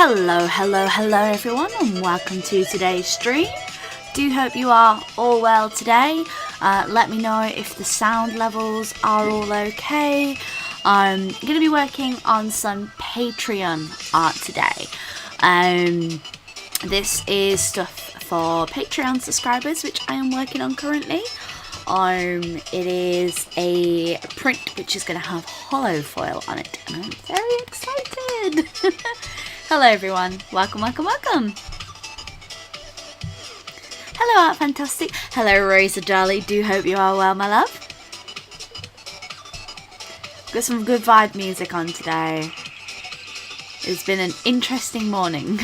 Hello everyone, and welcome to today's stream. Do hope you are all well today. Let me know if the sound levels are all okay. I'm going to be working on some Patreon art today. This is stuff for Patreon subscribers, which I am working on currently. It is a print which is going to have hollow foil on it, and I'm very excited. Hello everyone, welcome. Hello Art Fantastic, hello Rosa Dolly, do hope you are well, my love. Got some good vibe music on today. It's been an interesting morning.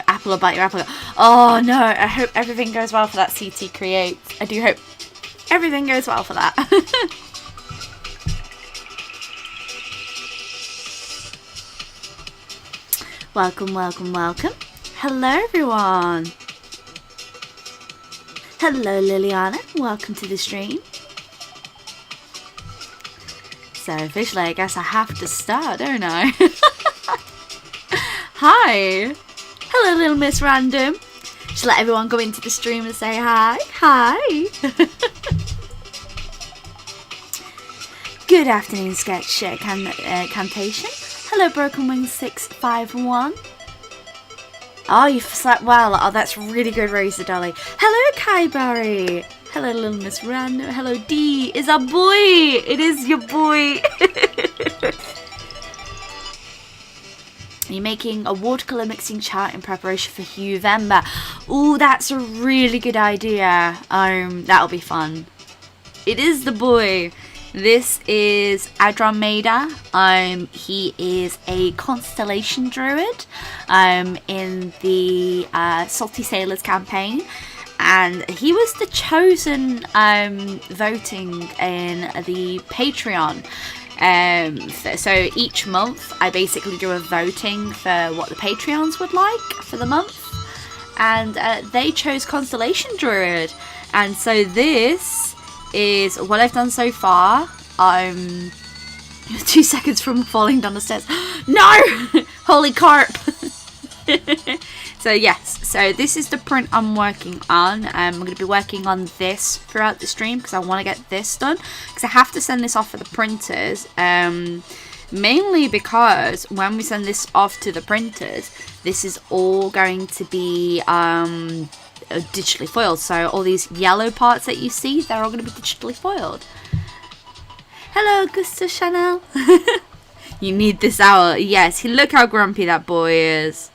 Apple about your apple. Oh no, I hope everything goes well for that CT Creates. I do hope everything goes well for that. Welcome. Hello everyone. Hello Liliana, welcome to the stream. So officially I guess I have to start, don't I? Hi. Hello little Miss Random. Just let everyone go into the stream and say hi. Hi. Good afternoon, Sketch Cantation. Hello, Broken Wing 651. Oh, you've slept well. Oh, that's really good, Razor Dolly. Hello, Kai Barry. Hello, little Miss Random. Hello, D. Is our boy. It is your boy. You're making a watercolor mixing chart in preparation for Huevember. Ooh, that's a really good idea. That'll be fun. It is the boy. This is Adromeda. He is a constellation druid in the Salty Sailors campaign, and he was the chosen voting in the Patreon. So each month I basically do a voting for what the Patreons would like for the month, and they chose Constellation Druid, and so this is what I've done so far. I'm 2 seconds from falling down the stairs. No! Holy carp! So yes, so this is the print I'm working on. I'm going to be working on this throughout the stream because I want to get this done, because I have to send this off for the printers, mainly because when we send this off to the printers, this is all going to be digitally foiled. So all these yellow parts that you see, they're all going to be digitally foiled. Hello, Augusta Chanel. You need this hour. Yes, look how grumpy that boy is.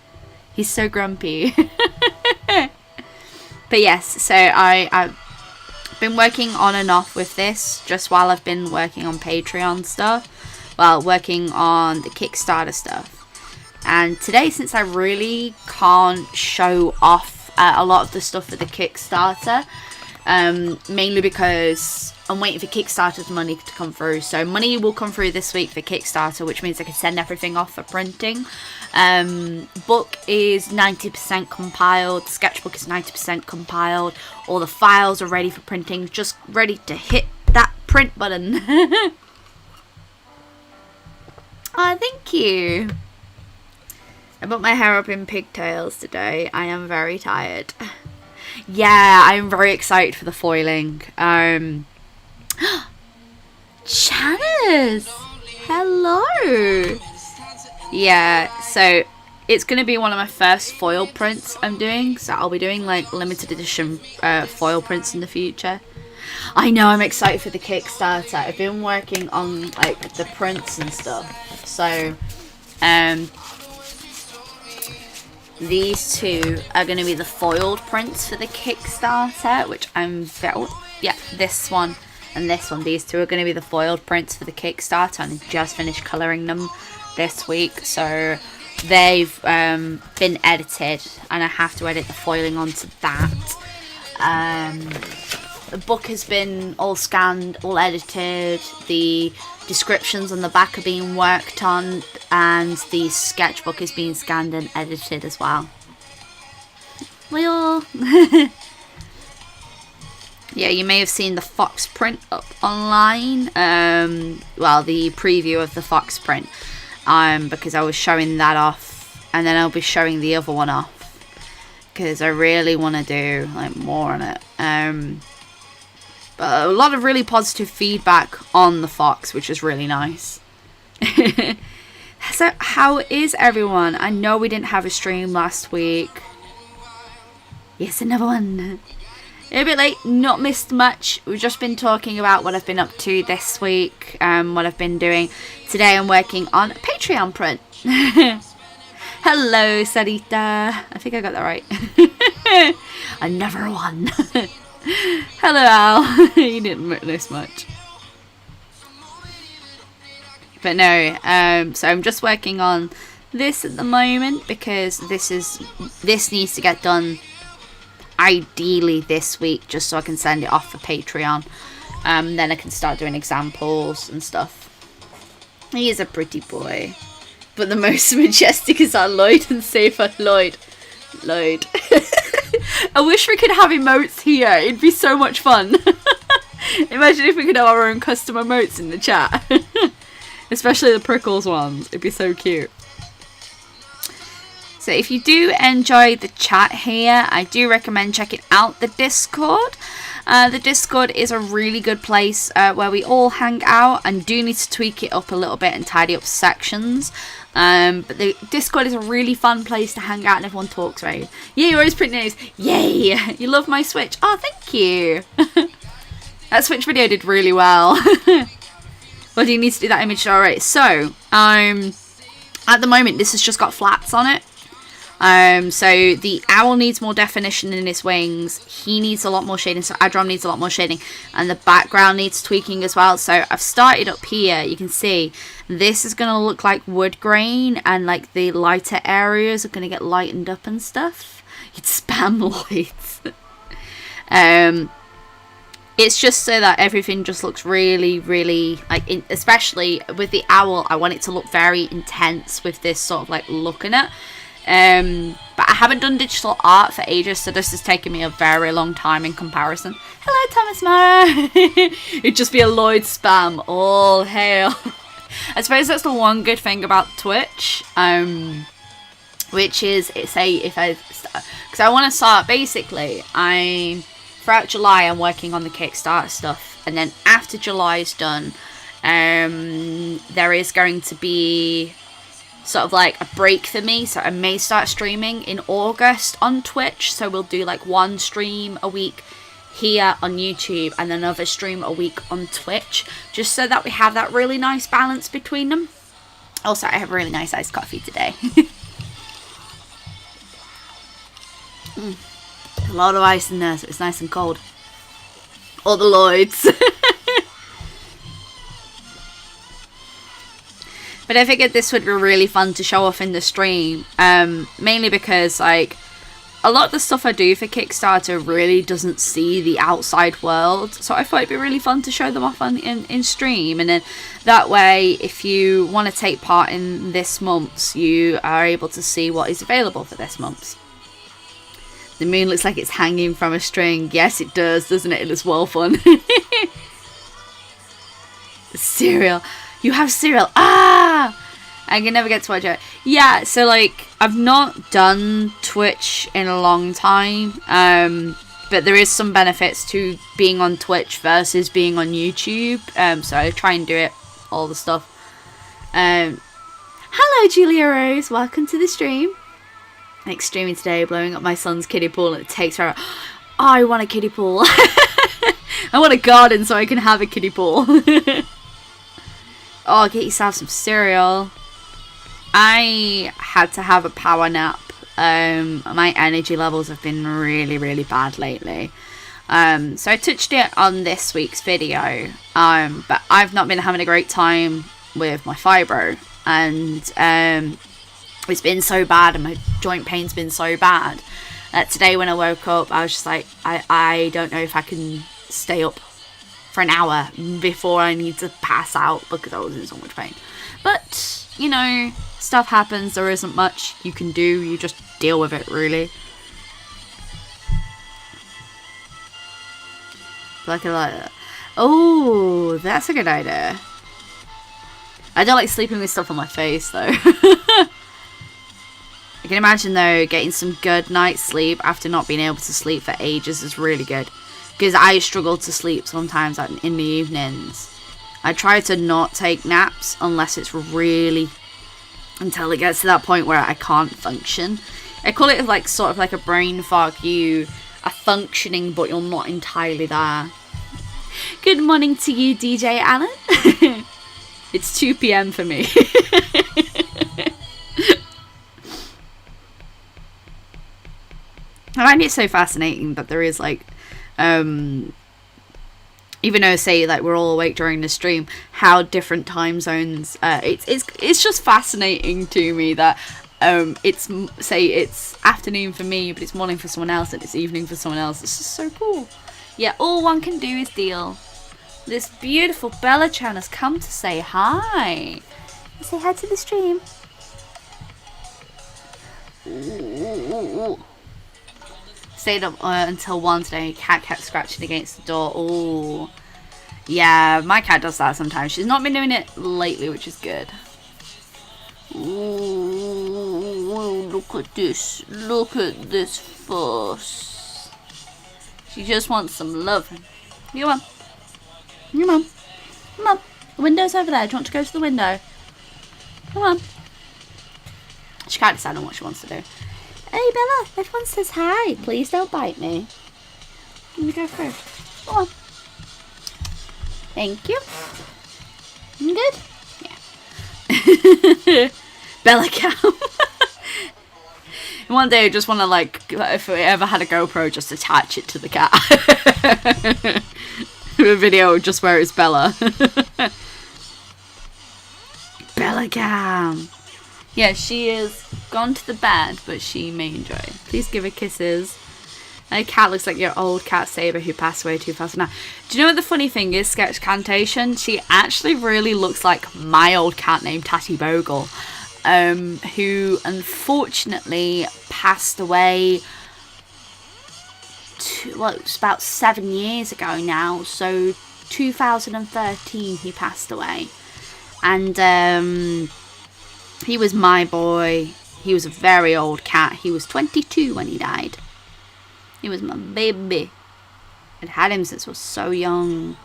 He's so grumpy. But yes, so I've been working on and off with this just while I've been working on Patreon stuff. Well, working on the Kickstarter stuff. And today, since I really can't show off a lot of the stuff for the Kickstarter, mainly because I'm waiting for Kickstarter's money to come through. So money will come through this week for Kickstarter, which means I can send everything off for printing. Book is 90% compiled. Sketchbook is 90% compiled. All the files are ready for printing. Just ready to hit that print button. Oh, thank you. I put my hair up in pigtails today. I am very tired. Yeah, I'm very excited for the foiling. Janice! Hello! Yeah, so it's going to be one of my first foil prints I'm doing. So I'll be doing like limited edition foil prints in the future. I know, I'm excited for the Kickstarter. I've been working on like the prints and stuff. So, these two are going to be the foiled prints for the Kickstarter, which I'm very... Yeah, this one and this one. These two are going to be the foiled prints for the Kickstarter, and I just finished colouring them this week. So they've been edited, and I have to edit the foiling onto that. The book has been all scanned, all edited. The descriptions on the back are being worked on, and the sketchbook is being scanned and edited as well. Well, yeah, you may have seen the Fox print up online. Well, the preview of the Fox print. because I was showing that off, and then I'll be showing the other one off because I really want to do like more on it. But a lot of really positive feedback on the Fox, which is really nice. So how is everyone? I know we didn't have a stream last week. Yes, another one. A bit late, not missed much. We've just been talking about what I've been up to this week, what I've been doing. Today I'm working on a Patreon print. Hello, Sarita. I think I got that right. Another one. Hello, Al. You didn't miss much. But no, so I'm just working on this at the moment because this needs to get done ideally this week, just so I can send it off for Patreon. Then I can start doing examples and stuff. He is a pretty boy, but the most majestic is our Lloyd and Safer. Lloyd. I wish we could have emotes here. It'd be so much fun. Imagine if we could have our own custom emotes in the chat. Especially the Prickles ones. It'd be so cute. So if you do enjoy the chat here, I do recommend checking out the Discord. The Discord is a really good place where we all hang out, and do need to tweak it up a little bit and tidy up sections. But the Discord is a really fun place to hang out and everyone talks, right? Yeah, you're always pretty nice. Yay! You love my Switch. Oh, thank you. That Switch video did really well. Well, do you need to do that image? Alright, so at the moment this has just got flats on it. So the owl needs more definition in his wings. He needs a lot more shading. So Adram needs a lot more shading, and the background needs tweaking as well. So I've started up here. You can see this is going to look like wood grain, and like the lighter areas are going to get lightened up and stuff. You'd spam lights. It's just so that everything just looks really, really, like, especially with the owl, I want it to look very intense with this sort of, like, looking at. But I haven't done digital art for ages, so this has taken me a very long time in comparison. Hello, Thomas Mara! It'd just be a Lloyd spam. All hail. I suppose that's the one good thing about Twitch, which is, say, if I start, because I want to start, basically, throughout July, I'm working on the Kickstarter stuff, and then after July is done, there is going to be sort of like a break for me, so I may start streaming in August on Twitch. So we'll do like one stream a week here on YouTube and another stream a week on Twitch, just so that we have that really nice balance between them. Also, I have a really nice iced coffee today. A lot of ice in there, so it's nice and cold. All the Lloyds. But I figured this would be really fun to show off in the stream. Mainly because, like, a lot of the stuff I do for Kickstarter really doesn't see the outside world. So I thought it'd be really fun to show them off in stream. And then that way, if you want to take part in this month's, you are able to see what is available for this month's. The moon looks like it's hanging from a string. Yes, it does, doesn't it? It looks well fun. Cereal. You have cereal. Ah! I can never get to watch it. Yeah, so, like, I've not done Twitch in a long time. But there is some benefits to being on Twitch versus being on YouTube. So I try and do it, all the stuff. Hello, Julia Rose. Welcome to the stream. Like, streaming today, blowing up my son's kiddie pool, and it takes forever. Oh, I want a kiddie pool. I want a garden so I can have a kiddie pool. Oh, get yourself some cereal. I had to have a power nap. My energy levels have been really, really bad lately. So I touched it on this week's video. But I've not been having a great time with my fibro. And it's been so bad, and my joint pain's been so bad that today when I woke up, I was just like, I don't know if I can stay up for an hour before I need to pass out because I was in so much pain. But, you know, stuff happens. There isn't much you can do. You just deal with it, really. Like that. Oh, that's a good idea. I don't like sleeping with stuff on my face though. I can imagine though getting some good night's sleep after not being able to sleep for ages is really good, because I struggle to sleep sometimes in the evenings. I try to not take naps unless it's really, until it gets to that point where I can't function. I call it like sort of like a brain fog. You are functioning but you're not entirely there. Good morning to you, DJ Alan. It's 2 p.m. for me. I find it so fascinating that there is like, even though say like we're all awake during the stream, how different time zones. It's just fascinating to me that it's afternoon for me, but it's morning for someone else, and it's evening for someone else. It's just so cool. Yeah, all one can do is deal. This beautiful Bella Chan has come to say hi. Say hi to the stream. Ooh. Stayed up until 1 today. Cat kept scratching against the door. Oh, yeah, my cat does that sometimes. She's not been doing it lately, which is good. Ooh, look at this. Look at this fuss. She just wants some loving. Come on. Come on. Come on. The window's over there. Do you want to go to the window? Come on. She can't decide on what she wants to do. Hey Bella, everyone says hi. Please don't bite me. Let me go through. Come on. Thank you. You good? Yeah. Bella cow. One day I just want to, like, if I ever had a GoPro, just attach it to the cat. A video just where it's Bella. Bella cam. Yeah, she is gone to the bed, but she may enjoy it. Please give her kisses. My cat looks like your old cat Saber who passed away 2009. Do you know what the funny thing is, Sketch Cantation? She actually really looks like my old cat named Tatty Bogle, who unfortunately passed away, well, it was about 7 years ago now. So 2013 he passed away. And he was my boy. He was a very old cat. He was 22 when he died. He was my baby. I'd had him since I was so young.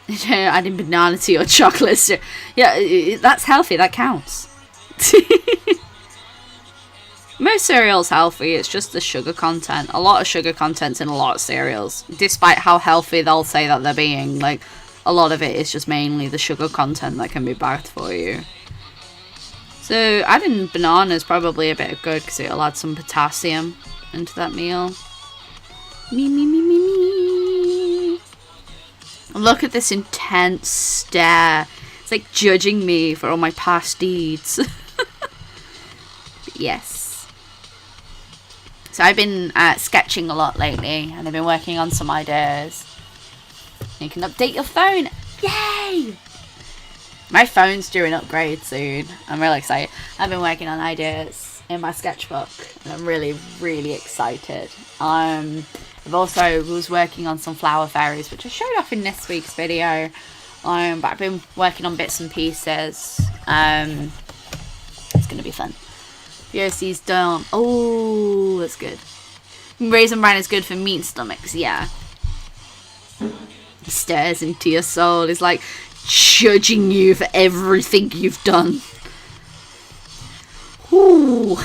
Adding banana to your chocolates. Yeah, that's healthy. That counts. Most cereal's healthy. It's just the sugar content. A lot of sugar content's in a lot of cereals. Despite how healthy they'll say that they're being. Like, a lot of it is just mainly the sugar content that can be bad for you. So adding banana is probably a bit good because it'll add some potassium into that meal. Me, me, me, me, me. Look at this intense stare. It's like judging me for all my past deeds. Yes. So I've been sketching a lot lately, and I've been working on some ideas. You can update your phone. Yay! My phone's due an upgrade soon. I'm really excited. I've been working on ideas in my sketchbook, and I'm really, really excited. I've also was working on some flower fairies, which I showed off in this week's video. But I've been working on bits and pieces. It's gonna be fun. VOC's done. Oh, that's good. Raisin bran is good for meat stomachs. Yeah. He stares into your soul. He's like judging you for everything you've done. Ooh.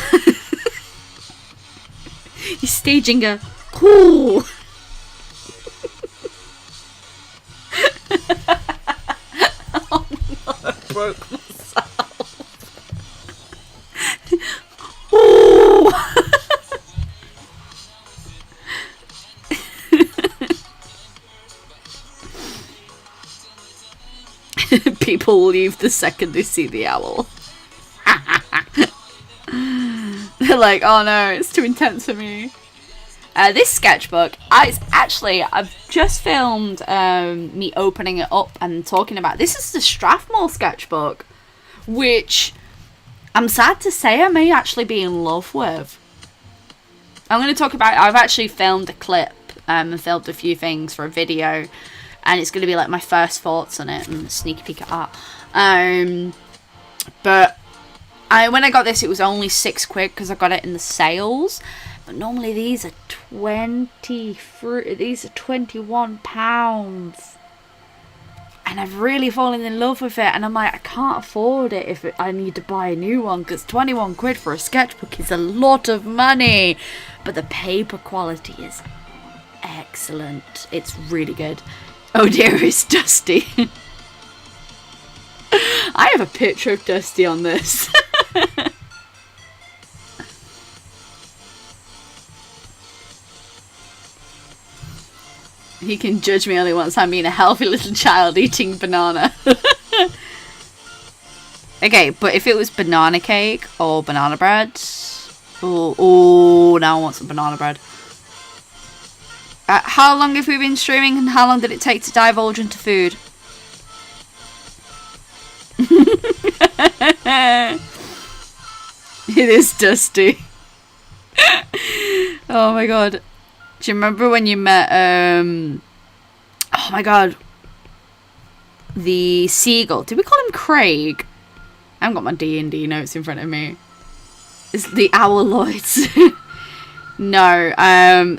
He's staging a ooh. Oh no, I broke myself. Ooh. People leave the second they see the owl. They're like, oh no, it's too intense for me. This sketchbook, I've just filmed me opening it up and talking about. This is the Strathmore sketchbook, which I'm sad to say I may actually be in love with. I'm going to talk about. I've actually filmed a clip and filmed a few things for a video. and it's going to be like my first thoughts on it and a sneaky peek at art. But when I got this, it was only £6 because I got it in the sales. But normally these are £21. And I've really fallen in love with it. And I'm like, I can't afford it if I need to buy a new one. Because £21 for a sketchbook is a lot of money. But the paper quality is excellent. It's really good. Oh dear, it's Dusty. I have a picture of Dusty on this. He can judge me only once I'm being a healthy little child eating banana. Okay, but if it was banana cake or banana bread... Oh, now I want some banana bread. How long have we been streaming and how long did it take to divulge into food? It is Dusty. Oh my god. Do you remember when you met, oh my god, the seagull? Did we call him Craig? I haven't got my D&D notes in front of me. It's the owl Lloyds. No,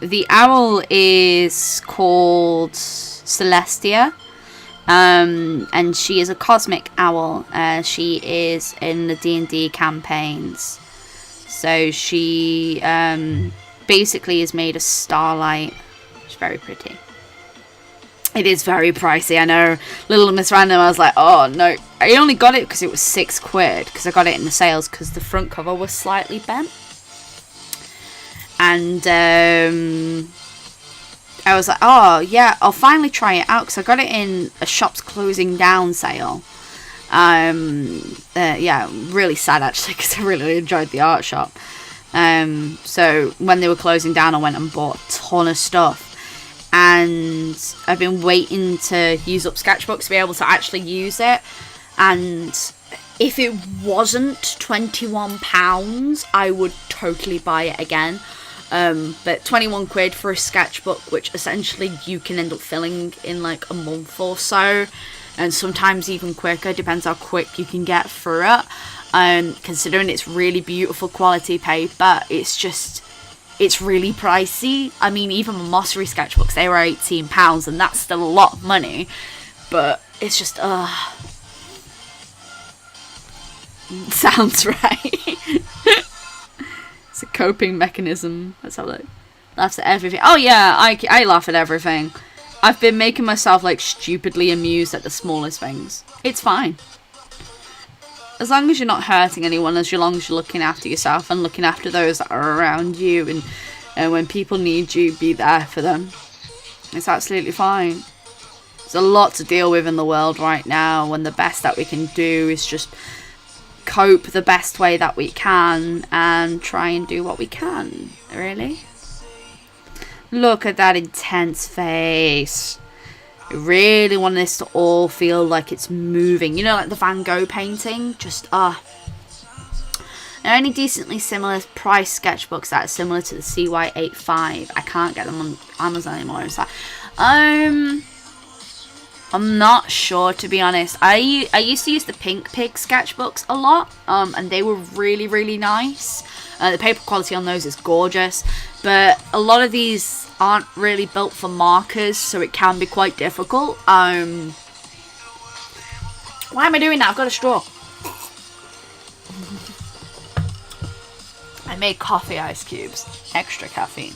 the owl is called Celestia, and she is a cosmic owl. She is in the D&D campaigns. So she, basically is made of starlight. It's very pretty. It is very pricey, I know. Little Miss Random, I was like, oh no. I only got it because it was £6 because I got it in the sales because the front cover was slightly bent. And I was like, oh yeah, I'll finally try it out because I got it in a shop's closing down sale. Yeah, really sad actually because I really enjoyed the art shop. So when they were closing down, I went and bought a ton of stuff, and I've been waiting to use up Sketchbook to be able to actually use it. And if it wasn't £21, I would totally buy it again. But £21 for a sketchbook, which essentially you can end up filling in like a month or so, and sometimes even quicker, depends how quick you can get through it. Considering it's really beautiful quality paper, it's really pricey. I mean, even my Mossery sketchbooks, they were £18, and that's still a lot of money, but it's just, sounds right. It's a coping mechanism. Let's have a look. Laughs at everything. Oh yeah, I laugh at everything. I've been making myself like stupidly amused at the smallest things. It's fine. As long as you're not hurting anyone, as long as you're looking after yourself and looking after those that are around you, and when people need you, be there for them. It's absolutely fine. There's a lot to deal with in the world right now, and the best that we can do is just cope the best way that we can and try and do what we can, really. Look at that intense face. I really want this to all feel like it's moving. You know, like the Van Gogh painting? Just, There are any decently similar price sketchbooks that are similar to the CY85. I can't get them on Amazon anymore. It's like, I'm not sure, to be honest. I used to use the Pink Pig sketchbooks a lot, and they were really, really nice. The paper quality on those is gorgeous, but a lot of these aren't really built for markers, so it can be quite difficult. Why am I doing that? I've got a straw. I made coffee ice cubes. Extra caffeine.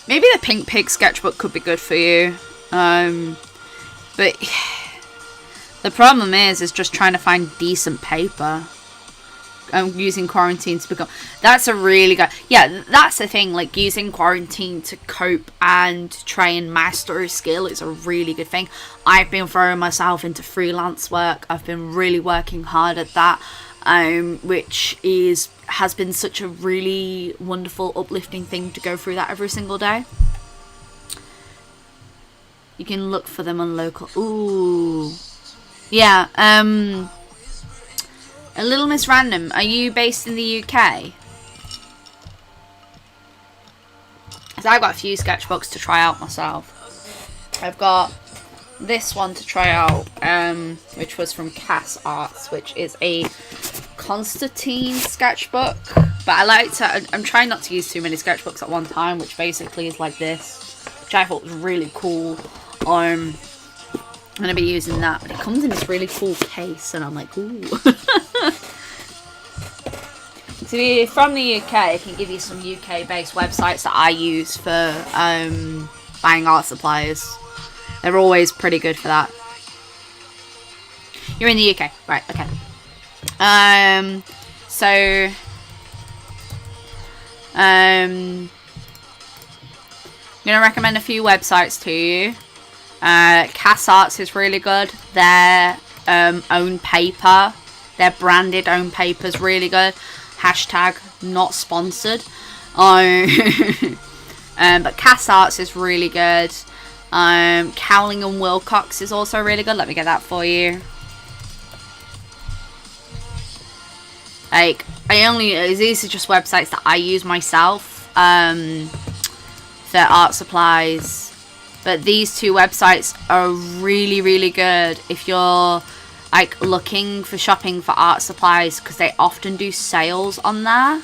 Maybe the Pink Pig sketchbook could be good for you. But the problem is just trying to find decent paper. I'm using quarantine to become... That's a really good... Yeah, that's the thing. Like, using quarantine to cope and try and master a skill is a really good thing. I've been throwing myself into freelance work. I've been really working hard at that. Which has been such a really wonderful, uplifting thing to go through that every single day. You can look for them on local... Ooh. Yeah, A Little Miss Random, are you based in the UK? So I've got a few sketchbooks to try out myself. I've got this one to try out, which was from Cass Arts, which is a Constantine sketchbook. But I like to, I'm trying not to use too many sketchbooks at one time, which basically is like this, which I thought was really cool. I'm going to be using that, but it comes in this really cool case, and I'm like, ooh. So if you're from the UK, I can give you some UK-based websites that I use for buying art supplies. They're always pretty good for that. You're in the UK, right? Okay. So I'm gonna recommend a few websites to you. Cass Arts is really good. Their own paper, their branded own paper is really good. Hashtag not sponsored. But Cass Arts is really good. Cowling and Wilcox is also really good. Let me get that for you. Like, these are just websites that I use myself for art supplies. But these two websites are really, really good if you're like looking for shopping for art supplies, because they often do sales on there.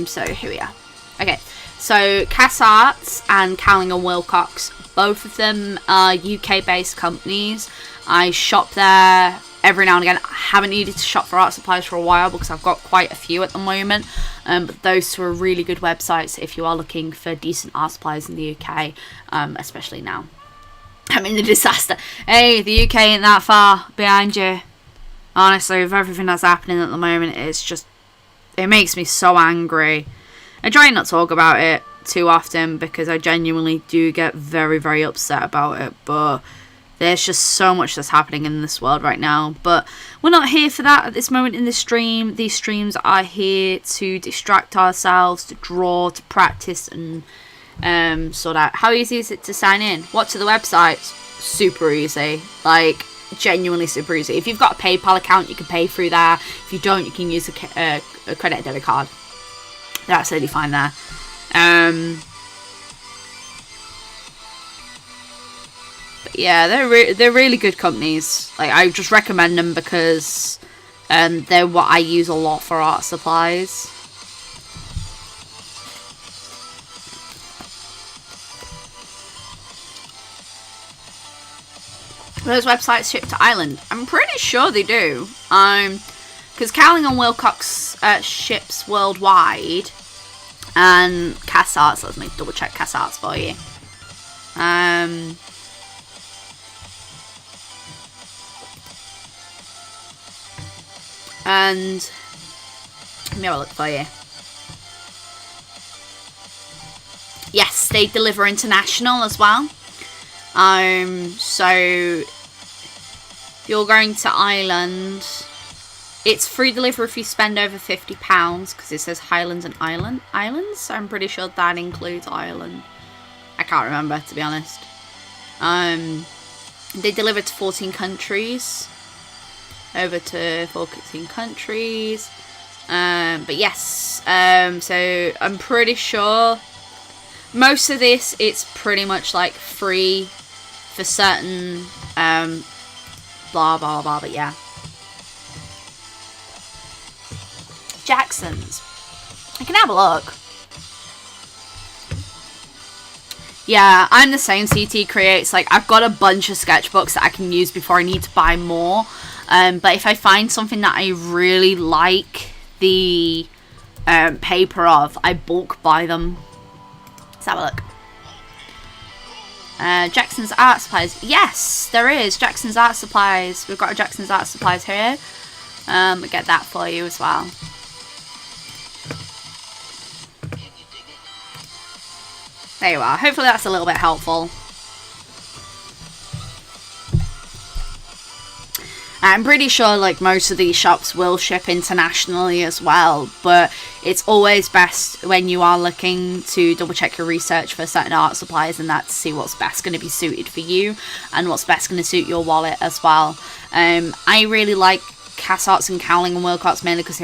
So here we are. Okay, so Cass Arts and Cowling and Wilcox, both of them are UK-based companies. I shop there every now and again. I haven't needed to shop for art supplies for a while because I've got quite a few at the moment. But those two are really good websites if you are looking for decent art supplies in the UK, especially now. I'm in the disaster. Hey, the UK ain't that far behind you. Honestly, with everything that's happening at the moment, it's just, it makes me so angry. I try not to talk about it too often because I genuinely do get very, very upset about it. But there's just so much that's happening in this world right now. But we're not here for that at this moment in this stream. These streams are here to distract ourselves, to draw, to practice, and sort out. How easy is it to sign in? What, to the website? Super easy. Like, genuinely super easy. If you've got a PayPal account, you can pay through there. If you don't, you can use a credit and debit card. They're absolutely fine there. But yeah, they're really good companies. Like, I just recommend them because they're what I use a lot for art supplies. Those websites ship to Ireland? I'm pretty sure they do. Because Cowling and Wilcox ships worldwide, and Cass Arts, let me double check Cass Arts for you. And let me have a look for you. Yes, they deliver international as well. So if you're going to Ireland, it's free delivery if you spend over £50, because it says Highlands and Islands. So I'm pretty sure that includes Ireland. I can't remember, to be honest. They deliver to 14 countries. Over to 14 countries. But yes, so I'm pretty sure most of this, it's pretty much like free for certain blah blah blah, but yeah. Jackson's, I can have a look. Yeah, I'm the same. CT Creates, like, I've got a bunch of sketchbooks that I can use before I need to buy more. But if I find something that I really like the paper of, I bulk buy them. Let's have a look. Jackson's Art Supplies. Yes, there is Jackson's Art Supplies. We've got a Jackson's Art Supplies here. We'll get that for you as well. There you are. Hopefully that's a little bit helpful. I'm pretty sure like most of these shops will ship internationally as well, but it's always best when you are looking to double check your research for certain art supplies and that, to see what's best going to be suited for you and what's best going to suit your wallet as well. I really like Cass Arts and Cowling and Wilcox mainly because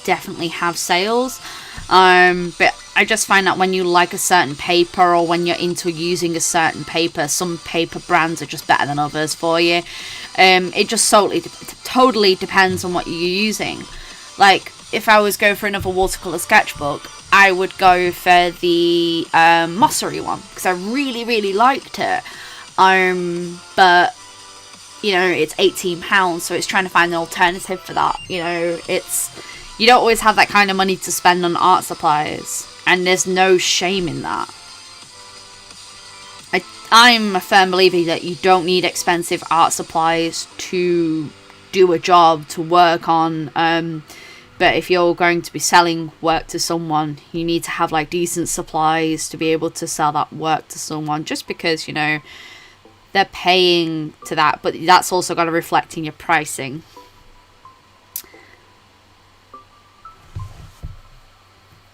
definitely have sales. But I just find that when you like a certain paper, or when you're into using a certain paper, some paper brands are just better than others for you. It just totally depends on what you're using. Like, if I was going for another watercolor sketchbook, I would go for the Mossery one, because I really liked it. But you know, it's £18, so it's trying to find an alternative for that. You know, you don't always have that kind of money to spend on art supplies, and there's no shame in that. I'm a firm believer that you don't need expensive art supplies to do a job, to work on. But if you're going to be selling work to someone, you need to have like decent supplies to be able to sell that work to someone, just because, you know, they're paying to that, but that's also got to reflect in your pricing.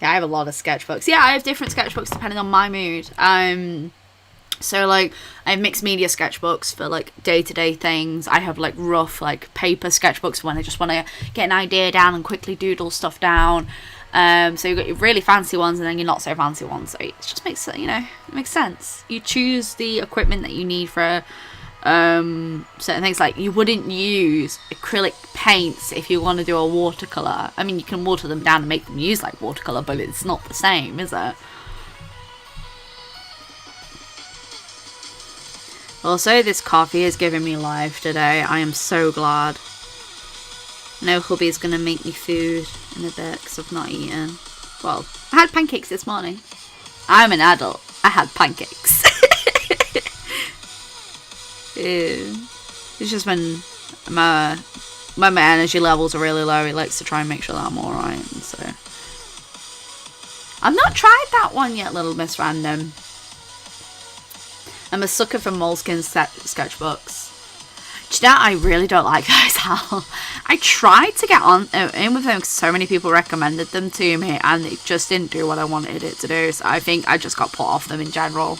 Yeah, I have a lot of sketchbooks. Yeah, I have different sketchbooks depending on my mood. So like, I have mixed media sketchbooks for like day-to-day things. I have like rough like paper sketchbooks when I just want to get an idea down and quickly doodle stuff down. So you've got your really fancy ones, and then your not so fancy ones. So it just makes, you know, it makes sense. You choose the equipment that you need for certain things. Like, you wouldn't use acrylic paints if you want to do a watercolor. I mean, you can water them down and make them use like watercolor, but it's not the same, is it? Also, this coffee is giving me life today. I am so glad. No, hubby's gonna make me food in a bit because I've not eaten. Well, I had pancakes this morning. I'm an adult. I had pancakes. It's just when my energy levels are really low, he likes to try and make sure that I'm alright. So I've not tried that one yet, Little Miss Random. I'm a sucker for Moleskine sketchbooks. Do you know, I really don't like those, Hal. I tried to get in with them because so many people recommended them to me, and it just didn't do what I wanted it to do. So I think I just got put off them in general.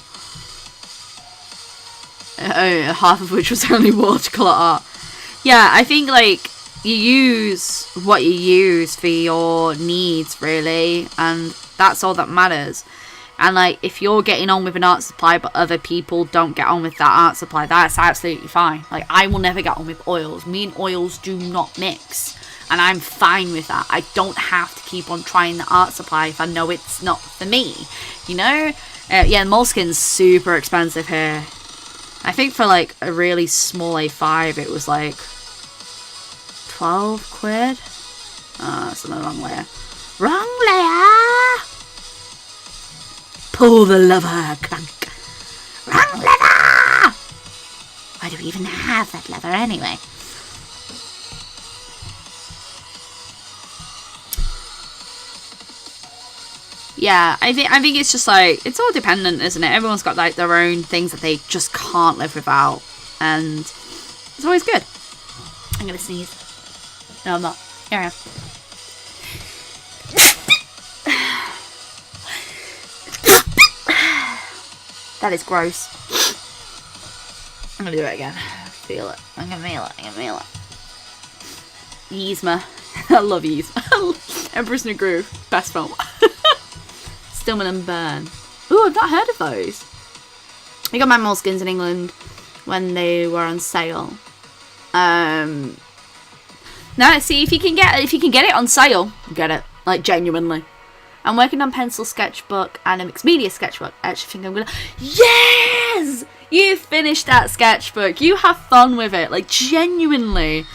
Half of which was only watercolor art. Yeah, I think like you use what you use for your needs, really, and that's all that matters. And like, if you're getting on with an art supply but other people don't get on with that art supply, that's absolutely fine. Like, I will never get on with oils. Me and oils do not mix, and I'm fine with that. I don't have to keep on trying the art supply if I know it's not for me, you know? Yeah, Moleskine's super expensive here. I think for like a really small A5 it was like 12 quid. That's the wrong layer. Wrong layer! Pull the lever, clank. Wrong lever! Why do we even have that lever anyway? Yeah, I think it's just like, it's all dependent, isn't it? Everyone's got like their own things that they just can't live without, and it's always good. I'm gonna sneeze. No, I'm not. Here I am. That is gross. I'm gonna do it again. Feel it. I'm gonna feel it. Yzma. I love Yzma. Empress New Groove. Best film. Stillman and Burn. Ooh, I've not heard of those. I got my moleskins in England when they were on sale. No, see, if you can get it on sale, get it. Like, genuinely. I'm working on pencil sketchbook and a mixed media sketchbook. I actually think I'm gonna... Yes! You finished that sketchbook. You have fun with it. Like, genuinely.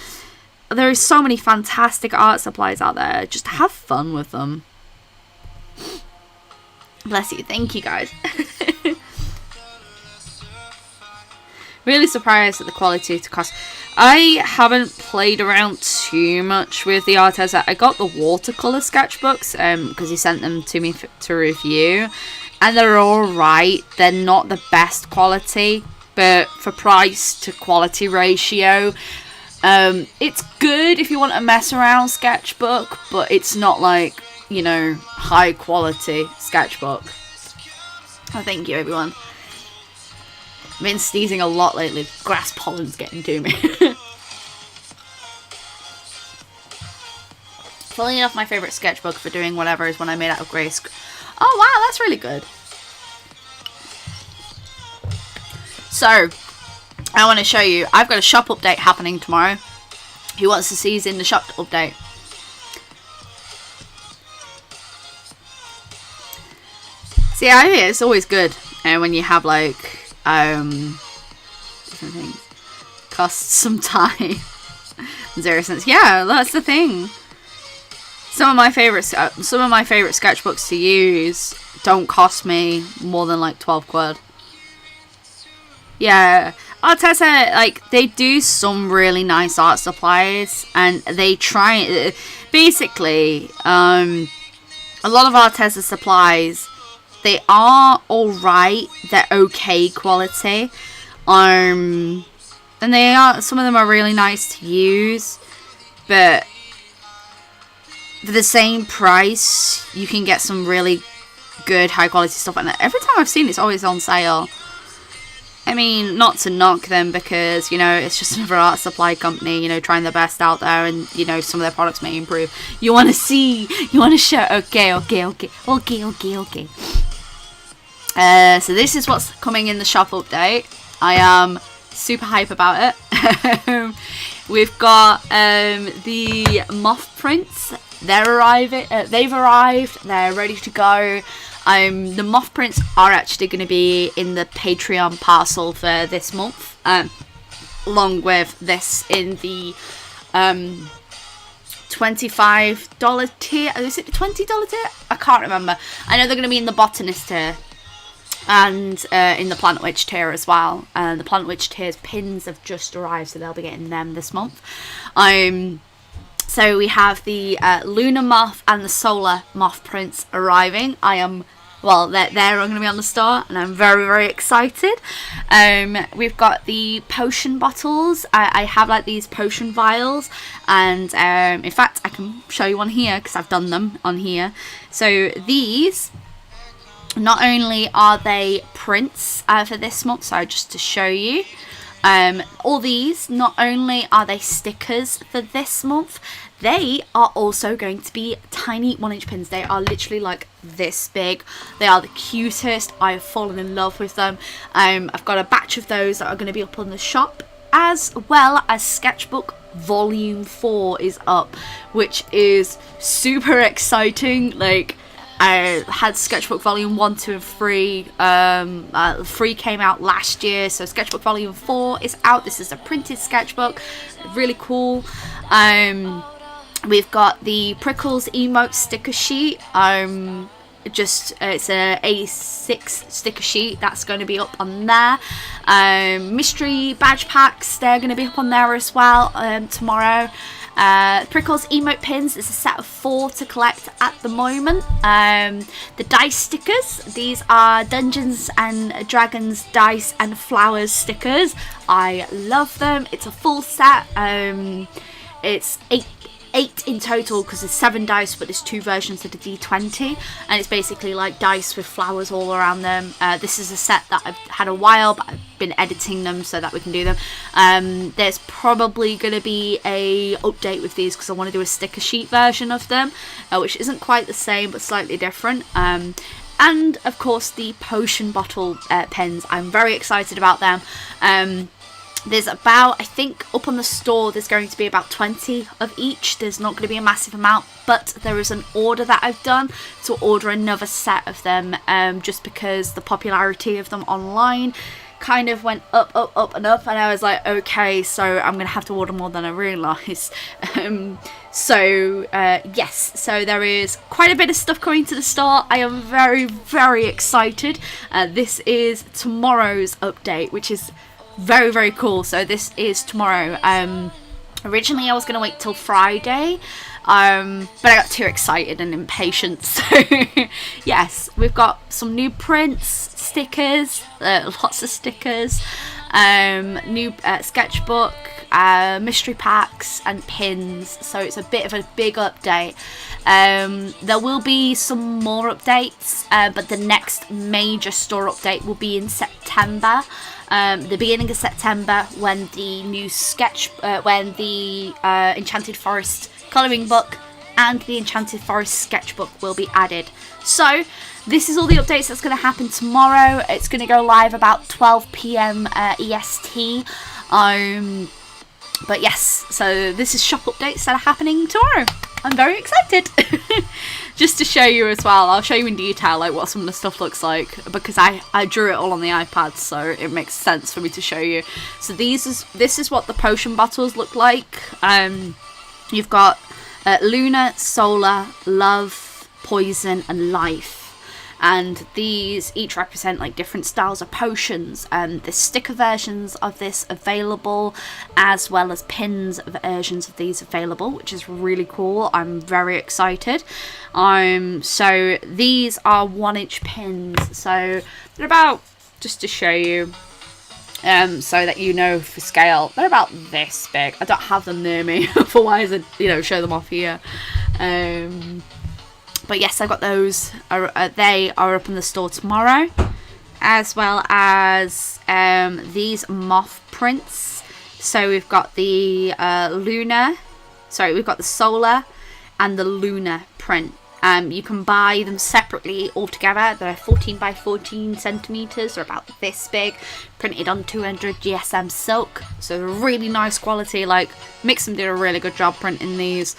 There are so many fantastic art supplies out there. Just have fun with them. Bless you. Thank you, guys. Really surprised at the quality to cost. I haven't played around too much with the artists. I got the watercolor sketchbooks because he sent them to me to review, and they're alright. They're not the best quality, but for price to quality ratio, it's good if you want a mess around sketchbook, but it's not like, you know, high quality sketchbook. Oh, thank you, everyone. I've been sneezing a lot lately. Grass pollen's getting to me. Funnily enough, my favourite sketchbook for doing whatever is when I made out of grey. Oh wow, that's really good. So, I want to show you, I've got a shop update happening tomorrow. Who wants to see is in the shop update? See, I think it's always good when you have like different things. Costs some time. 0 cents. Yeah, that's the thing. Some of my favorite sketchbooks to use don't cost me more than like 12 quid. Yeah, Arteza, like, they do some really nice art supplies, and they try, basically, a lot of Arteza supplies, they are alright, they're okay quality, and they are, some of them are really nice to use, but for the same price, you can get some really good high quality stuff, and every time I've seen it's always on sale. I mean, not to knock them, because, you know, it's just another art supply company, you know, trying their best out there, and, you know, some of their products may improve. You want to see, you want to show, okay. So this is what's coming in the shop update. I am super hype about it. We've got the moth prints. They've arrived. They're ready to go. The moth prints are actually going to be in the Patreon parcel for this month, along with this in the $25 tier. Is it the $20 tier? I can't remember. I know they're going to be in the Botanist tier and in the Planet Witch tier as well. The Planet Witch tier's pins have just arrived, so they'll be getting them this month. So we have the Lunar Moth and the Solar Moth prints arriving. They're going to be on the store, and I'm very, very excited. We've got the potion bottles. I have like these potion vials, and in fact I can show you one here because I've done them on here. So these, not only are they prints for this month, so just to show you, all these, not only are they stickers for this month, they are also going to be tiny 1-inch pins. They are literally like this big. They are the cutest. I have fallen in love with them. I've got a batch of those that are going to be up on the shop, as well as Sketchbook Volume 4 is up, which is super exciting. Like, I had Sketchbook Volume 1, 2 and 3. 3 came out last year, so Sketchbook Volume 4 is out. This is a printed sketchbook. Really cool. We've got the Prickles emote sticker sheet. It's a A6 sticker sheet that's going to be up on there. Mystery badge packs, they're going to be up on there as well tomorrow. Prickles emote pins is a set of 4 to collect at the moment. The dice stickers, these are Dungeons and Dragons dice and flowers stickers. I love them. It's a full set. It's 8 in total, because there's 7 dice, but there's 2 versions of the D20, and it's basically like dice with flowers all around them. This is a set that I've had a while, but I've been editing them so that we can do them. There's probably going to be a update with these, because I want to do a sticker sheet version of them, which isn't quite the same but slightly different. And of course the potion bottle pens. I'm very excited about them. There's about, I think up on the store there's going to be about 20 of each. There's not going to be a massive amount, but there is an order that I've done to order another set of them, just because the popularity of them online kind of went up and up, and I was like, okay, so I'm gonna have to order more than I realised. Yes, so there is quite a bit of stuff coming to the store. I am very, very excited. This is tomorrow's update, which is very, very cool. So this is tomorrow. Originally I was gonna wait till Friday, but I got too excited and impatient. So yes, we've got some new prints, stickers, lots of stickers, new sketchbook, mystery packs and pins. So it's a bit of a big update. There will be some more updates, but the next major store update will be in September. The beginning of September, when the new Enchanted Forest colouring book and the Enchanted Forest sketchbook will be added. So this is all the updates that's going to happen tomorrow. It's going to go live about 12 p.m. EST. But yes, so this is shop updates that are happening tomorrow. I'm very excited. Just to show you as well, I'll show you in detail like what some of the stuff looks like, because I drew it all on the iPad, so it makes sense for me to show you. So this is what the potion bottles look like. You've got Lunar, Solar, Love, Poison, and Life. And these each represent like different styles of potions. There's sticker versions of this available, as well as pins versions of these available, which is really cool. I'm very excited. So these are 1-inch pins. So they're about, just to show you, so that you know for scale, they're about this big. I don't have them near me, otherwise I'd show them off here. But yes, I've got those. They are up in the store tomorrow, as well as these moth prints. So we've got the we've got the Solar and the Lunar print. You can buy them separately all together. They're 14 by 14 centimeters, or about this big, printed on 200 GSM silk. So they're really nice quality. Like, Mixam did a really good job printing these.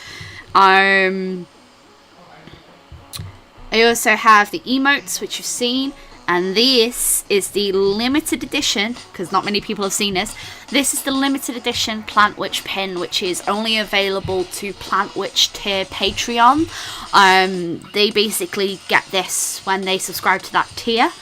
I also have the emotes, which you've seen, and this is the limited edition, because not many people have seen this. This is the limited edition Plant Witch pin, which is only available to Plant Witch tier Patreon. They basically get this when they subscribe to that tier.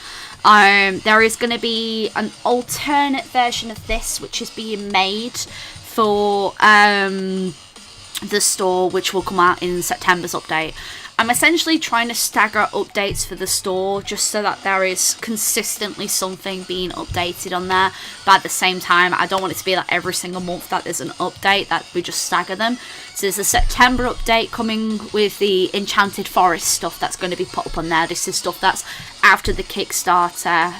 There is going to be an alternate version of this, which is being made for the store, which will come out in September's update. I'm essentially trying to stagger updates for the store, just so that there is consistently something being updated on there. But at the same time, I don't want it to be like every single month that there's an update, that we just stagger them. So there's a September update coming with the Enchanted Forest stuff that's going to be put up on there. This is stuff that's after the Kickstarter.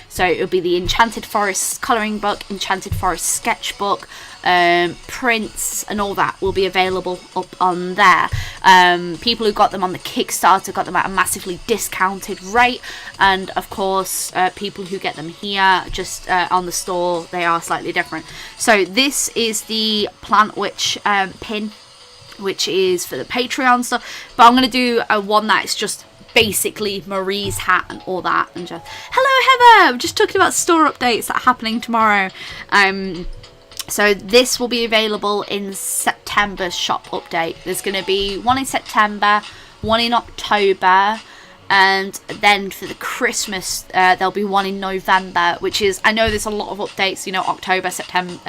So it'll be the Enchanted Forest colouring book, Enchanted Forest sketchbook, prints and all that will be available up on there. People who got them on the Kickstarter got them at a massively discounted rate, and of course people who get them here just on the store, they are slightly different. So this is the Plant Witch pin, which is for the Patreon stuff, but I'm going to do a one that's just basically Marie's hat and all that. And just, hello Heather, I'm just talking about store updates that are happening tomorrow. So this will be available in September's shop update. There's going to be one in September, one in October, and then for the Christmas there'll be one in November, which is, I know there's a lot of updates, October, September,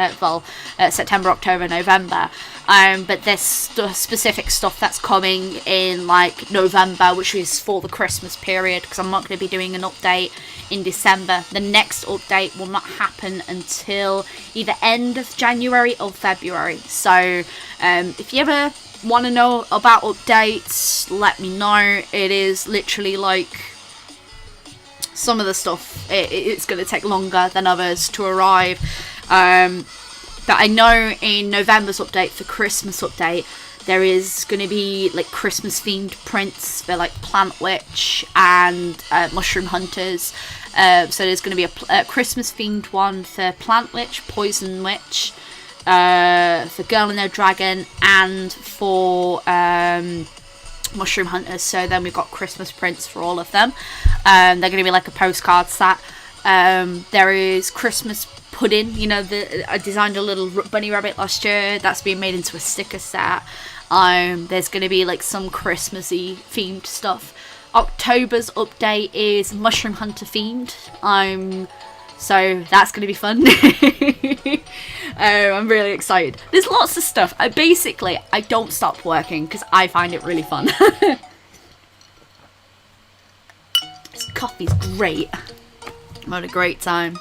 September, October, November, but there's specific stuff that's coming in like November, which is for the Christmas period, because I'm not going to be doing an update in December. The next update will not happen until either end of January or February. So if you ever want to know about updates, let me know. It is literally like some of the stuff it's going to take longer than others to arrive, but I know in November's update, for Christmas update, there is going to be like Christmas themed prints for like Plant Witch and Mushroom Hunters. So there's going to be a Christmas themed one for Plant Witch, Poison Witch, for Girl and No Dragon, and for Mushroom Hunters. So then we've got Christmas prints for all of them. They're going to be like a postcard set. There is Christmas pudding. I designed a little bunny rabbit last year that's being made into a sticker set. There's going to be like some Christmassy themed stuff. October's update is Mushroom Hunter themed. So that's going to be fun. I'm really excited. There's lots of stuff. I don't stop working because I find it really fun. This coffee's great. I'm having a great time.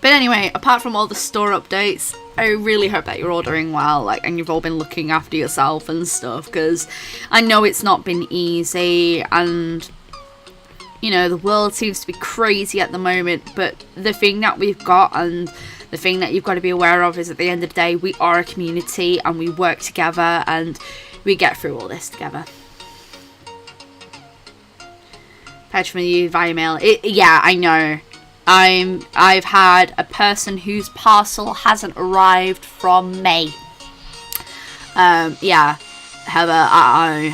But anyway, apart from all the store updates, I really hope that you're ordering well, and you've all been looking after yourself and stuff, because I know it's not been easy, and the world seems to be crazy at the moment, but the thing that we've got and the thing that you've got to be aware of is at the end of the day, we are a community and we work together and we get through all this together. Patch from you via mail. Yeah, I know. I've had a person whose parcel hasn't arrived from May. Yeah, Heather,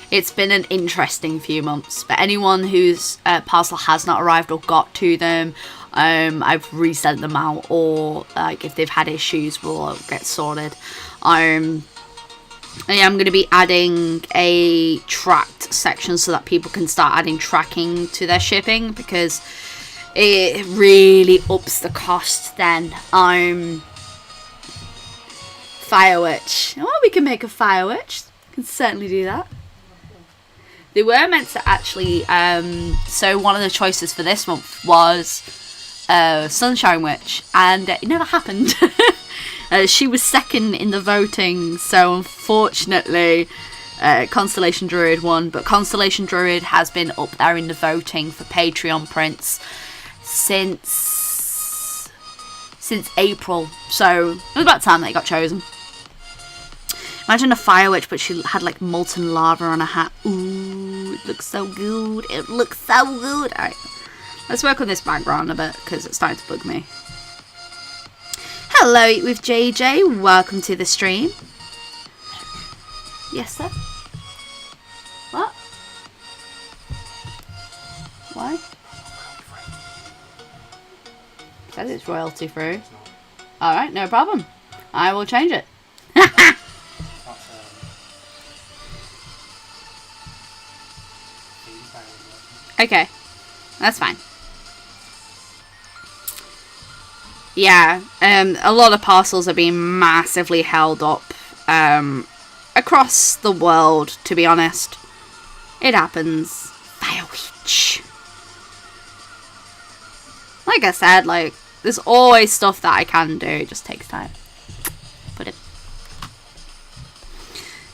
it's been an interesting few months. But anyone whose parcel has not arrived or got to them, I've resent them out, or like if they've had issues, we'll get sorted. I am going to be adding a tracked section so that people can start adding tracking to their shipping, because it really ups the cost then. Fire Witch. Oh, we can make a Fire Witch. Can certainly do that. They were meant to actually, so one of the choices for this month was Sunshine Witch, and it never happened. She was second in the voting, so unfortunately Constellation Druid won, but Constellation Druid has been up there in the voting for Patreon prints since April, so it was about time that it got chosen. Imagine a Fire Witch, but she had like molten lava on her hat. Ooh, it looks so good. It looks so good. Alright, let's work on this background a bit because it's starting to bug me. Hello, Eat with JJ. Welcome to the stream. Yes, sir. What? Why? Says it's royalty free. Alright, no problem. I will change it. Okay, that's fine. Yeah, a lot of parcels are being massively held up across the world, to be honest. It happens. Fire Witch. Like I said, like, there's always stuff that I can do. It just takes time.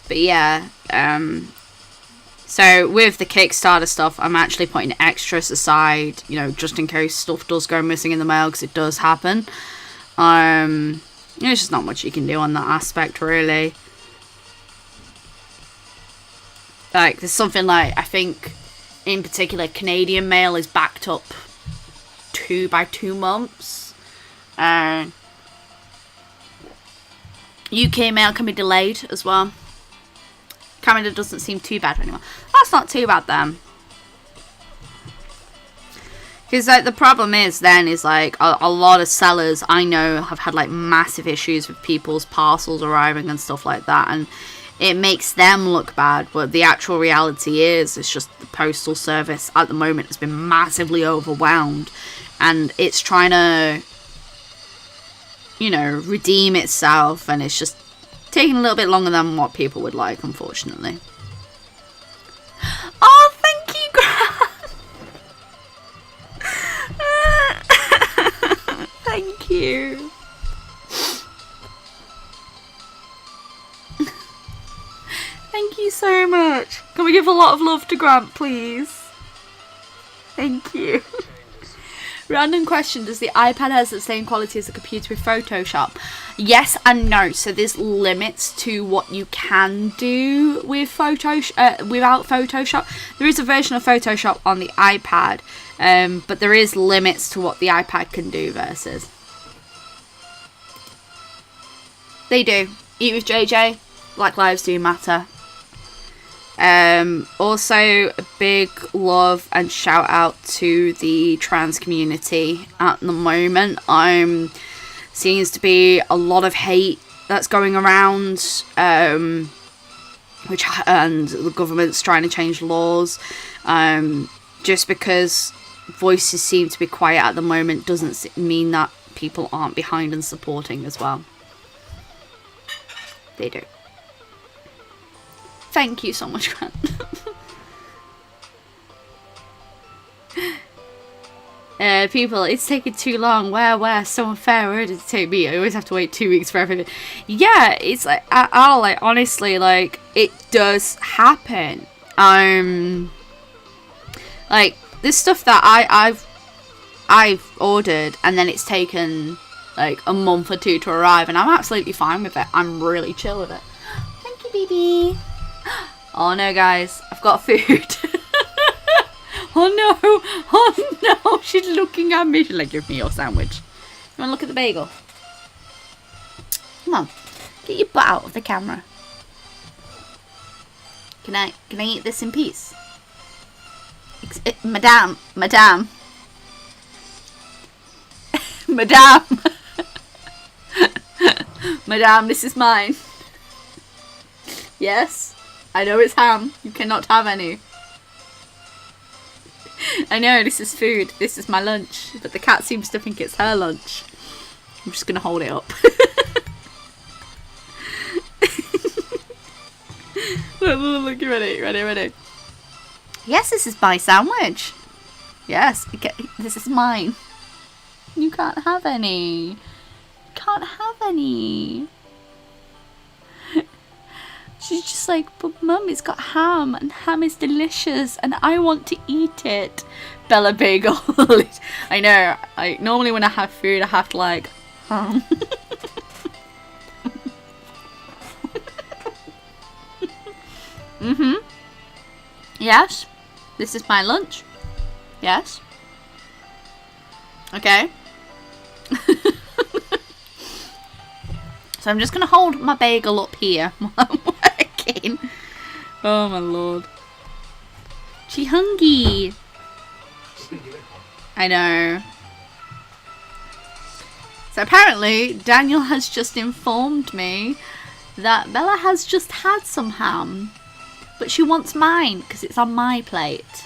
But yeah, so with the Kickstarter stuff, I'm actually putting extras aside, you know, just in case stuff does go missing in the mail, because it does happen. There's just not much you can do on that aspect, really. Like, there's something like, I think, in particular, Canadian mail is backed up by 2 months. UK mail can be delayed as well. Canada doesn't seem too bad anymore. That's not too bad then. Because like the problem is like a lot of sellers I know have had like massive issues with people's parcels arriving and stuff like that, and it makes them look bad, but the actual reality is it's just the postal service at the moment has been massively overwhelmed, and it's trying to, you know, redeem itself, and it's just taking a little bit longer than what people would like, unfortunately. Oh, thank you, Grant. Thank you. Thank you so much. Can we give a lot of love to Grant, please? Thank you. Random question, does the iPad has the same quality as a computer with Photoshop? Yes and no. So there's limits to what you can do with without Photoshop. There is a version of Photoshop on the iPad, but there is limits to what the iPad can do versus. They do. Eat with JJ. Black lives do matter. Also, a big love and shout out to the trans community at the moment. Seems to be a lot of hate that's going around, and the government's trying to change laws. Just because voices seem to be quiet at the moment doesn't mean that people aren't behind and supporting as well. They do. Thank you so much, Grant. People, it's taking too long. Where? So unfair. Where did it take me? I always have to wait 2 weeks for everything. Yeah, it's like, honestly, like, it does happen. Like, this stuff that I've ordered, and then it's taken, like a month or two to arrive, and I'm absolutely fine with it. I'm really chill with it. Thank you, baby. Oh no, guys, I've got food. Oh no, oh no, she's looking at me. She's like, give me your sandwich. You wanna look at the bagel? Come on, get your butt out of the camera. Can I eat this in peace? Madame. Madame, this is mine. Yes, I know it's ham. You cannot have any. I know, this is food. This is my lunch. But the cat seems to think it's her lunch. I'm just going to hold it up. Look, you ready? Yes, this is my sandwich. Yes, this is mine. You can't have any. Can't have any. She's just like, but Mum, it's got ham, and ham is delicious, and I want to eat it. Bella Bagel. I know. Normally when I have food, I have to like ham. Yes. This is my lunch. Yes. Okay. So I'm just gonna hold my bagel up here while I'm working. Oh my lord. She hungry. I know. So apparently Daniel has just informed me that Bella has just had some ham, but she wants mine because it's on my plate.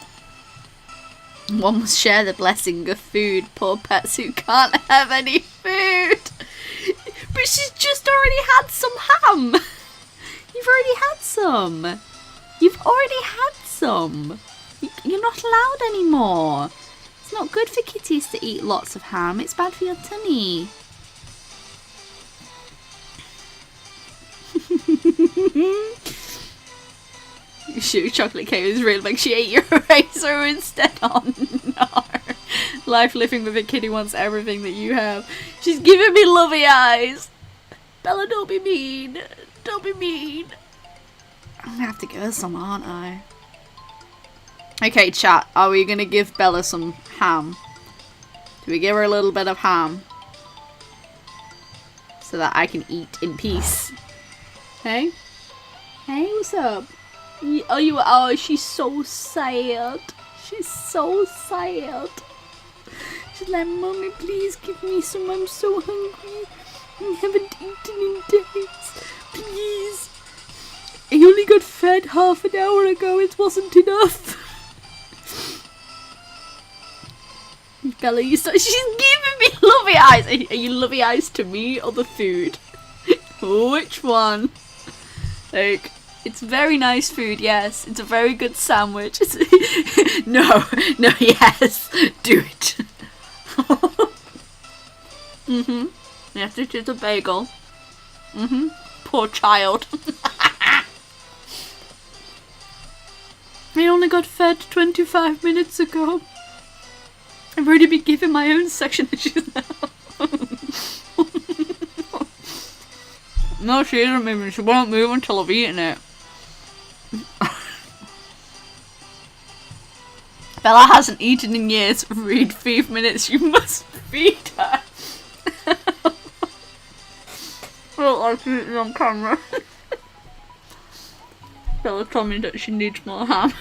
One must share the blessing of food. Poor pets who can't have any food. But she's just already had some ham. You've already had some. You've already had some. You're not allowed anymore. It's not good for kitties to eat lots of ham. It's bad for your tummy. Shoot, chocolate cake was real big. She ate your eraser instead. Oh no. Life living with a kid who wants everything that you have. She's giving me lovey eyes. Bella, don't be mean. Don't be mean. I'm gonna have to give her some, aren't I? Okay, chat. Are we gonna give Bella some ham? Do we give her a little bit of ham? So that I can eat in peace. Hey? Hey, what's up? Oh, she's so sad. She's so sad. She's like, Mommy, please give me some. I'm so hungry. I haven't eaten in days. Please. I only got fed half an hour ago. It wasn't enough. Bella, she's giving me lovey eyes. Are you lovey eyes to me or the food? Which one? Like, it's very nice food, yes. It's a very good sandwich. No, yes. Do it. Yes, it is a bagel. Poor child. I only got fed 25 minutes ago. I've already been given my own section issues now. No, she isn't moving. She won't move until I've eaten it. Bella hasn't eaten in years. Read 5 minutes. You must feed her. I don't like eating on camera. Bella told me that she needs more ham.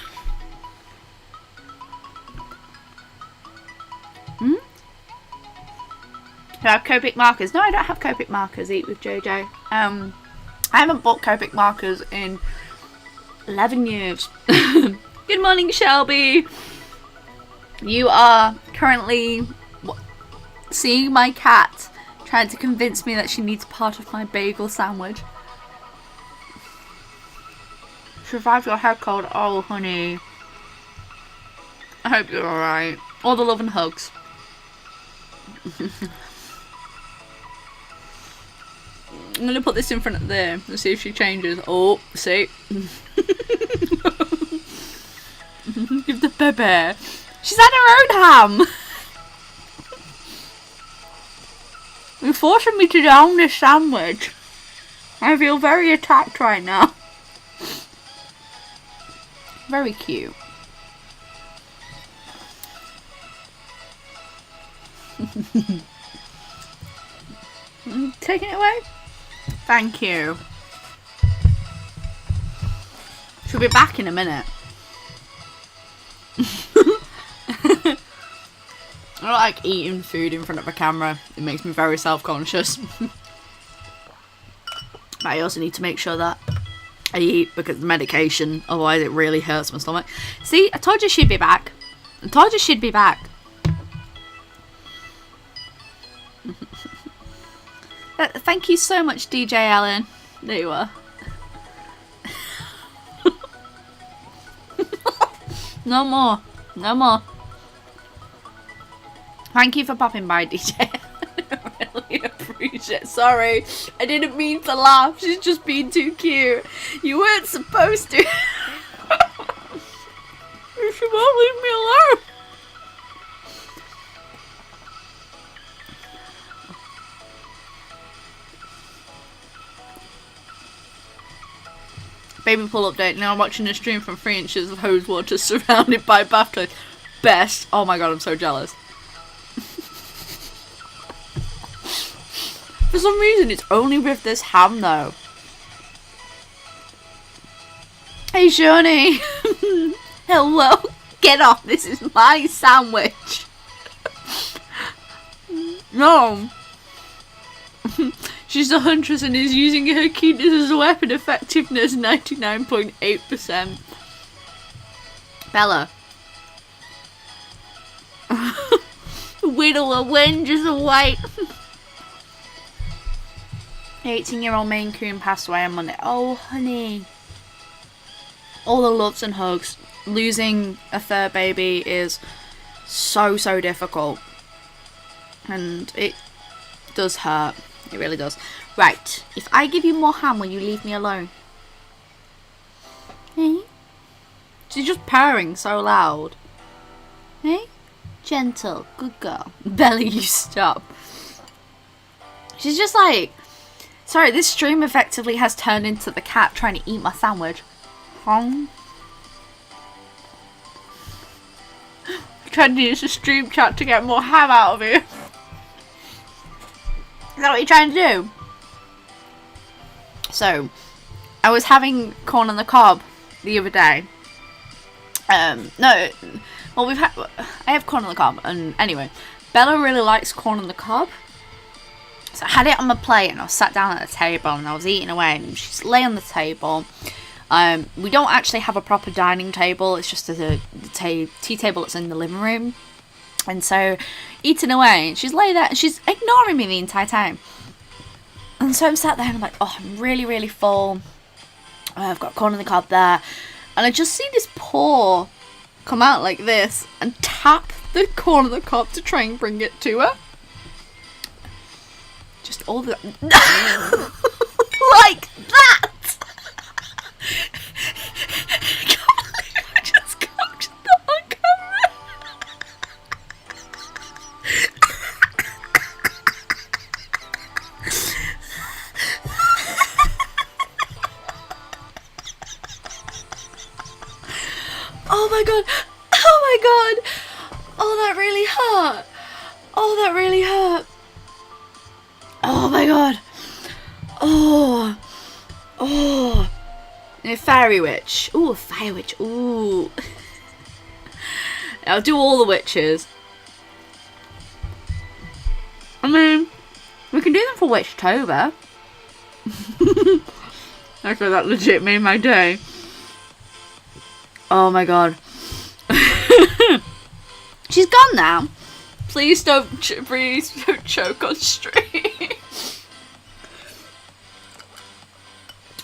Do I have Copic markers? No, I don't have Copic markers. Eat with Jojo. I haven't bought Copic markers in 11 years. Good morning, Shelby. You are currently seeing my cat trying to convince me that she needs part of my bagel sandwich. Survive your hair cold. Oh, honey. I hope you're alright. All the love and hugs. I'm going to put this in front of there and see if she changes. Oh, see? Give the baby. She's had her own ham. You're forcing me to down this sandwich. I feel very attacked right now. Very cute. Taking it away? Thank you. She'll be back in a minute. I don't like eating food in front of a camera. It makes me very self-conscious. But I also need to make sure that I eat because of medication. Otherwise it really hurts my stomach. See, I told you she'd be back. I told you she'd be back. Thank you so much, DJ Ellen. There you are. No more. No more. Thank you for popping by, DJ. I really appreciate it. Sorry. I didn't mean to laugh. She's just being too cute. You weren't supposed to. She won't leave me alone. Baby pool update. Now I'm watching a stream from 3 inches of hose water surrounded by bathtub. Best. Oh my god, I'm so jealous. For some reason, it's only with this ham though. Hey, Shoni. Hello. Get off. This is my sandwich. No. She's a huntress and is using her cuteness as a weapon. Effectiveness 99.8%. Bella. Widower Wenges away. 18-year-old Maine Coon passed away on Monday. Oh, honey. All the loves and hugs. Losing a third baby is so difficult. And it does hurt. It really does. Right. If I give you more ham, will you leave me alone? Hey? She's just purring so loud. Hey? Gentle. Good girl. Bella, you stop. She's just like... Sorry, this stream effectively has turned into the cat trying to eat my sandwich. I'm trying to use the stream chat to get more ham out of you. Is that what you're trying to do? So, I was having corn on the cob the other day. No, well I have corn on the cob, and anyway, Bella really likes corn on the cob. So I had it on my plate, and I was sat down at the table, and I was eating away, and she's lay on the table. We don't actually have a proper dining table. It's just a tea table that's in the living room. And so, eating away, and she's lay there, and she's ignoring me the entire time. And so I'm sat there, and I'm like, oh, I'm really full. I've got corn on the cob there. And I just see this paw come out like this, and tap the corn on the cob to try and bring it to her. Just all the... like that! I can't believe I just captured that on camera. Oh my god. Oh my god. Oh, that really hurt. Oh, that really hurt. Oh my god. Oh. Oh. A fairy witch. Ooh, a fire witch. Ooh. I'll do all the witches. I mean, we can do them for Witchtober. Actually, that legit made my day. Oh my god. She's gone now. Please don't choke on stream.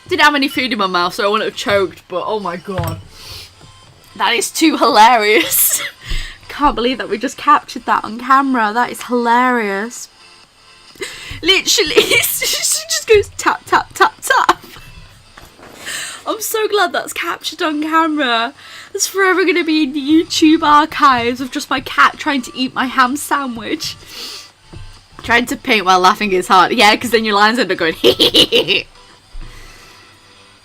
Didn't have any food in my mouth, so I wouldn't have choked, but oh my god. That is too hilarious. Can't believe that we just captured that on camera. That is hilarious. Literally, she just goes tap, tap, tap, tap. I'm so glad that's captured on camera. It's forever going to be in the YouTube archives of just my cat trying to eat my ham sandwich. Trying to paint while laughing is hard. Yeah, because then your lines end up going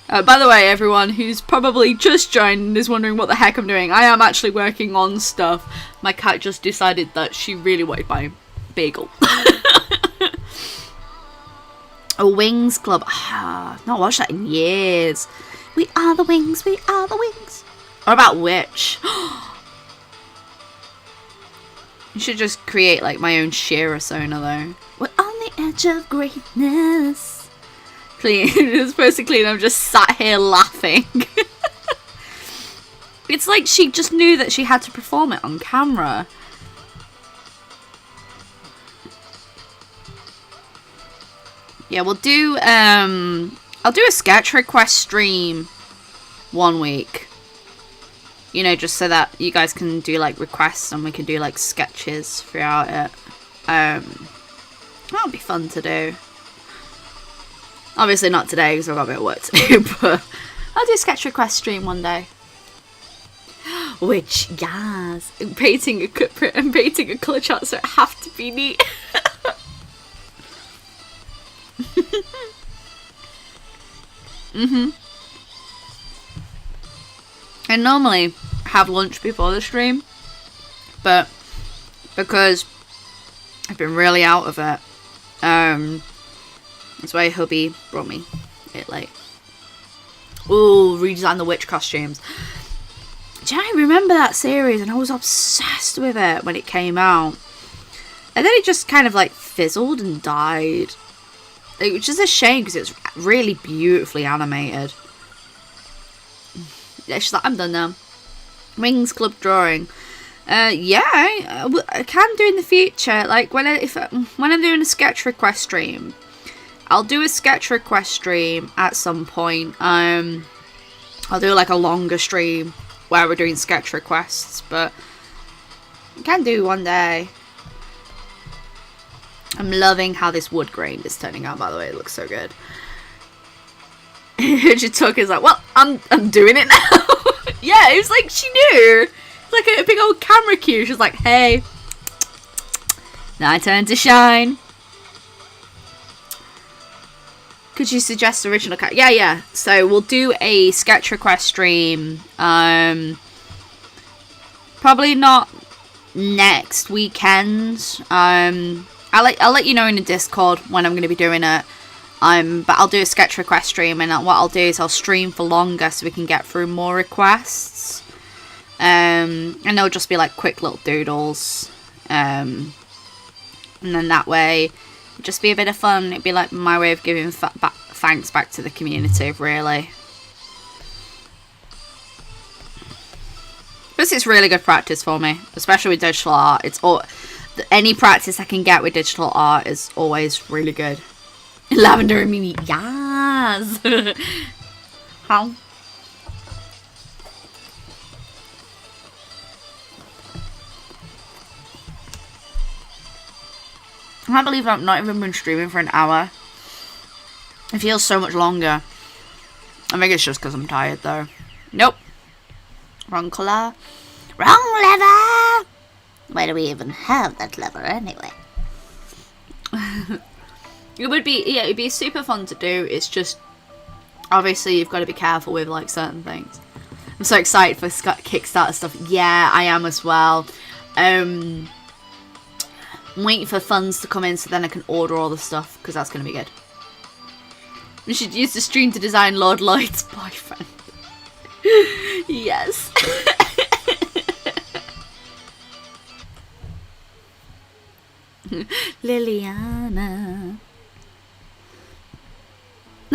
by the way, everyone who's probably just joined and is wondering what the heck I'm doing, I am actually working on stuff. My cat just decided that she really wanted my bagel. A Wings Club. I've not watched that in years. We are the wings, we are the wings. What about Witch? You should just create like my own Shirasona though. We're on the edge of greatness. Clean. It's supposed to clean. I'm just sat here laughing. It's like she just knew that she had to perform it on camera. Yeah, we'll do I'll do a sketch request stream one week. You know, just so that you guys can do like requests and we can do like sketches throughout it. That'll be fun to do. Obviously not today because I've got a bit of work to do, but I'll do a sketch request stream one day. Which, yes, and painting a colour chart so it have to be neat. I normally have lunch before the stream, but because I've been really out of it, that's why hubby brought me it late. Ooh, redesign the witch costumes. Do you know, I remember that series and I was obsessed with it when it came out, and then it just kind of like fizzled and died, which is a shame because it's really beautifully animated. Yeah, she's like, I'm done now. Wings Club drawing. Yeah, I can do in the future. Like when I'm doing a sketch request stream, I'll do a sketch request stream at some point. I'll do like a longer stream where we're doing sketch requests, but I can do one day. I'm loving how this wood grain is turning out, by the way. It looks so good. She took is like, well, I'm doing it now. Yeah, it was like she knew. It's like a big old camera cue. She's like, hey, now I turn to shine. Could you suggest original cat? Yeah. So we'll do a sketch request stream. Probably not next weekend. I'll let you know in the Discord when I'm going to be doing it. But I'll do a sketch request stream, and what I'll do is I'll stream for longer so we can get through more requests. And they'll just be like quick little doodles. And then that way, it'd just be a bit of fun. It'd be like my way of giving thanks back to the community, really. This is really good practice for me, especially with digital art. Any practice I can get with digital art is always really good. Lavender and Mimi, yes. How? I can't believe I've not even been streaming for an hour. It feels so much longer. I think it's just because I'm tired, though. Nope. Wrong colour. Wrong lever! Why do we even have that lever anyway? It'd be super fun to do. It's just, obviously, you've got to be careful with, like, certain things. I'm so excited for Kickstarter stuff. Yeah, I am as well. I'm waiting for funds to come in so then I can order all the stuff, because that's going to be good. We should use the stream to design Lord Lloyd's boyfriend. Yes. Liliana.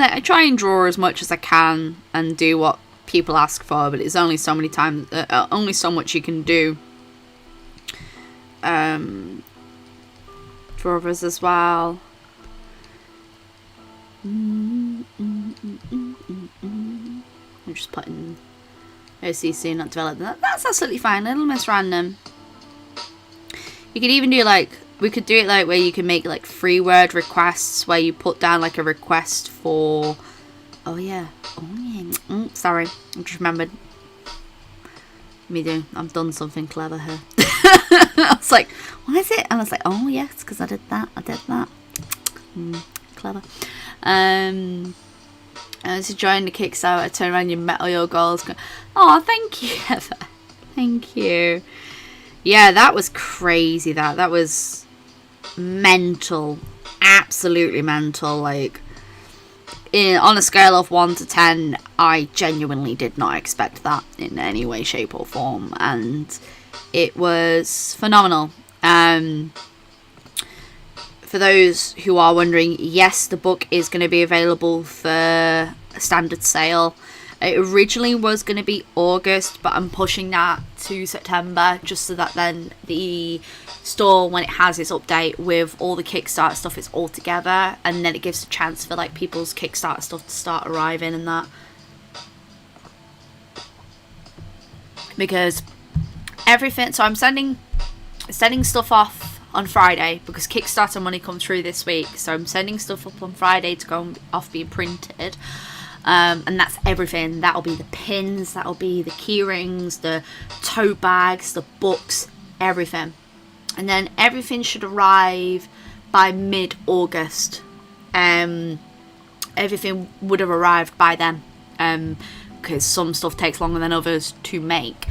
I try and draw as much as I can and do what people ask for, but it's only so many times, only so much you can do for others as well. I'm just putting OCC not developed. That's absolutely fine. Little Miss Random. You could even do like, we could do it like where you can make like 3-word requests where you put down like a request for, sorry, I just remembered. I've done something clever here. I was like, why is it? And I was like, oh yes, because I did that. Clever. I was enjoying the Kickstarter. I turned around, you met all your goals. Going, oh, thank you, Heather. Thank you. Yeah, that was crazy. That was mental. Absolutely mental. Like, on a scale of 1 to 10, I genuinely did not expect that in any way, shape or form. And it was phenomenal. For those who are wondering, yes, the book is going to be available for a standard sale. It originally was going to be August, but I'm pushing that to September just so that then the store, when it has its update with all the Kickstarter stuff, it's all together, and then it gives a chance for like people's Kickstarter stuff to start arriving and that. Because everything, so I'm sending stuff off on Friday because Kickstarter money comes through this week, so I'm sending stuff up on Friday to go off being printed. And that's everything. That'll be the pins, that'll be the key rings, the tote bags, the books, everything. And then everything should arrive by mid-August. Everything would have arrived by then, because some stuff takes longer than others to make.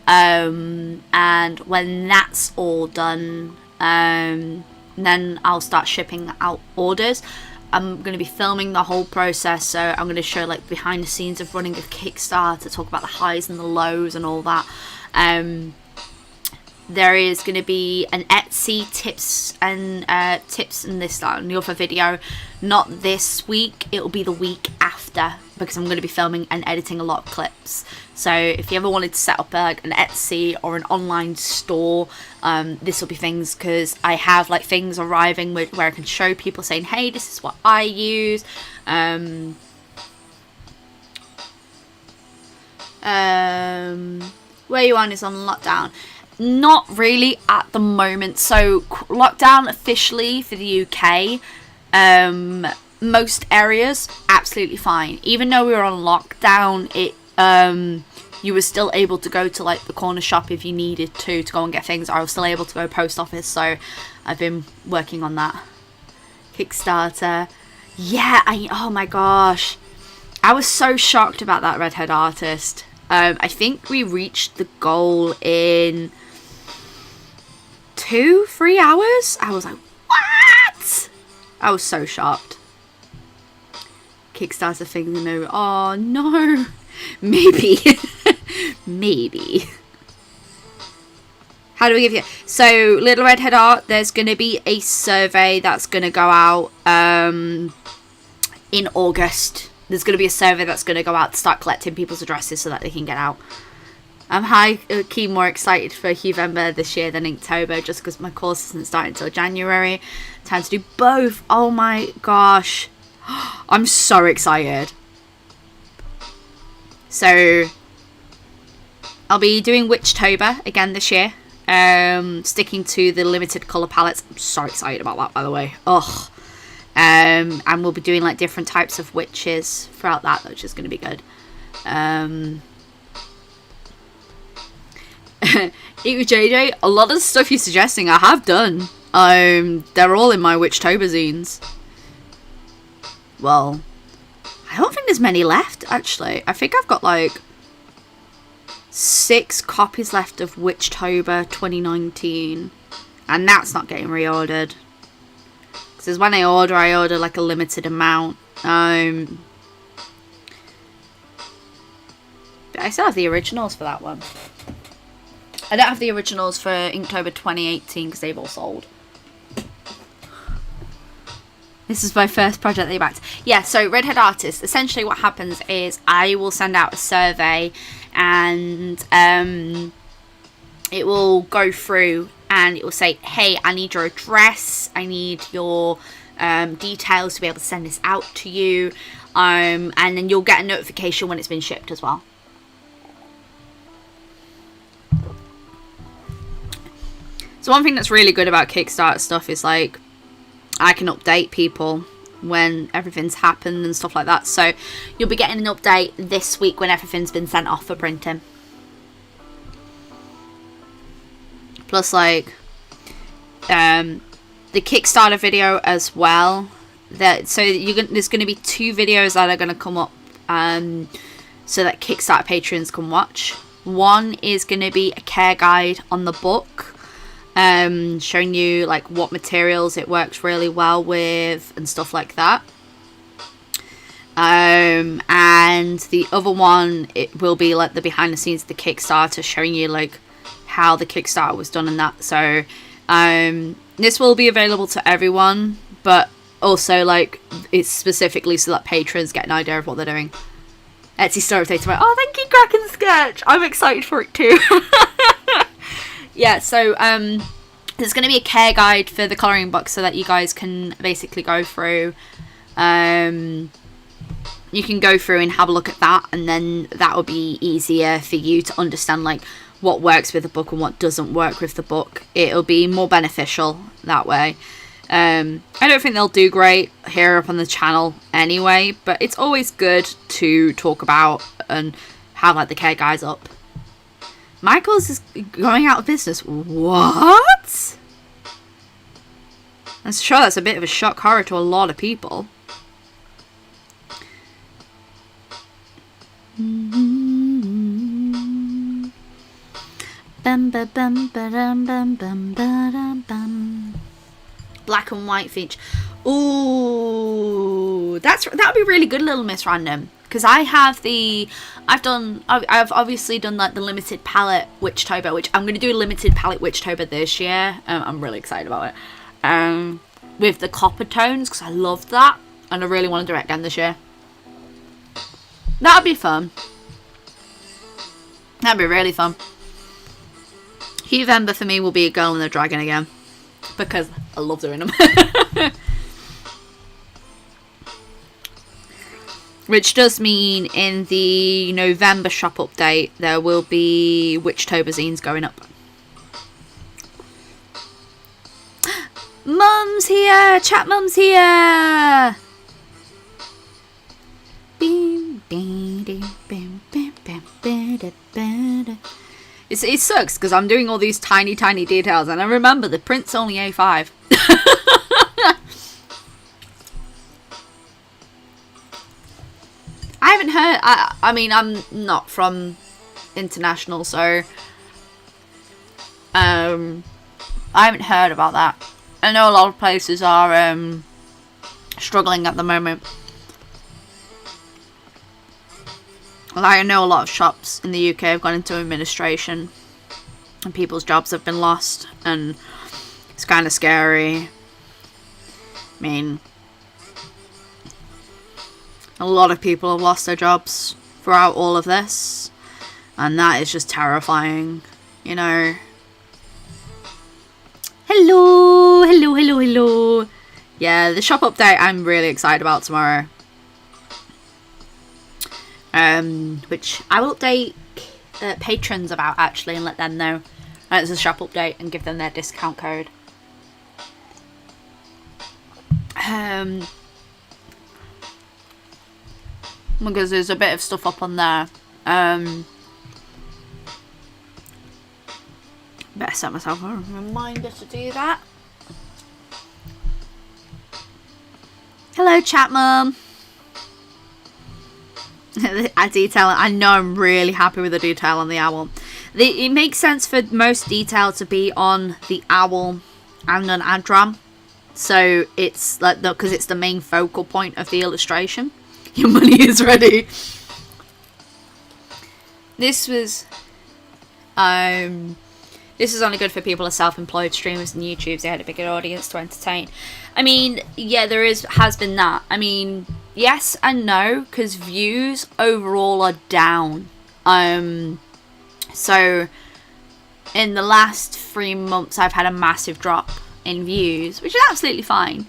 And when that's all done, then I'll start shipping out orders. I'm going to be filming the whole process, so I'm going to show like behind the scenes of running a Kickstarter, talk about the highs and the lows and all that. There is going to be an Etsy tips and this, that, and the other video. Not this week, it will be the week after, because I'm going to be filming and editing a lot of clips. So if you ever wanted to set up an Etsy or an online store, this will be things, because I have like things arriving where I can show people saying, hey, this is what I use. Where you on is on lockdown. Not really at the moment. So lockdown officially for the UK, most areas absolutely fine. Even though we were on lockdown, it you were still able to go to like the corner shop if you needed to go and get things. I was still able to go post office, so I've been working on that. Kickstarter. Yeah, oh my gosh, I was so shocked about that redhead artist. I think we reached the goal in 2-3 hours. I was like, what? I was so shocked. Kickstarter thing, you know. Oh no. Maybe. Maybe. How do we give you? So, Little Redhead Art, there's going to be a survey that's going to go out in August. There's going to be a survey that's going to go out to start collecting people's addresses so that they can get out. I'm high-key more excited for November this year than Inktober, just because my course isn't starting until January. Time to do both. Oh my gosh. I'm so excited. So, I'll be doing Witchtober again this year. Sticking to the limited colour palettes. I'm so excited about that, by the way. Ugh. And we'll be doing like different types of witches throughout that, which is going to be good. JJ, a lot of the stuff you're suggesting I have done. They're all in my Witchtober zines. Well, I don't think there's many left, actually. I think I've got like 6 copies left of Witchtober 2019, and that's not getting reordered, because when I order like a limited amount. But I still have the originals for that one. I don't have the originals for Inktober 2018 because they've all sold. This is my first project that you backed. Yeah, so Redhead Artist, essentially what happens is I will send out a survey, and it will go through and it will say, hey, I need your address, I need your details to be able to send this out to you, and then you'll get a notification when it's been shipped as well. So one thing that's really good about Kickstarter stuff is like I can update people when everything's happened and stuff like that. So you'll be getting an update this week when everything's been sent off for printing. plus like the Kickstarter video as well. There's going to be 2 videos that are going to come up so that Kickstarter patrons can watch. One is going to be a care guide on the book, showing you like what materials it works really well with and stuff like that. And the other one, it will be like the behind the scenes of the Kickstarter, showing you like how the Kickstarter was done and that. So this will be available to everyone, but also like it's specifically so that patrons get an idea of what they're doing. Etsy store update tomorrow. Oh, thank you, Kraken Sketch. I'm excited for it too. Yeah, so there's going to be a care guide for the colouring book so that you guys can basically go through. You can go through and have a look at that, and then that will be easier for you to understand like what works with the book and what doesn't work with the book. It'll be more beneficial that way. I don't think they'll do great here up on the channel anyway, but it's always good to talk about and have like the care guys up. Michael's is going out of business. What? I'm sure that's a bit of a shock horror to a lot of people. Bum, ba, bum, ba, dum, bum, bum, ba, dum, bum. Black and white feature. Ooh, that'd be really good, Little Miss Random. Because I've obviously done like the limited palette Witchtober, which I'm going to do a limited palette Witchtober this year. I'm really excited about it. With the copper tones, because I loved that, and I really want to do it again this year. That'd be fun. That'd be really fun. November for me will be a girl and a dragon again, because I love doing them. Which does mean in the November shop update there will be Witchtober zines going up. Mum's here! Chat Mum's here! It sucks because I'm doing all these tiny details, and I remember the print's only A5. I haven't heard. I mean, I'm not from international, so I haven't heard about that. I know a lot of places are struggling at the moment. Like, I know a lot of shops in the UK have gone into administration, and people's jobs have been lost, and it's kind of scary. I mean, a lot of people have lost their jobs throughout all of this, and that is just terrifying, you know. Hello, hello, hello, hello. Yeah, the shop update I'm really excited about tomorrow. Which I will update patrons about actually, and let them know it's a shop update and give them their discount code. Because there's a bit of stuff up on there. Better set myself a reminder to do that. Hello, chat mum. A detail. I know I'm really happy with the detail on the owl. It makes sense for most detail to be on the owl and an adram. So it's like because it's the main focal point of the illustration. Your money is ready. This is only good for people who are self-employed streamers and YouTubers. They had a bigger audience to entertain. I mean, yeah, has been that. I mean, yes and no, because views overall are down. So in the last 3 months, I've had a massive drop in views, which is absolutely fine.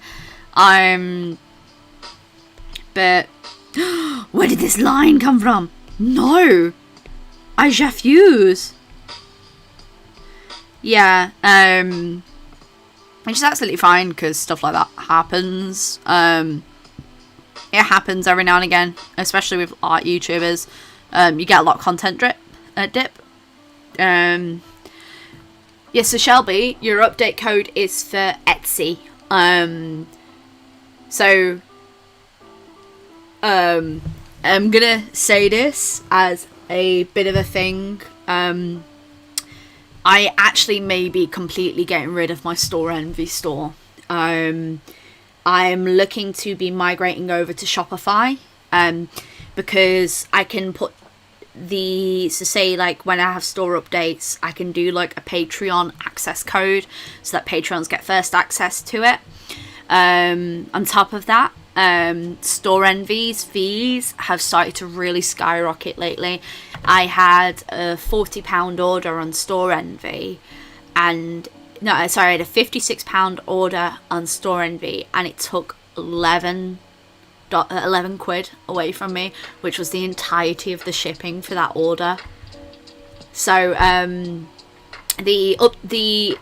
But where did this line come from? No, I refuse. Yeah, which is absolutely fine because stuff like that happens. It happens every now and again, especially with art YouTubers. You get a lot of content dip. Yeah, so Shelby, your update code is for Etsy. I'm gonna say this as a bit of a thing. I actually may be completely getting rid of my Store Envy store. I'm looking to be migrating over to Shopify, because I can put say like when I have store updates, I can do like a Patreon access code so that Patrons get first access to it. On top of that, Store Envy's fees have started to really skyrocket lately. I had a £40 order on Store Envy, and I had a £56 order on Store Envy, and it took 11 quid away from me, which was the entirety of the shipping for that order. So the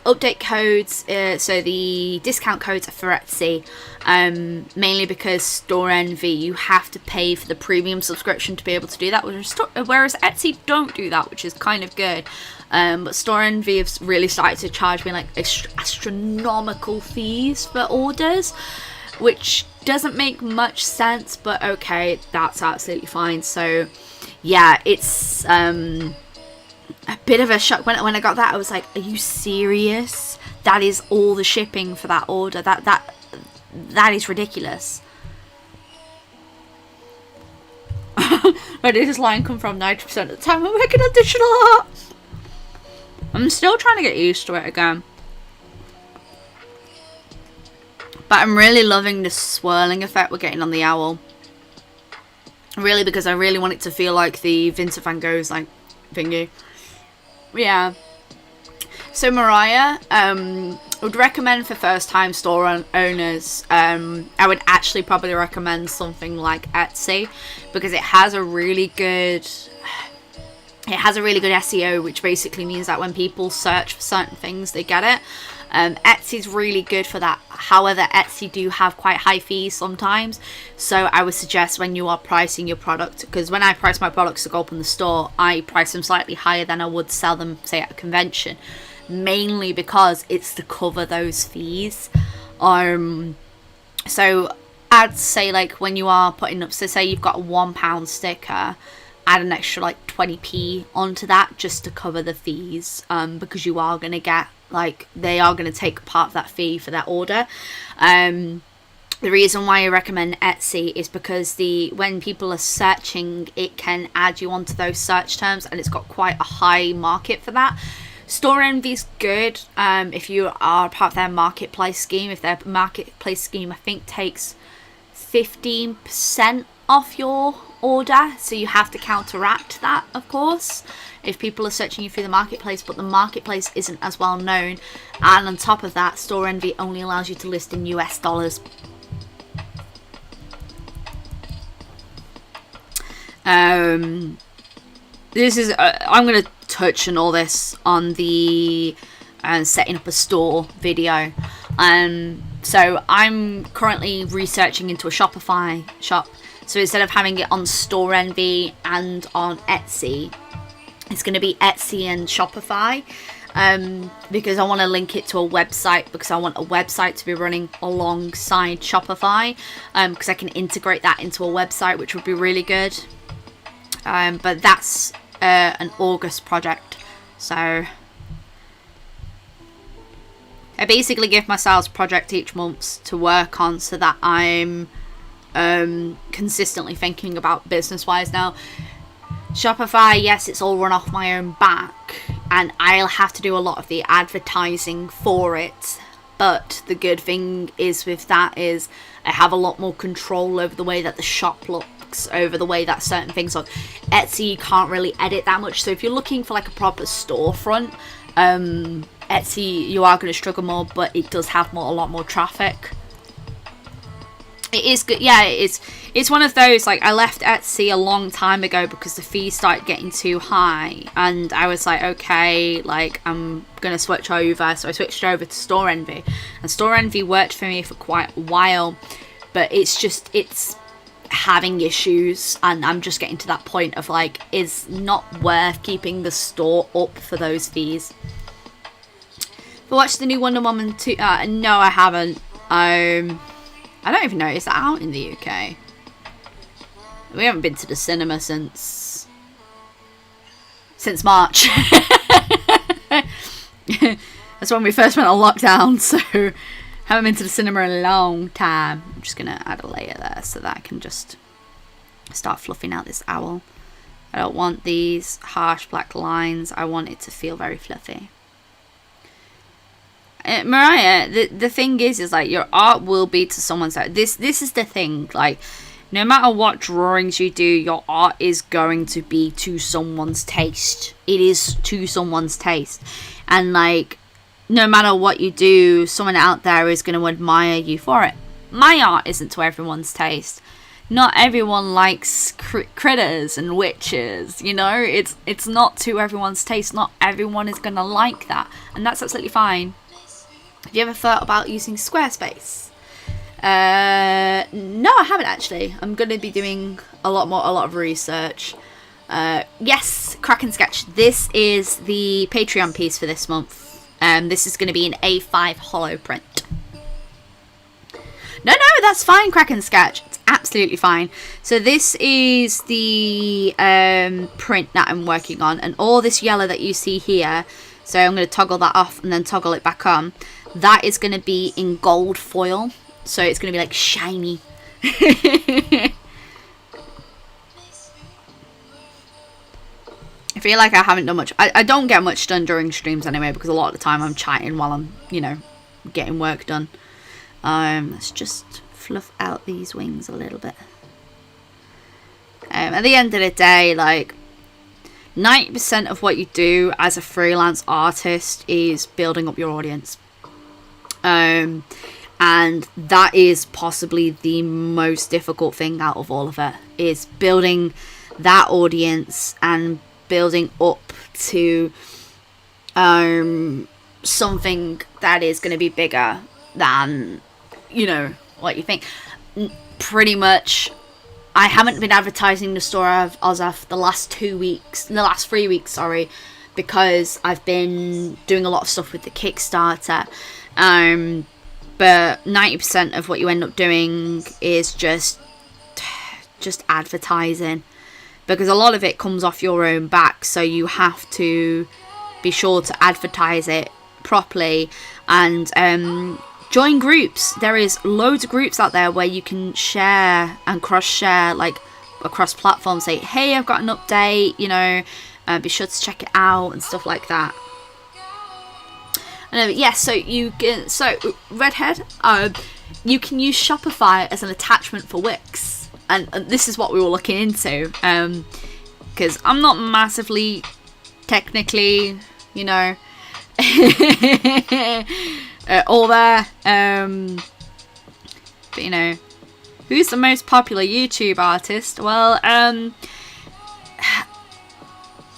update codes, so the discount codes are for Etsy, mainly because Store Envy, you have to pay for the premium subscription to be able to do that, whereas Etsy don't do that, which is kind of good. But Store Envy have really started to charge me like astronomical fees for orders, which doesn't make much sense, but okay, that's absolutely fine. So yeah, it's a bit of a shock when I got that. I was like, are you serious? That is all the shipping for that order? That is ridiculous. Where did this line come from? 90% of the time I'm making a digital art. I'm still trying to get used to it again. But I'm really loving the swirling effect we're getting on the owl. Really, because I really want it to feel like the Vincent van Gogh's like thingy. Yeah. So Mariah, would recommend for first time store owners, I would actually probably recommend something like Etsy, because it has a really good SEO, which basically means that when people search for certain things, they get it. Etsy's really good for that. However, Etsy do have quite high fees sometimes, so I would suggest when you are pricing your product, because when I price my products to go up in the store, I price them slightly higher than I would sell them, say, at a convention, mainly because it's to cover those fees. So I'd say, like, when you are putting up, so say you've got a £1 sticker, add an extra like 20p onto that just to cover the fees, because you are going to get, like, they are going to take part of that fee for that order. The reason why I recommend Etsy is because when people are searching, it can add you onto those search terms, and it's got quite a high market for that. Store Envy's good if you are part of their marketplace scheme. If their marketplace scheme, I think, takes 15% off your order, so you have to counteract that, of course, if people are searching you through the marketplace, but the marketplace isn't as well known, and on top of that, Store Envy only allows you to list in US dollars. This is I'm going to touch on all this on the setting up a store video. So I'm currently researching into a Shopify shop. So instead of having it on Store Envy and on Etsy, it's going to be Etsy and Shopify, because I want to link it to a website, because I want a website to be running alongside Shopify, because I can integrate that into a website, which would be really good. But that's an August project. So I basically give myself a project each month to work on, so that I'm consistently thinking about business wise. Now, Shopify, yes, it's all run off my own back, and I'll have to do a lot of the advertising for it, but the good thing is with that is I have a lot more control over the way that the shop looks, over the way that certain things look. Etsy, you can't really edit that much, so if you're looking for like a proper storefront, Etsy, you are going to struggle more, but it does have a lot more traffic. It is good. Yeah, it's one of those, like, I left Etsy a long time ago because the fees started getting too high, and I was like, okay, like, I'm gonna switch over. So I switched over to Store Envy, and Store Envy worked for me for quite a while, but it's having issues, and I'm just getting to that point of like, it's not worth keeping the store up for those fees. Watched the new Wonder Woman 2? No, I haven't. I don't even know. Is that out in the UK? We haven't been to the cinema since March. That's when we first went on lockdown, so haven't been to the cinema in a long time. I'm just gonna add a layer there so that I can just start fluffing out this owl. I don't want these harsh black lines. I want it to feel very fluffy. Mariah, the thing is like your art will be to someone's art. This is the thing, like no matter what drawings you do, your art is going to be to someone's taste. It is to someone's taste. And like, no matter what you do, someone out there is going to admire you for it. My art isn't to everyone's taste. Not everyone likes critters and witches, you know? It's not to everyone's taste. Not everyone is going to like that. And that's absolutely fine. Have you ever thought about using Squarespace? No, I haven't actually. I'm going to be doing a lot of research. Yes, Kraken Sketch. This is the Patreon piece for this month. This is going to be an A5 hollow print. No, that's fine, Kraken Sketch. It's absolutely fine. So this is the print that I'm working on, and all this yellow that you see here. So I'm going to toggle that off and then toggle it back on. That is going to be in gold foil. So it's going to be like shiny. I feel like I haven't done much. I don't get much done during streams anyway, because a lot of the time I'm chatting while I'm, you know, getting work done. Let's just fluff out these wings a little bit. At the end of the day, like 90% of what you do as a freelance artist is building up your audience. And that is possibly the most difficult thing out of all of it, is building that audience and building up to something that is going to be bigger than, you know, what you think. Pretty much, I haven't been advertising the store as of the last 3 weeks, sorry, because I've been doing a lot of stuff with the Kickstarter. But 90% of what you end up doing is just advertising, because a lot of it comes off your own back, so you have to be sure to advertise it properly and join groups. There is loads of groups out there where you can share and cross-share, like across platforms. Say, hey, I've got an update, you know, be sure to check it out and stuff like that. Yes, so you can, Redhead, you can use Shopify as an attachment for Wix, and this is what we were looking into, because I'm not massively technically, you know, all there, but you know, who's the most popular YouTube artist? Well,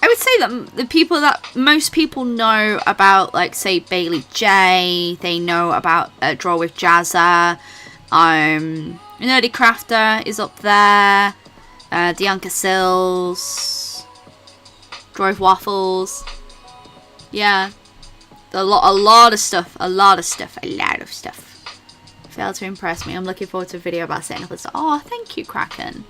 I would say that the people that most people know about, like, say, Bailey J, they know about Draw with Jazza, Nerdy Crafter is up there, Dianca Sills, Draw with Waffles, yeah, a lot of stuff. Failed to impress me. I'm looking forward to a video about setting up this. Oh, thank you, Kraken.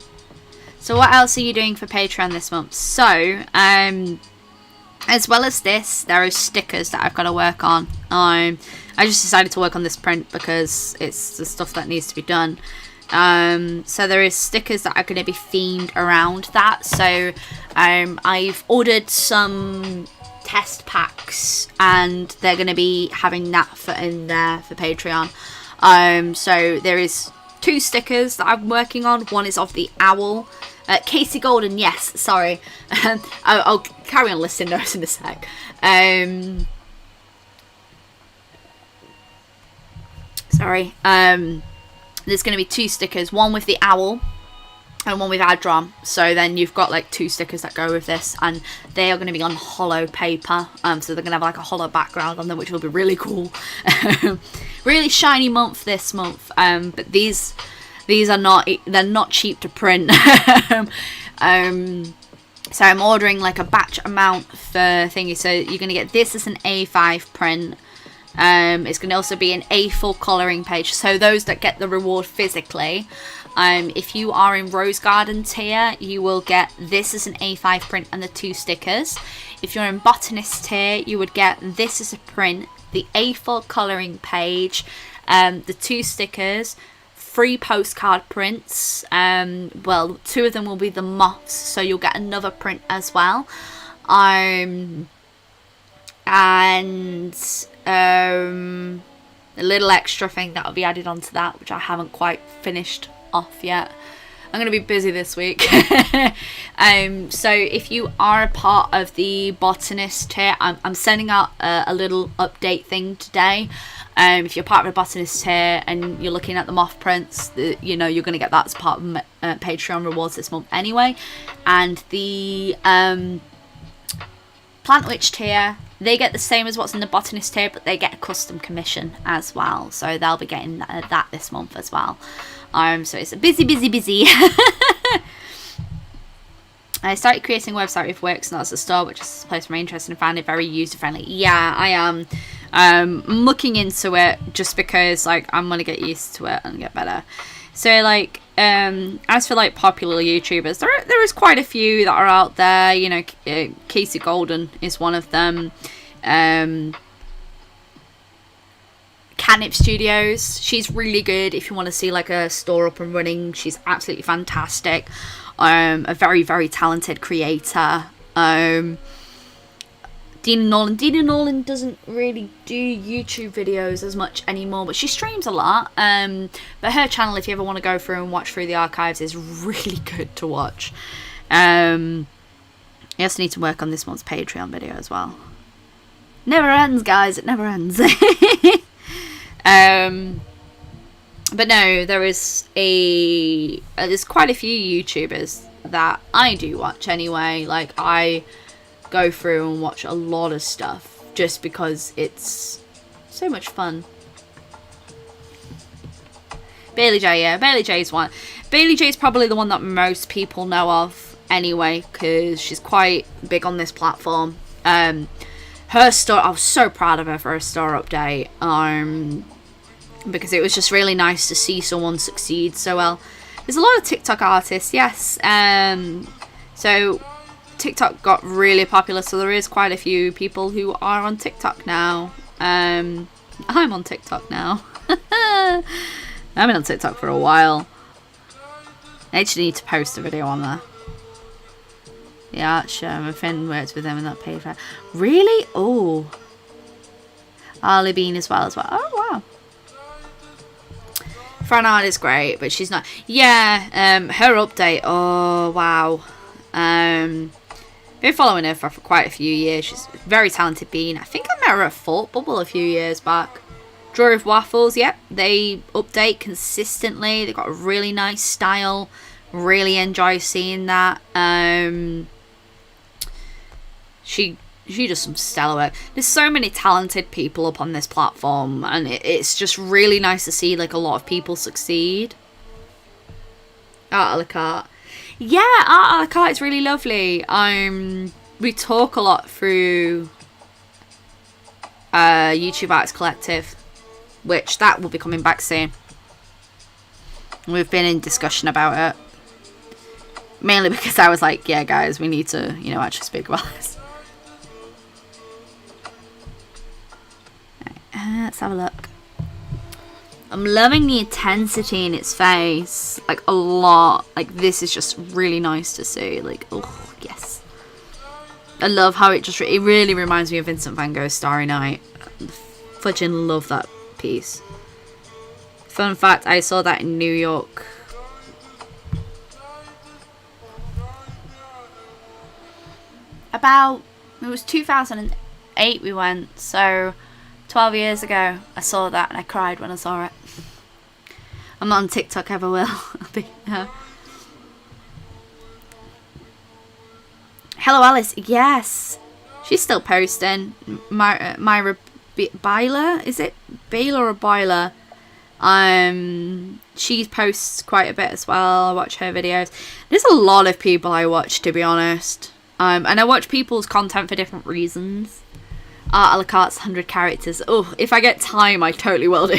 So what else are you doing for Patreon this month? So, as well as this, there are stickers that I've got to work on. I just decided to work on this print because it's the stuff that needs to be done. So there is stickers that are going to be themed around that. So I've ordered some test packs, and they're going to be having that in there for Patreon. So there is 2 stickers that I'm working on. One is of the owl. Casey Golden, yes, sorry. I'll carry on listing those in a sec. Sorry. There's going to be 2 stickers. One with the owl and one with Adron. So then you've got like 2 stickers that go with this, and they are going to be on hollow paper. So they're going to have like a hollow background on them, which will be really cool. Really shiny month this month. But these are not, they're not cheap to print. So I'm ordering like a batch amount for thingy. So you're going to get this as an A5 print. It's going to also be an A4 colouring page. So those that get the reward physically, if you are in Rose Garden tier, you will get this as an A5 print and the 2 stickers. If you're in Botanist tier, you would get this as a print, the A4 colouring page, the 2 stickers, 3 postcard prints. Well, 2 of them will be the moths, so you'll get another print as well. And a little extra thing that will be added onto that, which I haven't quite finished off yet. I'm going to be busy this week. So if you are a part of the Botanist tier, I'm sending out a little update thing today. If you're part of the Botanist tier and you're looking at the moth prints, you know, you're going to get that as part of Patreon rewards this month anyway. And the Plant Witch tier, they get the same as what's in the Botanist tier, but they get a custom commission as well. So they'll be getting that this month as well. So it's a busy. I started creating a website with Wix, not as a store, which is a place for my interest and found it very user-friendly. Yeah, I am. Looking into it just because, like, I'm going to get used to it and get better. So, like, as for, like, popular YouTubers, there is quite a few that are out there. You know, Casey Golden is one of them. Canip Studios, she's really good if you want to see like a store up and running. She's absolutely fantastic. A very, very talented creator. Dina Nolan doesn't really do YouTube videos as much anymore, but she streams a lot. But her channel, if you ever want to go through and watch through the archives, is really good to watch. You also need to work on this month's Patreon video as well. Never ends, guys. It never ends. But no, there's quite a few YouTubers that I do watch anyway. Like, I go through and watch a lot of stuff just because it's so much fun. Bailey J, yeah, Bailey J's one. Bailey J's probably the one that most people know of anyway, because she's quite big on this platform. Her store, I was so proud of her for her store update, because it was just really nice to see someone succeed so well. There's a lot of TikTok artists, yes. So TikTok got really popular, so there is quite a few people who are on TikTok now. I'm on TikTok now. I've been on TikTok for a while. I actually need to post a video on there. Yeah, sure. My friend works with them and not paid for it. Really? Oh. Arlie Bean as well. Oh, wow. Fran Art is great, but she's not. Yeah, her update. Oh, wow. Been following her for quite a few years. She's a very talented bean. I think I met her at Thought Bubble a few years back. Drawer of Waffles, yep. They update consistently. They've got a really nice style. Really enjoy seeing that. She does some stellar work. There's so many talented people up on this platform, and it's just really nice to see like a lot of people succeed. Art a la carte. Yeah, Art a la carte is really lovely. We talk a lot through YouTube Arts Collective, which that will be coming back soon. We've been in discussion about it. Mainly because I was like, yeah guys, we need to, you know, actually speak about this. Let's have a look. I'm loving the intensity in its face. Like, a lot. Like, this is just really nice to see. Like, oh, yes. I love how it really reminds me of Vincent van Gogh's Starry Night. Fudging love that piece. Fun fact, I saw that in New York. It was 2008 we went, so 12 years ago I saw that and I cried when I saw it. I'm not on TikTok, ever will. Hello Alice, yes, she's still posting. Myra Byler, is it Baylor or Byler? She posts quite a bit as well. I watch her videos. There's a lot of people I watch, to be honest. And I watch people's content for different reasons. Art a la carte's 100 characters. Oh, if I get time, I totally will do.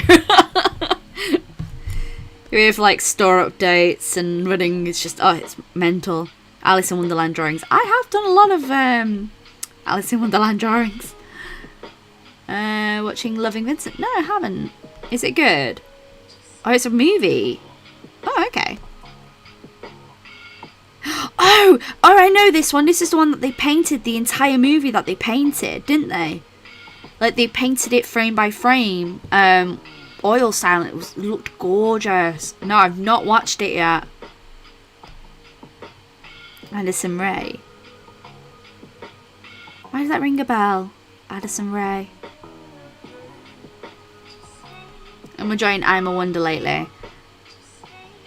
We have like store updates and running. It's just, oh, it's mental. Alice in Wonderland drawings. I have done a lot of Alice in Wonderland drawings. Watching Loving Vincent. No, I haven't. Is it good? Oh, it's a movie. Oh, okay. Oh, I know this one. This is the one that they painted, the entire movie that they painted, didn't they? Like, they painted it frame by frame. Oil style. It looked gorgeous. No, I've not watched it yet. Addison Rae. Why does that ring a bell? Addison Rae. I'm enjoying I'm a Wonder lately.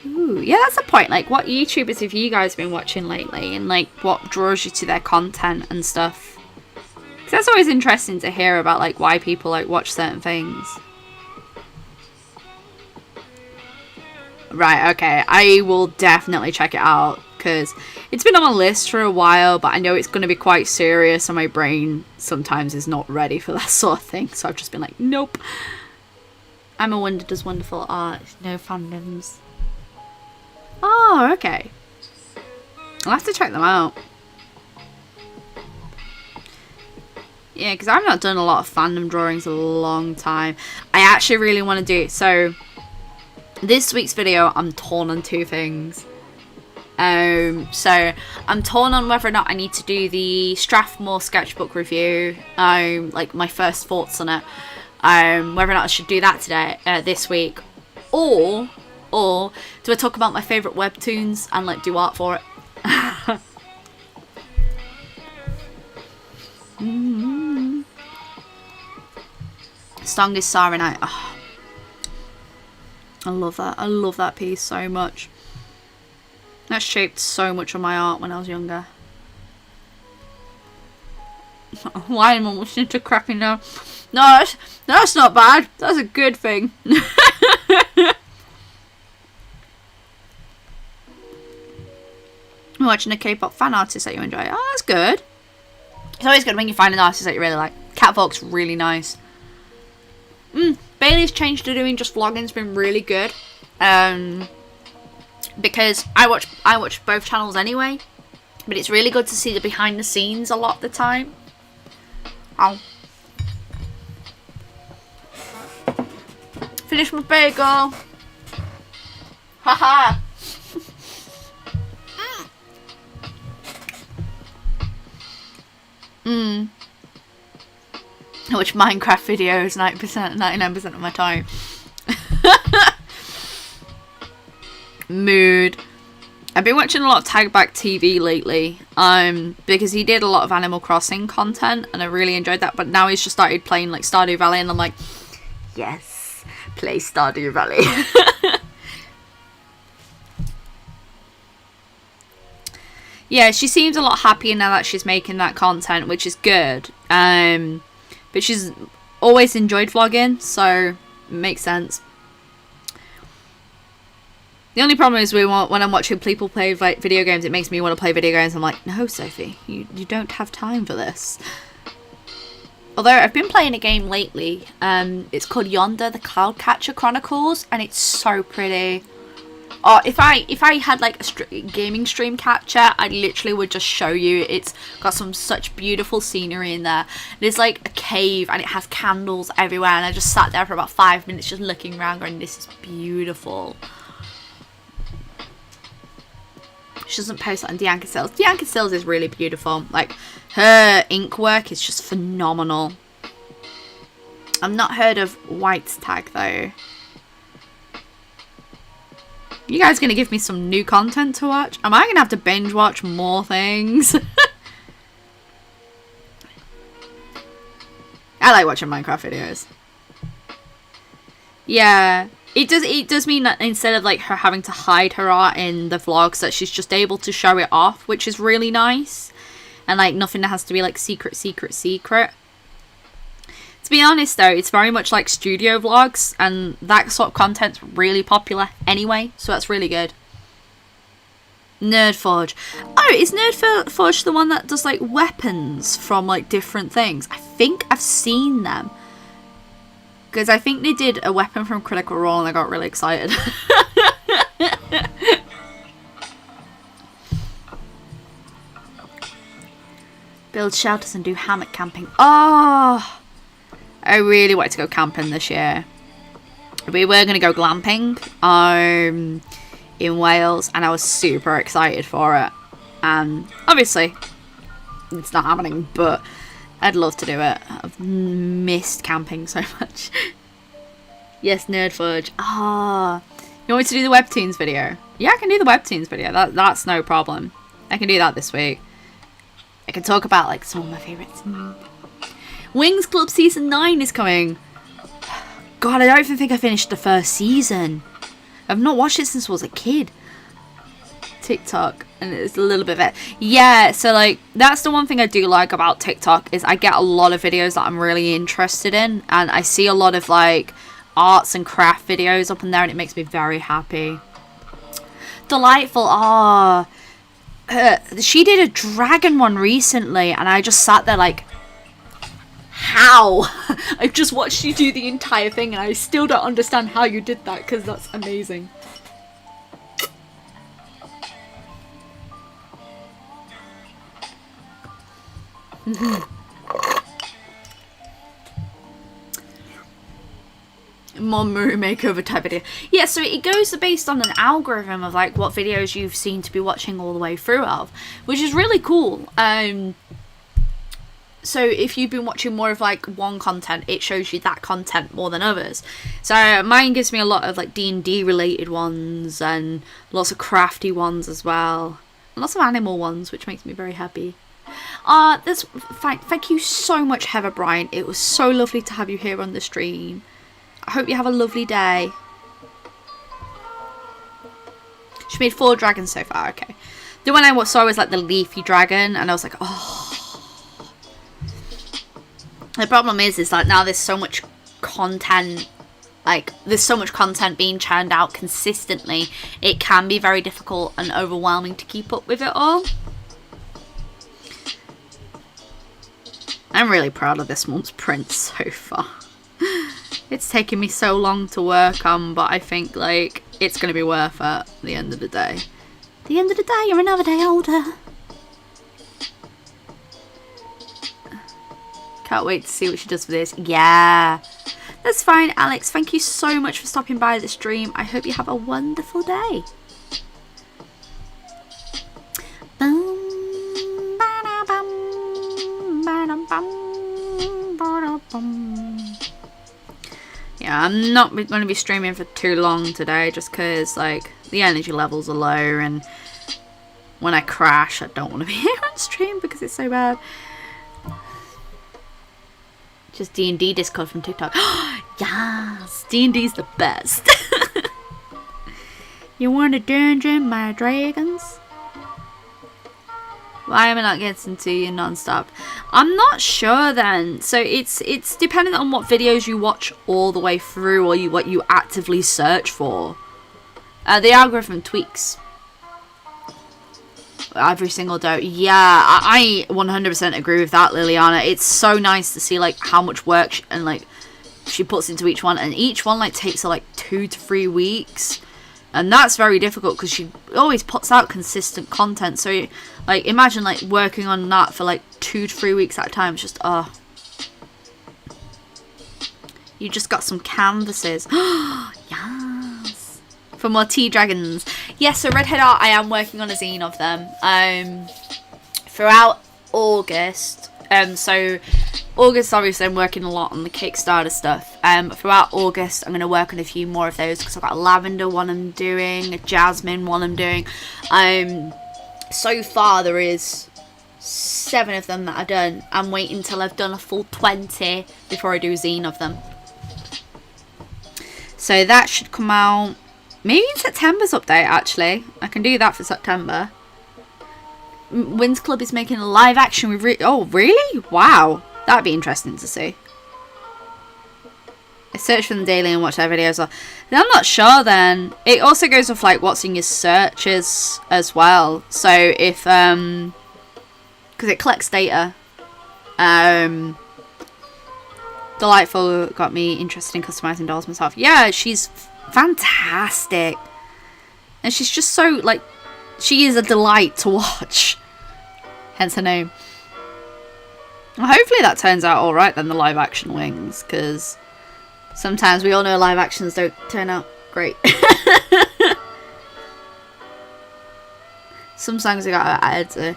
Ooh, yeah, that's the point. Like, what YouTubers have you guys been watching lately? And, like, what draws you to their content and stuff? Because that's always interesting to hear about, like, why people, like, watch certain things. Right, okay. I will definitely check it out. Because it's been on my list for a while, but I know it's going to be quite serious, and my brain sometimes is not ready for that sort of thing. So I've just been like, nope. I'm a Wonder does wonderful art. No fandoms. Oh, okay. I'll have to check them out. Yeah, because I've not done a lot of fandom drawings in a long time. I actually really want to do it. So, this week's video, I'm torn on two things. So, I'm torn on whether or not I need to do the Strathmore sketchbook review. Like, my first thoughts on it. Whether or not I should do that today, this week. Or do I talk about my favourite webtoons and, like, do art for it? Strongest Starry Night. Oh, I love that. I love that piece so much. That shaped so much of my art when I was younger. Why am I listening to crappy now? No, that's not bad. That's a good thing. I'm watching a K-pop fan artist that you enjoy. Oh, that's good. It's always good when you find an artist that you really like. Catfolk's really nice. Bailey's changed to doing just vlogging. It's been really good. Because I watch both channels anyway. But it's really good to see the behind the scenes a lot of the time. Ow. Finish my bagel. Haha. I watch Minecraft videos 99% of my time. Mood. I've been watching a lot of Tag Back TV lately, because he did a lot of Animal Crossing content, and I really enjoyed that, but now he's just started playing, like, Stardew Valley, and I'm like, yes, play Stardew Valley. Yeah, she seems a lot happier now that she's making that content, which is good, but she's always enjoyed vlogging, so it makes sense. The only problem is when I'm watching people play like video games, it makes me want to play video games. I'm like, no, Sophie, you don't have time for this. Although I've been playing a game lately, it's called Yonder, the Cloudcatcher Chronicles, and it's so pretty. Oh, if I had like a gaming stream capture, I literally would just show you. It's got such beautiful scenery in there. There's like a cave and it has candles everywhere, and I just sat there for about 5 minutes just looking around going, this is beautiful. She doesn't post it on Dianca Sills. Dianca Sills is really beautiful. Like, her ink work is just phenomenal. I've not heard of White's tag though. You guys gonna give me some new content to watch? Am I gonna have to binge watch more things? I like watching Minecraft videos. Yeah, it does mean that instead of like her having to hide her art in the vlogs, that she's just able to show it off, which is really nice. And like nothing that has to be like secret. To be honest though, it's very much like studio vlogs, and that sort of content's really popular anyway, so that's really good. Nerdforge. Oh, is Nerdforge the one that does like weapons from like different things? I think I've seen them. Because I think they did a weapon from Critical Role and I got really excited. Build shelters and do hammock camping. Oh, I really wanted to go camping this year. We were going to go glamping in Wales and I was super excited for it. Obviously, it's not happening, but I'd love to do it. I've missed camping so much. Yes, Nerd Fudge. Ah, you want me to do the Webtoons video? Yeah, I can do the Webtoons video. That's no problem. I can do that this week. I can talk about like some of my favourites. Wings Club Season 9 is coming. God, I don't even think I finished the first season. I've not watched it since I was a kid. TikTok, and it's a little bit of it. Yeah, so like that's the one thing I do like about TikTok is I get a lot of videos that I'm really interested in, and I see a lot of like arts and craft videos up in there, and it makes me very happy. Delightful. Ah, she did a dragon one recently, and I just sat there like, how? I've just watched you do the entire thing, and I still don't understand how you did that, because that's amazing. More Muru makeover type video. Yeah, so it goes based on an algorithm of like what videos you've seen to be watching all the way through of, which is really cool. So if you've been watching more of like one content, it shows you that content more than others. So mine gives me a lot of like D&D related ones and lots of crafty ones as well, and lots of animal ones, which makes me very happy. Thank you so much, Heather Bryant. It was so lovely to have you here on the stream. I hope you have a lovely day. She made 4 dragons so far. Okay. The one I saw was like the leafy dragon, and I was like, oh. The problem is like now there's so much content. Like there's so much content being churned out consistently. It can be very difficult and overwhelming to keep up with it all. I'm really proud of this month's print so far. It's taken me so long to work on, but I think like it's going to be worth it at the end of the day. At the end of the day, you're another day older. Can't wait to see what she does for this. Yeah, that's fine, Alex. Thank you so much for stopping by the stream. I hope you have a wonderful day. Yeah, I'm not going to be streaming for too long today just because like the energy levels are low, and when I crash I don't want to be here on stream because it's so bad. Just D&D Discord from TikTok. Yes, D&D's the best. You want a dungeon, my dragons? Why am I not getting to you non-stop? I'm not sure then. So it's dependent on what videos you watch all the way through, or what you actively search for. The algorithm tweaks every single day. Yeah, I 100% agree with that, Liliana. It's so nice to see like how much work and like she puts into each one, and each one like takes her like 2 to 3 weeks. And that's very difficult because she always puts out consistent content. So, like, imagine, like, working on that for, like, 2 to 3 weeks at a time. It's just, you just got some canvases. Yes. For more tea dragons. Yes, so Redhead Art, I am working on a zine of them. Throughout August. So August, obviously, I'm working a lot on the Kickstarter stuff. But throughout August, I'm going to work on a few more of those because I've got a lavender one I'm doing, a jasmine one I'm doing. So far, there is 7 of them that are done. I'm waiting until I've done a full 20 before I do a zine of them. So that should come out maybe in September's update, actually. I can do that for September. Wins Club is making a live action with oh, really? Wow. That'd be interesting to see. I search for them daily and watch their videos. I'm not sure then. It also goes with like what's in your searches as well. So if because it collects data. delightful, got me interested in customizing dolls myself. Yeah, she's fantastic. And she's just so, like, she is a delight to watch. Hence her name. Well, hopefully that turns out alright then, the live action wings, because sometimes we all know live actions don't turn out great. Some songs I got added.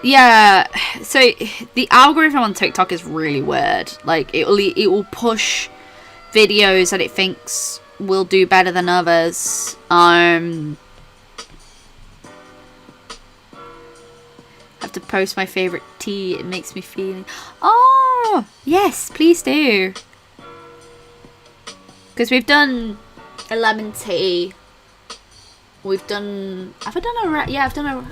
Yeah, so the algorithm on TikTok is really weird. Like, it will push videos that it thinks will do better than others. I have to post my favourite tea. It makes me feel... Oh, yes, please do. Because we've done a lemon tea. We've done... Have I done a... Yeah, I've done a...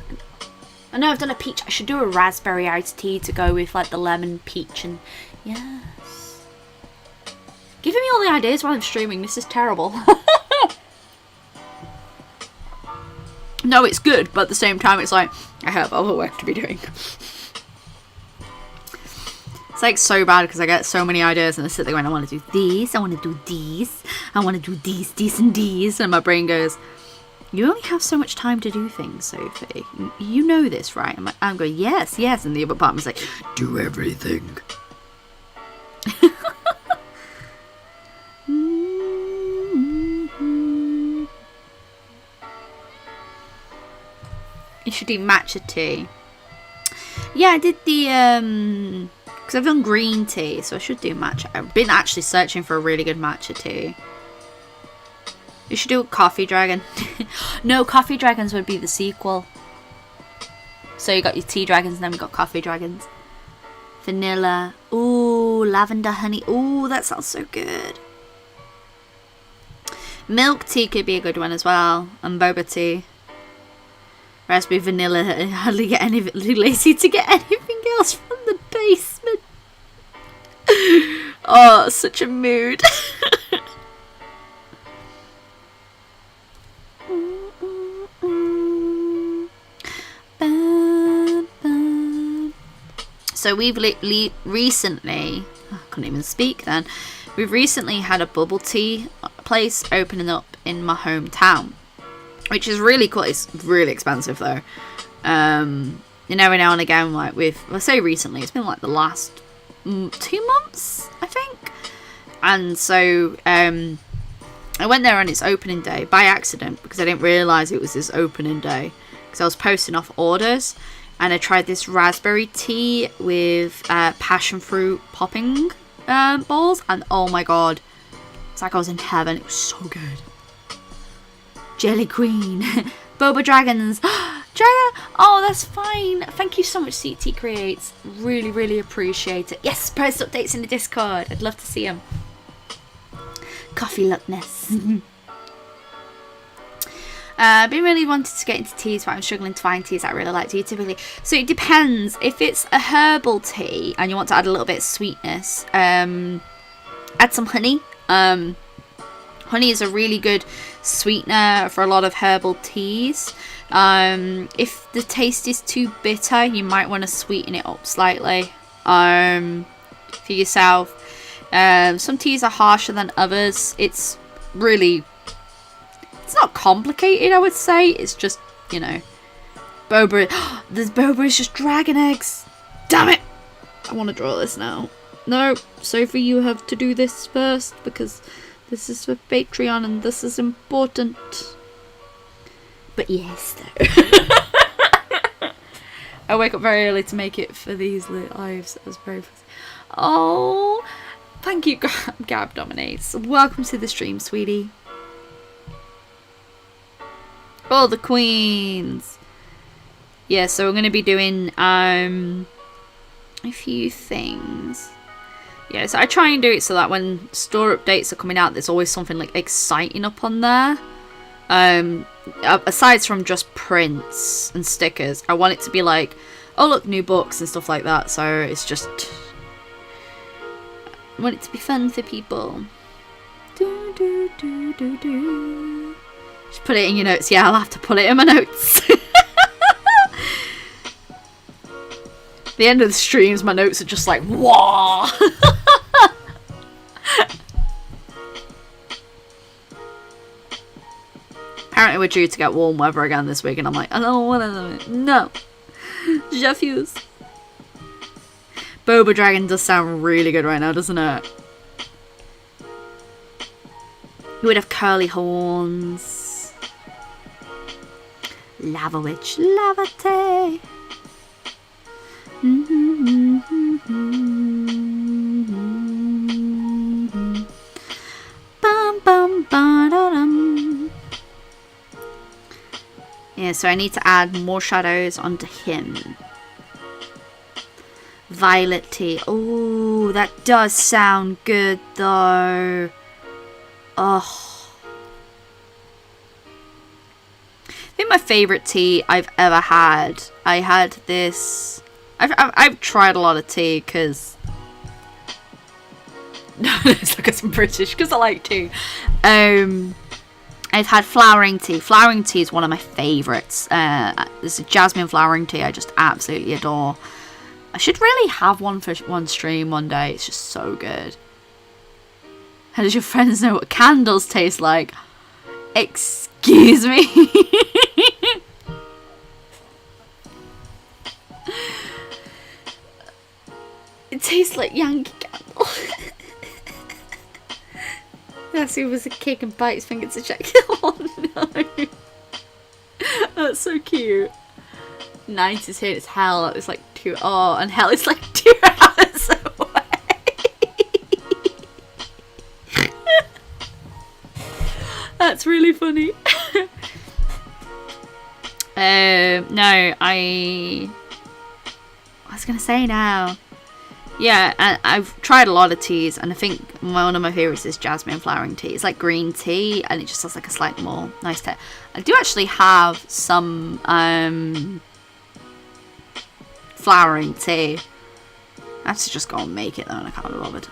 I know I've done a peach. I should do a raspberry iced tea to go with, like, the lemon peach and... Yes. Giving me all the ideas while I'm streaming. This is terrible. No, it's good, but at the same time, it's like, I have other work to be doing. It's, like, so bad because I get so many ideas and I sit there going, I want to do these, I want to do these, I want to do these, and these. And my brain goes... You only have so much time to do things, Sophie. You know this, right? I'm going, yes, yes. And the other part of me's like, do everything. You should do matcha tea. Yeah, I did the, because I've done green tea, so I should do matcha. I've been actually searching for a really good matcha tea. You should do a coffee dragon. No, coffee dragons would be the sequel. So you got your tea dragons and then we got coffee dragons. Vanilla. Ooh, lavender honey. Ooh, that sounds so good. Milk tea could be a good one as well. And boba tea. Raspberry vanilla. I hardly get too lazy to get anything else from the basement. Oh, such a mood. So we've recently, I couldn't even speak then, we've recently had a bubble tea place opening up in my hometown, which is really cool. It's really expensive though. You know, every now and again, like I say recently, it's been like the last 2 months, I think. And so I went there on its opening day by accident because I didn't realise it was this opening day because I was posting off orders. And I tried this raspberry tea with passion fruit popping balls. And oh my god. It's like I was in heaven. It was so good. Jelly Queen. Boba Dragons. Dragon. Oh, that's fine. Thank you so much, CT Creates. Really, really appreciate it. Yes, post updates in the Discord. I'd love to see them. Coffee luckness. I've been really wanting to get into teas, but I'm struggling to find teas that I really like. Do you typically? So it depends. If it's a herbal tea and you want to add a little bit of sweetness, add some honey. Honey is a really good sweetener for a lot of herbal teas. If the taste is too bitter, you might want to sweeten it up slightly for yourself. Some teas are harsher than others. It's really... It's not complicated, I would say. It's just, you know, boba. This boba is just dragon eggs. Damn it! I want to draw this now. No, Sophie, you have to do this first because this is for Patreon and this is important. But yes, though. I wake up very early to make it for these lives. That was very fun. Oh, thank you, Gab Dominates. Welcome to the stream, sweetie. Oh, the queens. Yeah, so we're going to be doing a few things. Yeah, so I try and do it so that when store updates are coming out, there's always something like exciting up on there. Aside from just prints and stickers, I want it to be like, oh look, new books and stuff like that. So it's just, I want it to be fun for people. Do, do, do, do, do. Just put it in your notes. Yeah, I'll have to put it in my notes. The end of the streams, my notes are just like, wah. Apparently we're due to get warm weather again this week, and I'm like, I don't want to. No. Je refuse. Boba Dragon does sound really good right now, doesn't it? You would have curly horns. Lava Witch, Lava Tay. Bum bum ba-da-dum. Yeah, so I need to add more shadows onto him. Violet tea. Oh, that does sound good though. Oh. I think my favourite tea I've ever had. I had this. I've tried a lot of tea because. It's like I'm British because I like tea. I've had flowering tea. Flowering tea is one of my favourites. There's a jasmine flowering tea I just absolutely adore. I should really have one for one stream one day. It's just so good. How does your friends know what candles taste like? Excuse me? It tastes like Yankee Candle. That's who was a cake and bite his finger to check. Oh no. That's so cute. 90s here, it's hell. It's like 2. Oh, and hell is like 2 hours away. That's really funny. No, I was gonna say now. Yeah, and I've tried a lot of teas, and I think one of my favourites is jasmine flowering tea. It's like green tea, and it just has like a slightly more nice taste. I do actually have some flowering tea. I have to just go and make it though, and I can't be bothered.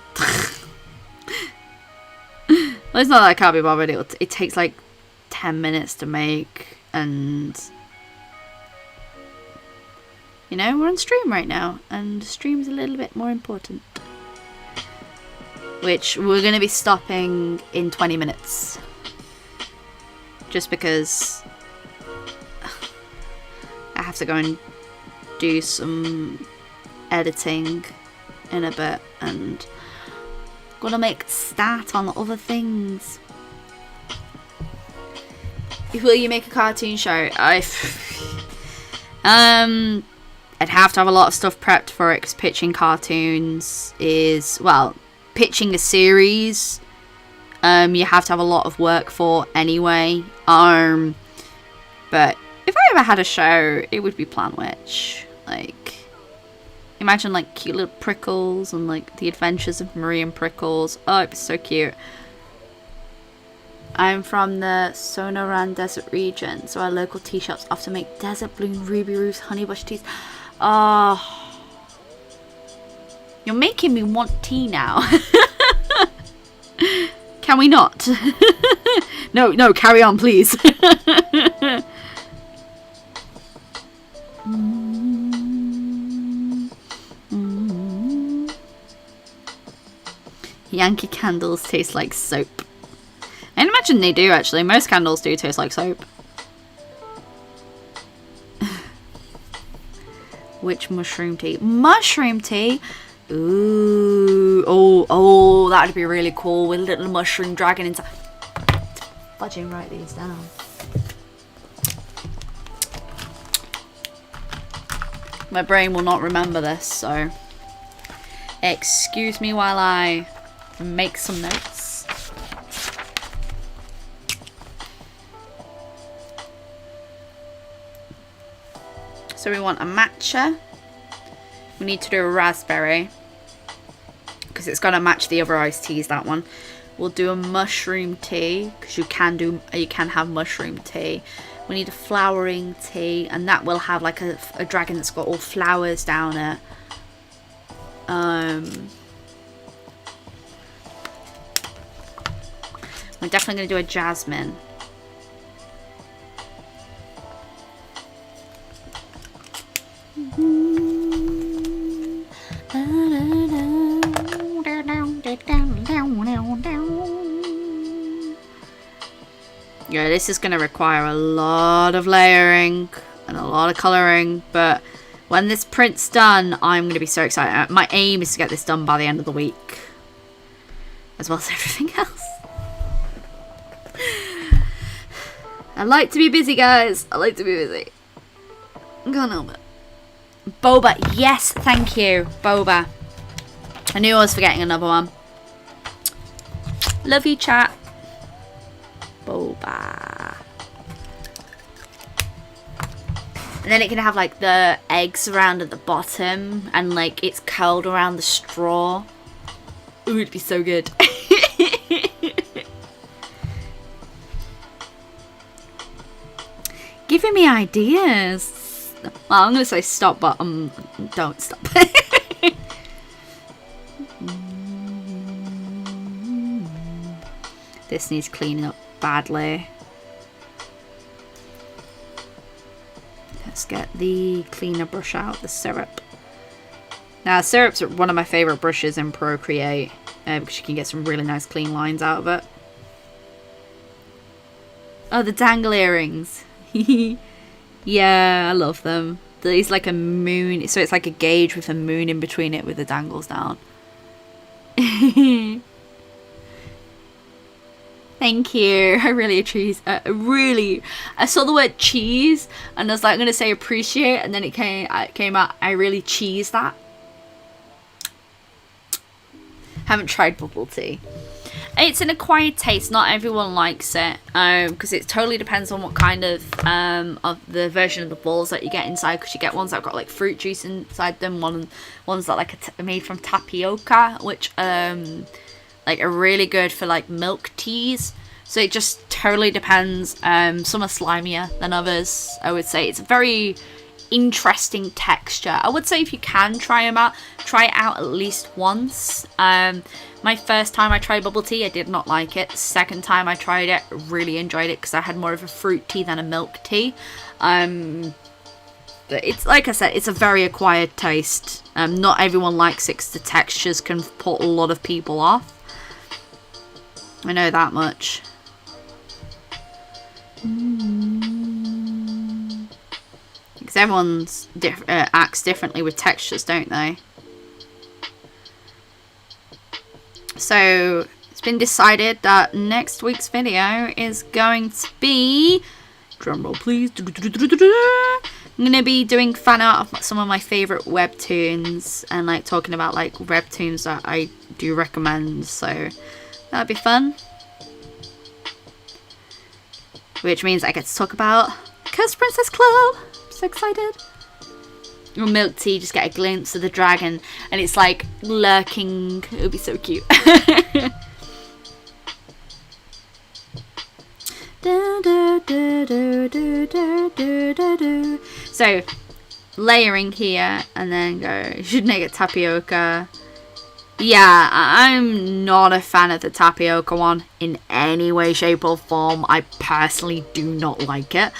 Well, it's not that I can't be bothered. It takes like 10 minutes to make, and you know, we're on stream right now, and stream's a little bit more important. Which we're going to be stopping in 20 minutes. Just because I have to go and do some editing in a bit, and gonna make stat on other things. Will you make a cartoon show? I'd have to have a lot of stuff prepped for it, because pitching cartoons is, well, pitching a series, you have to have a lot of work for anyway. But if I ever had a show, it would be Plant Witch. Like, imagine like cute little Prickles and like the adventures of Marie and Prickles. Oh, it'd be so cute. I'm from the Sonoran Desert region, so our local tea shops often make desert bloom, ruby roofs, honeybush teas. Oh, you're making me want tea now. Can we not? No, carry on, please. Yankee candles taste like soap. I imagine they do, actually. Most candles do taste like soap. Which mushroom tea? Mushroom tea? Ooh. Oh, that'd be really cool with a little mushroom dragon inside. Fudging write these down. My brain will not remember this, so excuse me while I make some notes. So we want a matcha. We need to do a raspberry, because it's got to match the other iced teas, that one. We'll do a mushroom tea, because you can have mushroom tea. We need a flowering tea, and that will have like a dragon that's got all flowers down it. We're definitely going to do a jasmine. Yeah, this is going to require a lot of layering and a lot of colouring, but when this print's done, I'm going to be so excited. My aim is to get this done by the end of the week, as well as everything else. I like to be busy, guys. I like to be busy. I can't help it. Boba, yes, thank you, Boba. I knew I was forgetting another one. Love you, chat. Boba. And then it can have like the eggs around at the bottom and like it's curled around the straw. Ooh, it'd be so good. Giving me ideas. Well, I'm gonna say stop, but don't stop. This needs cleaning up badly. Let's get the cleaner brush out, the syrup. Now, syrup's one of my favourite brushes in Procreate because you can get some really nice clean lines out of it. Oh, the dangle earrings. Yeah, I love them. There's like a moon, so it's like a gauge with a moon in between it with the dangles down. Thank you. I really I saw the word cheese and I was like, I'm gonna say appreciate, and then it came out, I really cheese that. Haven't tried bubble tea. It's an acquired taste. Not everyone likes it because it totally depends on what kind of the version of the balls that you get inside, because you get ones that have got like fruit juice inside them, ones that like are made from tapioca, which like are really good for like milk teas. So it just totally depends. Some are slimier than others, I would say. It's a very interesting texture. I would say if you can try them out, try it out at least once. My first time I tried bubble tea, I did not like it. Second time I tried it, really enjoyed it because I had more of a fruit tea than a milk tea. But it's, like I said, it's a very acquired taste. Not everyone likes it because the textures can put a lot of people off. I know that much. Because everyone acts differently with textures, don't they? So it's been decided that next week's video is going to be, drumroll please, I'm going to be doing fan art of some of my favourite webtoons and like talking about like webtoons that I do recommend, so that'd be fun. Which means I get to talk about Cursed Princess Club. I'm so excited. Or milk tea, just get a glimpse of the dragon and it's like lurking. It would be so cute. So layering here and then go, you should make it tapioca. Yeah, I'm not a fan of the tapioca one in any way, shape or form. I personally do not like it.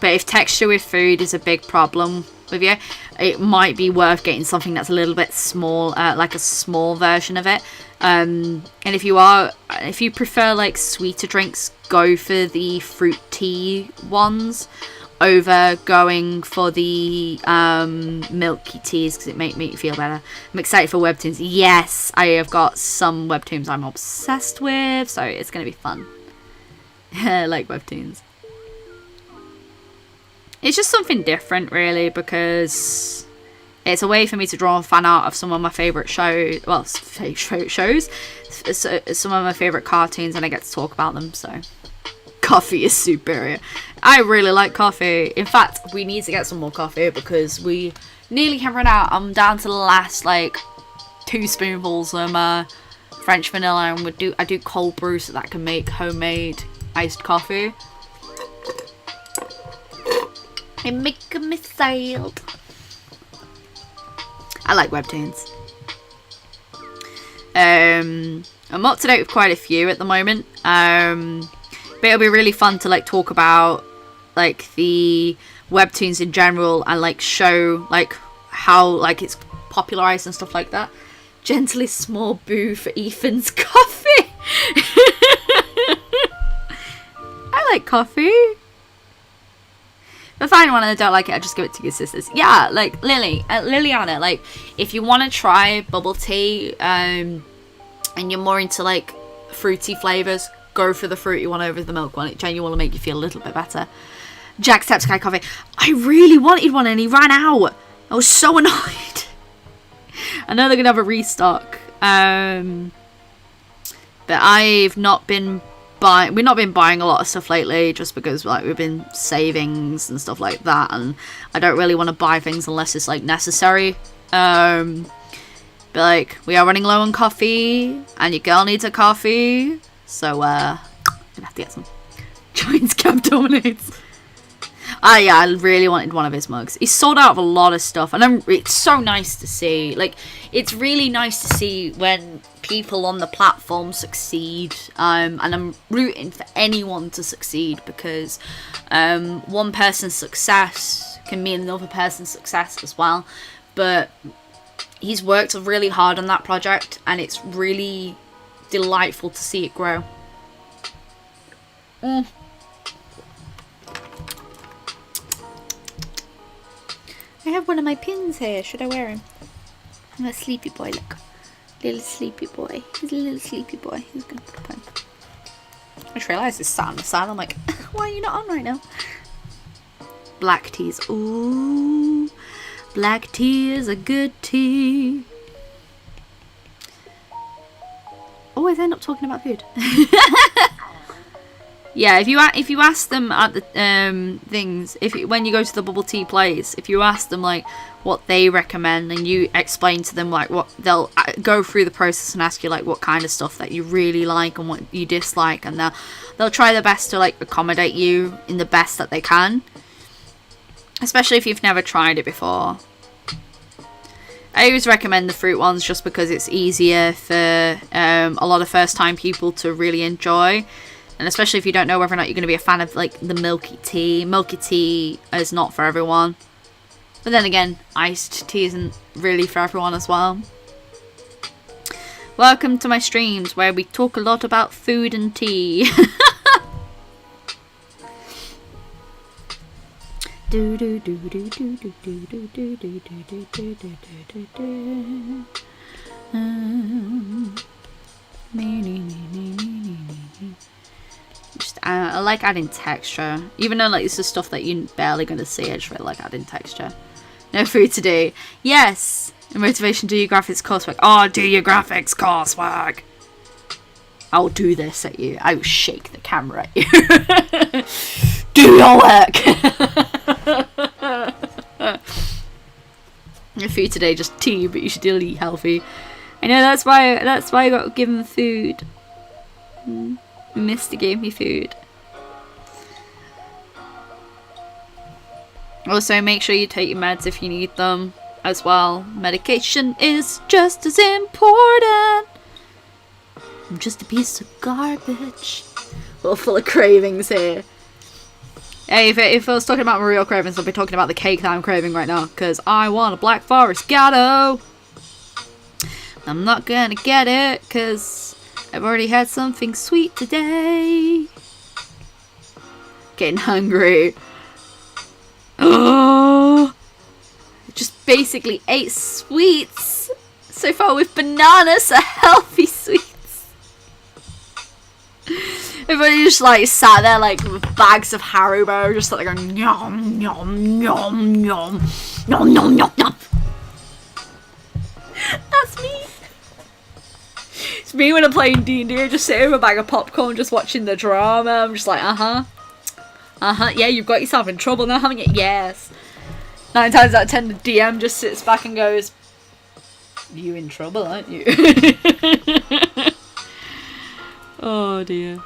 But if texture with food is a big problem with you, it might be worth getting something that's a little bit small, like a small version of it. And if you prefer like sweeter drinks, go for the fruit tea ones over going for the milky teas because it make me feel better. I'm excited for webtoons. Yes, I have got some webtoons I'm obsessed with, so it's going to be fun. I like webtoons. It's just something different, really, because it's a way for me to draw fan art of some of my favourite shows. Well, shows. Some of my favourite cartoons, and I get to talk about them, so. Coffee is superior. I really like coffee. In fact, we need to get some more coffee because we nearly have run out. I'm down to the last, like, 2 spoonfuls of French vanilla, and I do cold brew so that I can make homemade iced coffee. And make me sad. I like webtoons. I'm up to date with quite a few at the moment. But it'll be really fun to like talk about like the webtoons in general and like show like how like it's popularized and stuff like that. Gently small boo for Ethan's coffee. like coffee. If I find one and I don't like it, I just give it to your sisters. Yeah, like Liliana, like if you want to try bubble tea and you're more into like fruity flavors, go for the fruity one over the milk one. It genuinely will make you feel a little bit better. Jacksepticeye coffee. I really wanted one and he ran out. I was so annoyed. I know they're gonna have a restock. But I've not been buying. We've not been buying a lot of stuff lately, just because like we've been savings and stuff like that, and I don't really want to buy things unless it's like necessary. But like we are running low on coffee, and your girl needs a coffee, so gonna have to get some. Giants Cap dominates. Yeah, I really wanted one of his mugs. He's sold out of a lot of stuff, and it's so nice to see. Like, it's really nice to see when people on the platform succeed, and I'm rooting for anyone to succeed, because one person's success can mean another person's success as well. But he's worked really hard on that project, and it's really delightful to see it grow. I have one of my pins here. Should I wear him? I'm a sleepy boy, look. Little sleepy boy. He's a little sleepy boy. He's gonna put him. I just realised it's sat on the side. I'm like, why are you not on right now? Black teas. Ooh. Black tea is a good tea. Always end up talking about food. Yeah, if you ask them at the things, when you go to the bubble tea place, if you ask them like what they recommend, and you explain to them like what they'll go through the process and ask you like what kind of stuff that you really like and what you dislike, and they'll try their best to like accommodate you in the best that they can, especially if you've never tried it before. I always recommend the fruit ones just because it's easier for a lot of first time people to really enjoy. And especially if you don't know whether or not you're going to be a fan of like the milky tea. Milky tea is not for everyone. But then again, iced tea isn't really for everyone as well. Welcome to my streams where we talk a lot about food and tea. I like adding texture, even though like this is stuff that you're barely going to see. I just really like adding texture. No food today. Yes, motivation. Do your graphics coursework. Oh, do your graphics coursework. I'll do this at you. I will shake the camera at you. Do your work. No food today, just tea, but you should still eat healthy. I know that's why I got given food. Mister gave me food. Also, make sure you take your meds if you need them as well. Medication is just as important. I'm just a piece of garbage. Well, full of cravings here. Hey, if I was talking about my real cravings, I'd be talking about the cake that I'm craving right now. Because I want a Black Forest Gatto. I'm not gonna get it because I've already had something sweet today. Getting hungry. Oh, just basically ate sweets so far with bananas, so healthy sweets. Everybody just like sat there like with bags of Haribo, just like going yum yum yum yum yum yum yum yum. That's me. It's me when I'm playing D&D. I just sit with a bag of popcorn, just watching the drama. I'm just like, yeah, you've got yourself in trouble now, haven't you? Yes. 9 times out of 10, the DM just sits back and goes, "You in trouble, aren't you?" Oh dear.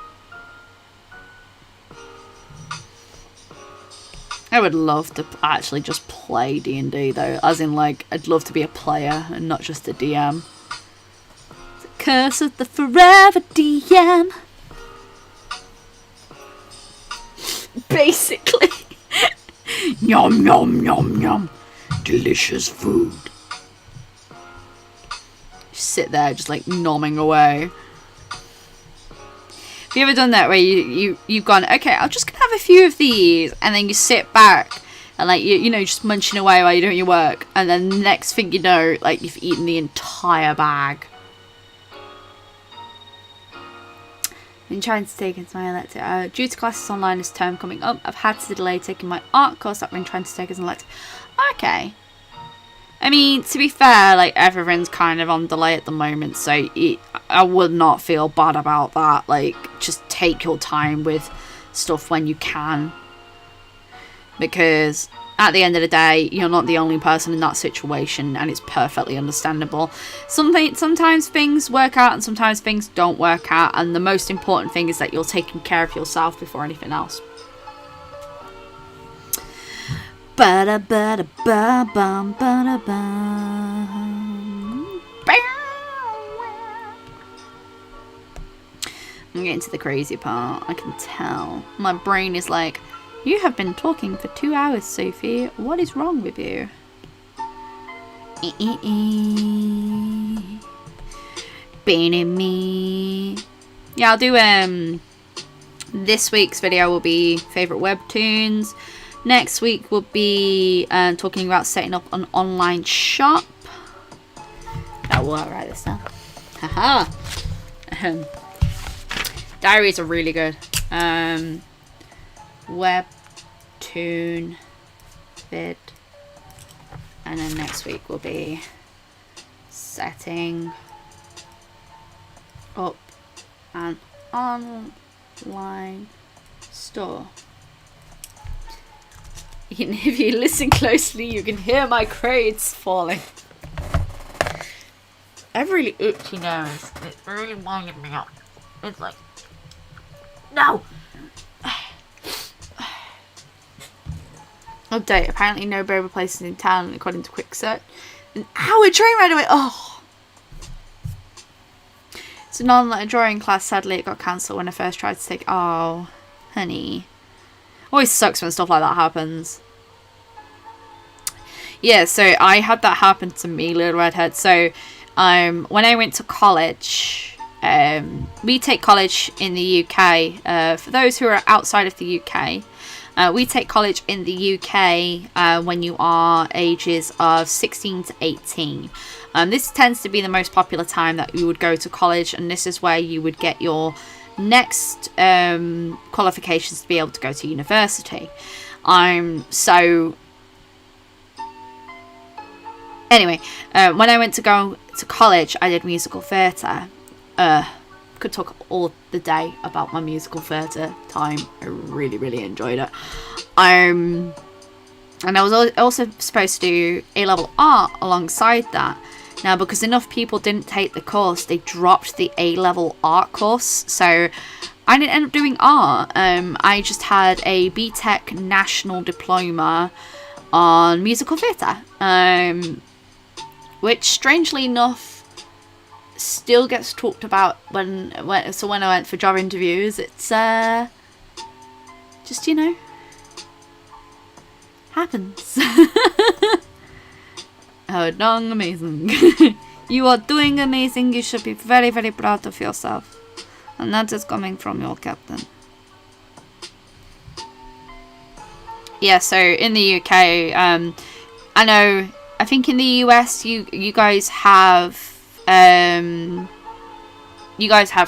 I would love to actually just play D&D though, as in like, I'd love to be a player and not just a DM. It's a curse of the forever DM. Basically. Yum yum yum yum. Delicious food. Just sit there just like nomming away. Have you ever done that where you've gone, okay, I'm just gonna have a few of these, and then you sit back and like you know just munching away while you're doing your work, and then the next thing you know, like you've eaten the entire bag. Been trying to take into my elective due to classes online this term coming up. I've had to delay taking my art course I've been trying to take as an elective. Okay. I mean, to be fair, like everyone's kind of on delay at the moment, so I would not feel bad about that. Like, just take your time with stuff when you can, because at the end of the day, you're not the only person in that situation, and it's perfectly understandable. Sometimes things work out, and sometimes things don't work out, and the most important thing is that you're taking care of yourself before anything else. I'm getting to the crazy part. I can tell. My brain is like, you have been talking for 2 hours, Sophie. What is wrong with you? Yeah, I'll do this week's video will be favourite webtoons. Next week will be talking about setting up an online shop. That will write this down. Haha. Diaries are really good. Webtoon vid. And then next week will be setting up an online store. If you listen closely, you can hear my crates falling. I have really itchy nose. It's really winding me up. It's like, no! Update. Apparently no boba places in town, according to quick search. An hour train ride away! Oh! It's an online drawing class. Sadly, it got cancelled when I first tried to take... Oh, honey. Always sucks when stuff like that happens. Yeah, so I had that happen to me, Little Redhead. So, when I went to college, we take college in the UK. For those who are outside of the UK, we take college in the UK when you are ages of 16 to 18. This tends to be the most popular time that you would go to college, and this is where you would get your next qualifications to be able to go to university. So anyway, when I went to go to college, I did musical theatre. Could talk all the day about my musical theatre time. I really enjoyed it. And I was also supposed to do A-level art alongside that. Now, because enough people didn't take the course, they dropped the A-level art course. So I didn't end up doing art. I just had a BTEC national diploma on musical theatre. Which, strangely enough, still gets talked about when I went for job interviews. It's just, you know, happens. Oh, done amazing. You are doing amazing. You should be very proud of yourself, and that is coming from your captain. Yeah, so in the UK, I think in the US you guys have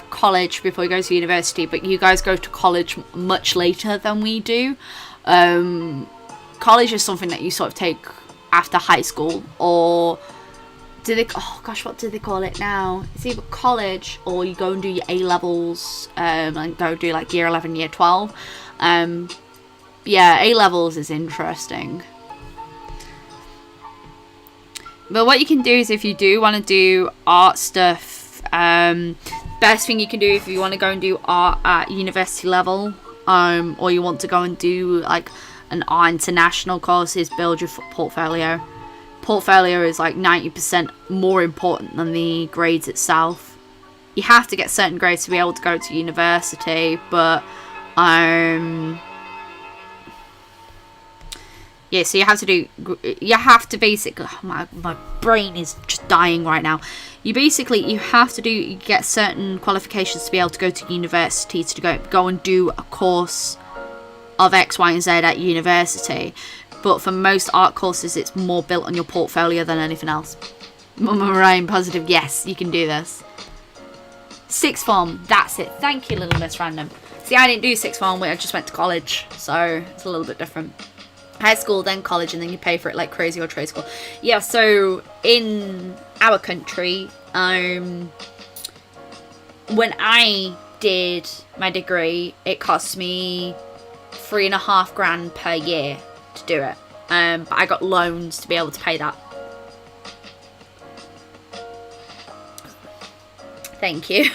college before you go to university, but you guys go to college much later than we do. College is something that you sort of take after high school, or what do they call it now? It's either college or you go and do your A-levels and go do like year 11, year 12. Yeah, A-levels is interesting. But what you can do is, if you do want to do art stuff, best thing you can do if you want to go and do art at university level, or you want to go and do like an art international course, is build your portfolio. Portfolio is like 90% more important than the grades itself. You have to get certain grades to be able to go to university, but yeah, Yeah, so you have to basically, oh, my brain is just dying right now. You have to get certain qualifications to be able to go to university, to go and do a course of X, Y, and Z at university. But for most art courses, it's more built on your portfolio than anything else. Ryan Positive, yes, you can do this. Sixth form, that's it. Thank you, Little Miss Random. See, I didn't do sixth form, I just went to college, so it's a little bit different. High school, then college, and then you pay for it like crazy, or trade school. Yeah, so in our country, when I did my degree, it cost me $3,500 per year to do it. But I got loans to be able to pay that. Thank you.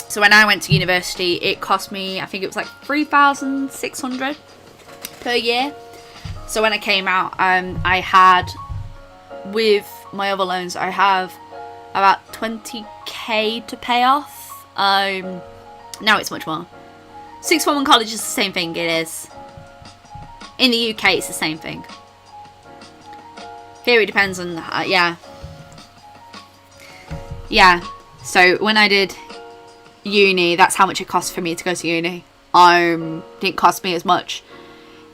So when I went to university, it cost me, I think it was like $3,600 per year. So when I came out, I had, with my other loans, I have about $20,000 to pay off. Now it's much more. Sixth form and college is the same thing. It is. In the UK, it's the same thing. Here it depends on, yeah. So when I did uni, that's how much it cost for me to go to uni. Didn't cost me as much.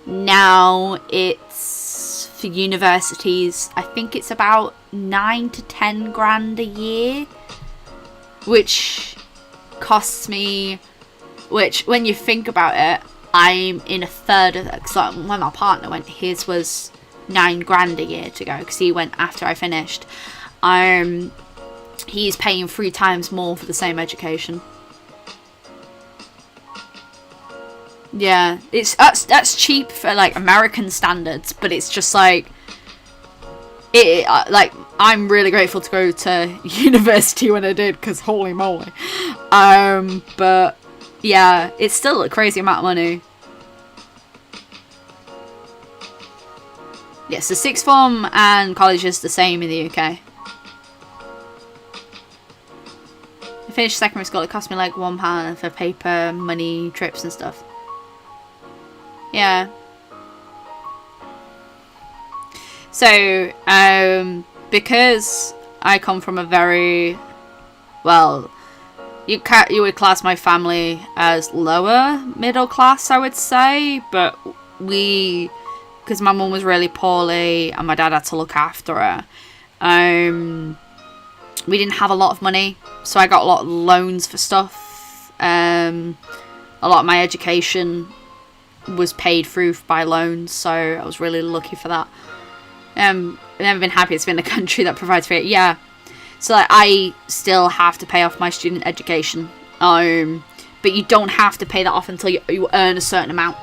Now it's, for universities, I think it's about 9 to 10 grand a year, which costs me, which when you think about it, I'm in a third of that. Because when my partner went, his was 9 grand a year to go, because he went after I finished. He's paying 3 times more for the same education. Yeah, that's cheap for like American standards, but it's just like like I'm really grateful to go to university when I did, because holy moly. But yeah, it's still a crazy amount of money. Yeah, so sixth form and college is the same in the UK. I finished secondary school, it cost me like £1 for paper, money, trips and stuff. Yeah. So, because I come from a very, well, you would class my family as lower middle class, I would say, but because my mum was really poorly and my dad had to look after her, we didn't have a lot of money, so I got a lot of loans for stuff. A lot of my education was paid through by loans, so I was really lucky for that. I've never been happy it's been a country that provides for it. Yeah, so like, I still have to pay off my student education, but you don't have to pay that off until you earn a certain amount.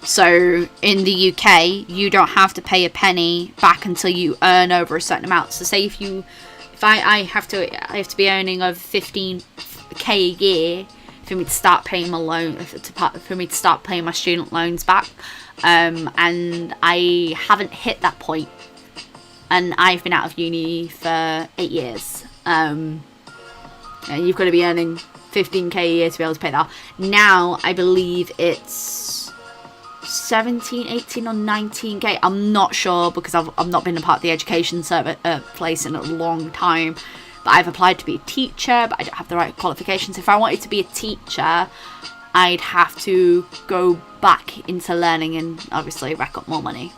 So in the UK, you don't have to pay a penny back until you earn over a certain amount. So say if I have to be earning over 15k a year for me to start paying my loan, for me to start paying my student loans back, and I haven't hit that point, and I've been out of uni for 8 years. And you've got to be earning 15k a year to be able to pay that. Now I believe it's 17, 18 or 19k. I'm not sure, because I've not been a part of the education place in a long time. But I've applied to be a teacher, but I don't have the right qualifications. If I wanted to be a teacher, I'd have to go back into learning and obviously rack up more money.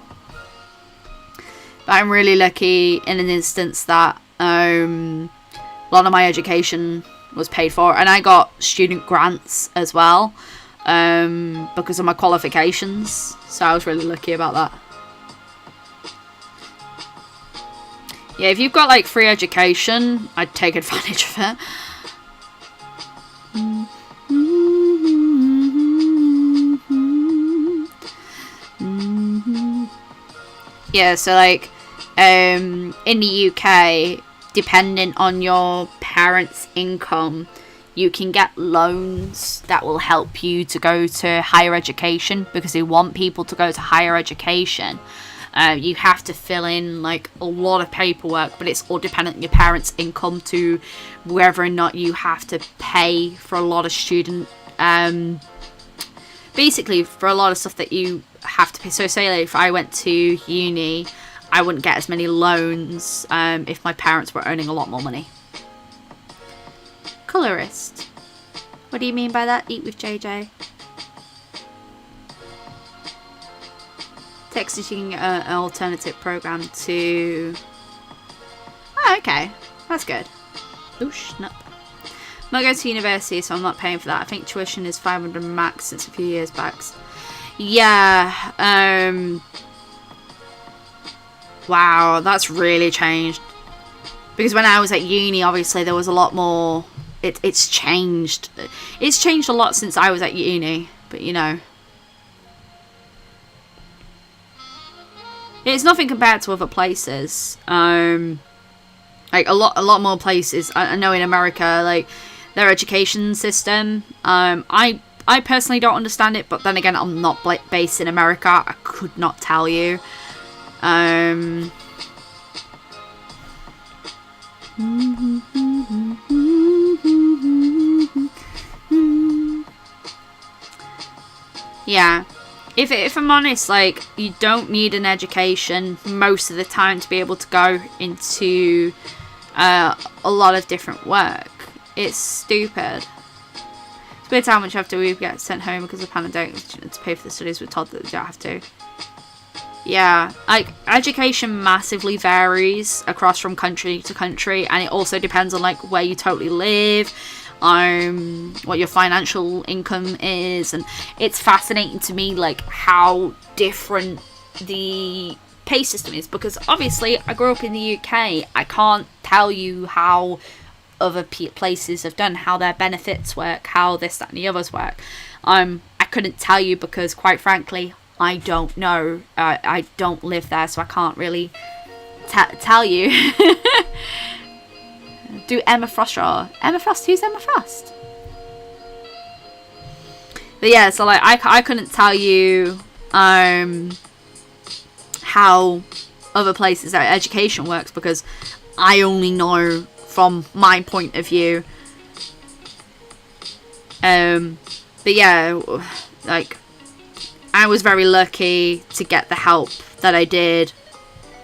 But I'm really lucky in an instance that a lot of my education was paid for, and I got student grants as well, because of my qualifications, so I was really lucky about that. Yeah, if you've got like free education, I'd take advantage of it. Yeah, so like in the UK, depending on your parents' income, you can get loans that will help you to go to higher education, because they want people to go to higher education. You have to fill in like a lot of paperwork, but it's all dependent on your parents' income to whether or not you have to pay for a lot of student basically for a lot of stuff that you have to pay. So say like if I went to uni, I wouldn't get as many loans if my parents were earning a lot more money. Colorist. What do you mean by that? Eat with JJ. Texting an alternative program to... Oh, okay. That's good. Oosh, no. I'm not going to university, so I'm not paying for that. I think tuition is 500 max since a few years back. Yeah. Wow, that's really changed. Because when I was at uni, obviously, there was a lot more... It's changed. It's changed a lot since I was at uni. But, you know... It's nothing compared to other places. Like a lot more places. I know in America, like their education system. I personally don't understand it, but then again, I'm not based in America. I could not tell you. Yeah. If I'm honest, like, you don't need an education most of the time to be able to go into a lot of different work. It's stupid. It's weird how much after we get sent home because of pandemic to pay for the studies, we're told that we don't have to. Yeah, like, education massively varies across from country to country, and it also depends on, like, where you totally live, what your financial income is, and it's fascinating to me, like, how different the pay system is, because obviously I grew up in the UK. I can't tell you how other places have done, how their benefits work, how this, that and the others work. I couldn't tell you because, quite frankly, I don't know. I don't live there, so I can't really tell you. Do Emma Frost draw? Emma Frost? Who's Emma Frost? But yeah, so like I couldn't tell you how other places' education works because I only know from my point of view. But yeah, like I was very lucky to get the help that I did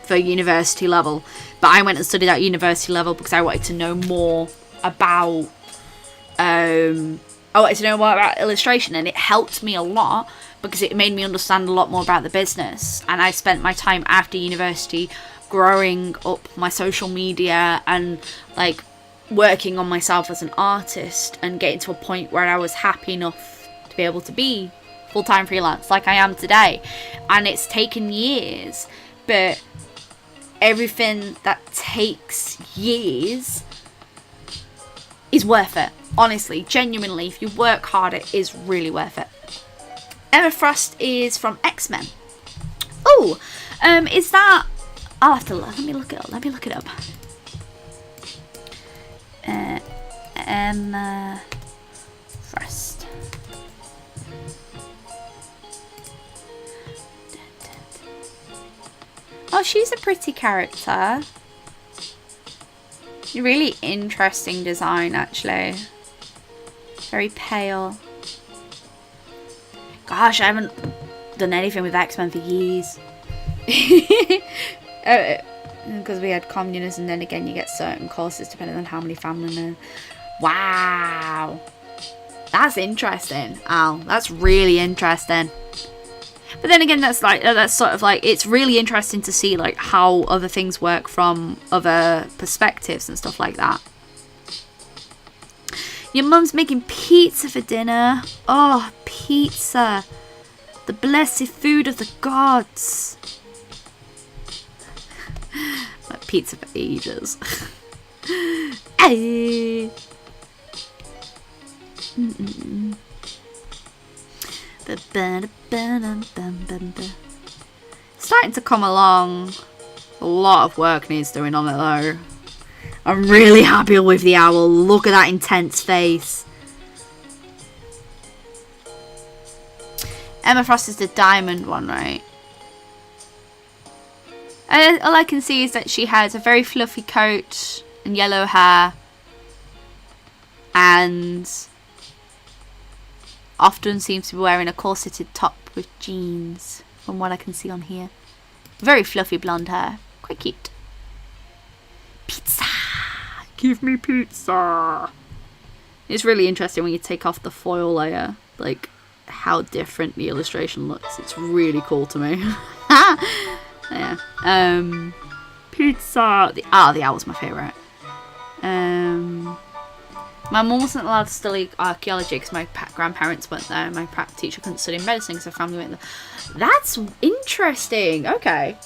for university level. But I went and studied at university level because I wanted to know more about illustration, and it helped me a lot because it made me understand a lot more about the business. And I spent my time after university growing up my social media and like working on myself as an artist and getting to a point where I was happy enough to be able to be full-time freelance like I am today. And it's taken years, but everything that takes years is worth it. Honestly, genuinely, if you work hard, it is really worth it. Emma Frost is from X-Men. Oh, is that... I'll have to let me look it up. Emma Frost. Oh, she's a pretty character. Really interesting design, actually. Very pale. Gosh, I haven't done anything with X-Men for years. Because we had communism, and then again you get certain courses depending on how many family members. Wow. That's interesting, Al. That's really interesting. But then again, that's sort of like, it's really interesting to see like how other things work from other perspectives and stuff like that. Your mum's making pizza for dinner. Oh, pizza. The blessed food of the gods. Like pizza for ages. Hey. Starting to come along. A lot of work needs doing on it though. I'm really happy with the owl. Look at that intense face. Emma Frost is the diamond one, right? And all I can see is that she has a very fluffy coat and yellow hair. And often seems to be wearing a corseted top with jeans, from what I can see on here. Very fluffy blonde hair. Quite cute. Pizza! Give me pizza! It's really interesting when you take off the foil layer, like how different the illustration looks. It's really cool to me. Yeah. Pizza! The owl's my favourite. My mum wasn't allowed to study archaeology because my grandparents went there. My teacher couldn't study medicine because her family went there. That's interesting. Okay.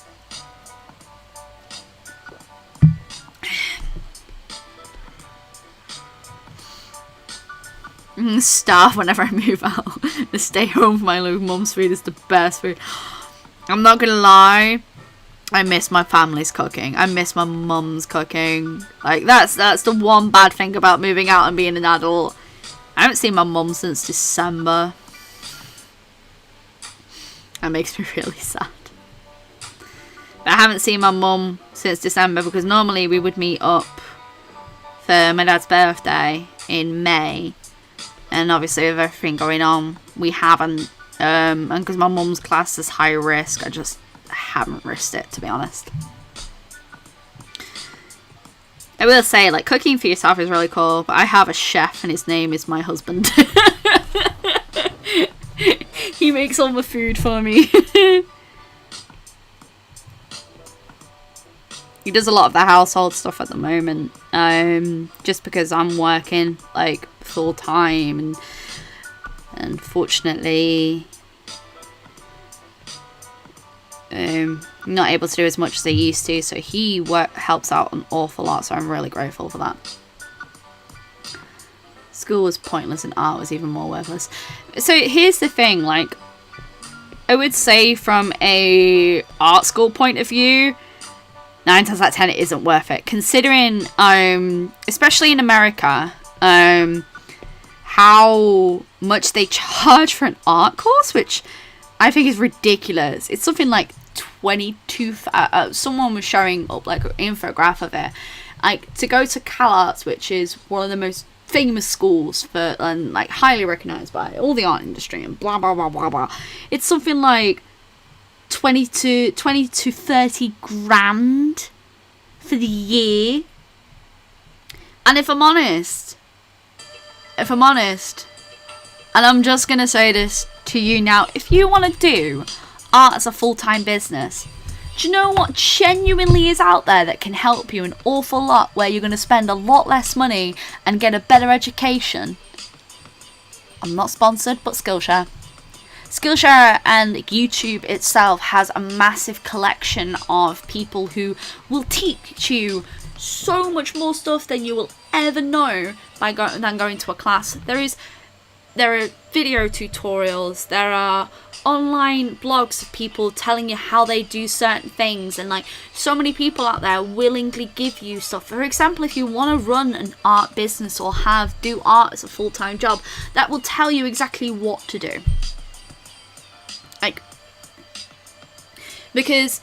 Starve whenever I move out. The stay home for my little mum's food is the best food. I'm not gonna lie. I miss my family's cooking. I miss my mum's cooking. Like, that's the one bad thing about moving out and being an adult. I haven't seen my mum since December. That makes me really sad. But I haven't seen my mum since December because normally we would meet up for my dad's birthday in May. And obviously with everything going on, we haven't. And because my mum's class is high risk, I just haven't risked it, to be honest. I will say, like, cooking for yourself is really cool, but I have a chef and his name is my husband. He makes all the food for me. He does a lot of the household stuff at the moment, just because I'm working like full time, and unfortunately not able to do as much as I used to, so he helps out an awful lot, so I'm really grateful for that. School was pointless and art was even more worthless. So here's the thing, like, I would say from a art school point of view, 9 times out of 10 it isn't worth it, considering especially in America, how much they charge for an art course, which I think is ridiculous. It's something like 22. Someone was showing up like an infograph of it. Like, to go to CalArts, which is one of the most famous schools for, and like highly recognized by all the art industry and blah blah blah blah blah. It's something like 20 to 30 grand for the year. And if I'm honest, and I'm just gonna say this to you now, if you want to do art as a full-time business, do you know what genuinely is out there that can help you an awful lot, where you're going to spend a lot less money and get a better education? I'm not sponsored, but Skillshare. Skillshare and YouTube itself has a massive collection of people who will teach you so much more stuff than you will ever know than going to a class. There are video tutorials, there are online blogs of people telling you how they do certain things, and like, so many people out there willingly give you stuff. For example, if you want to run an art business or do art as a full-time job, that will tell you exactly what to do. Like, because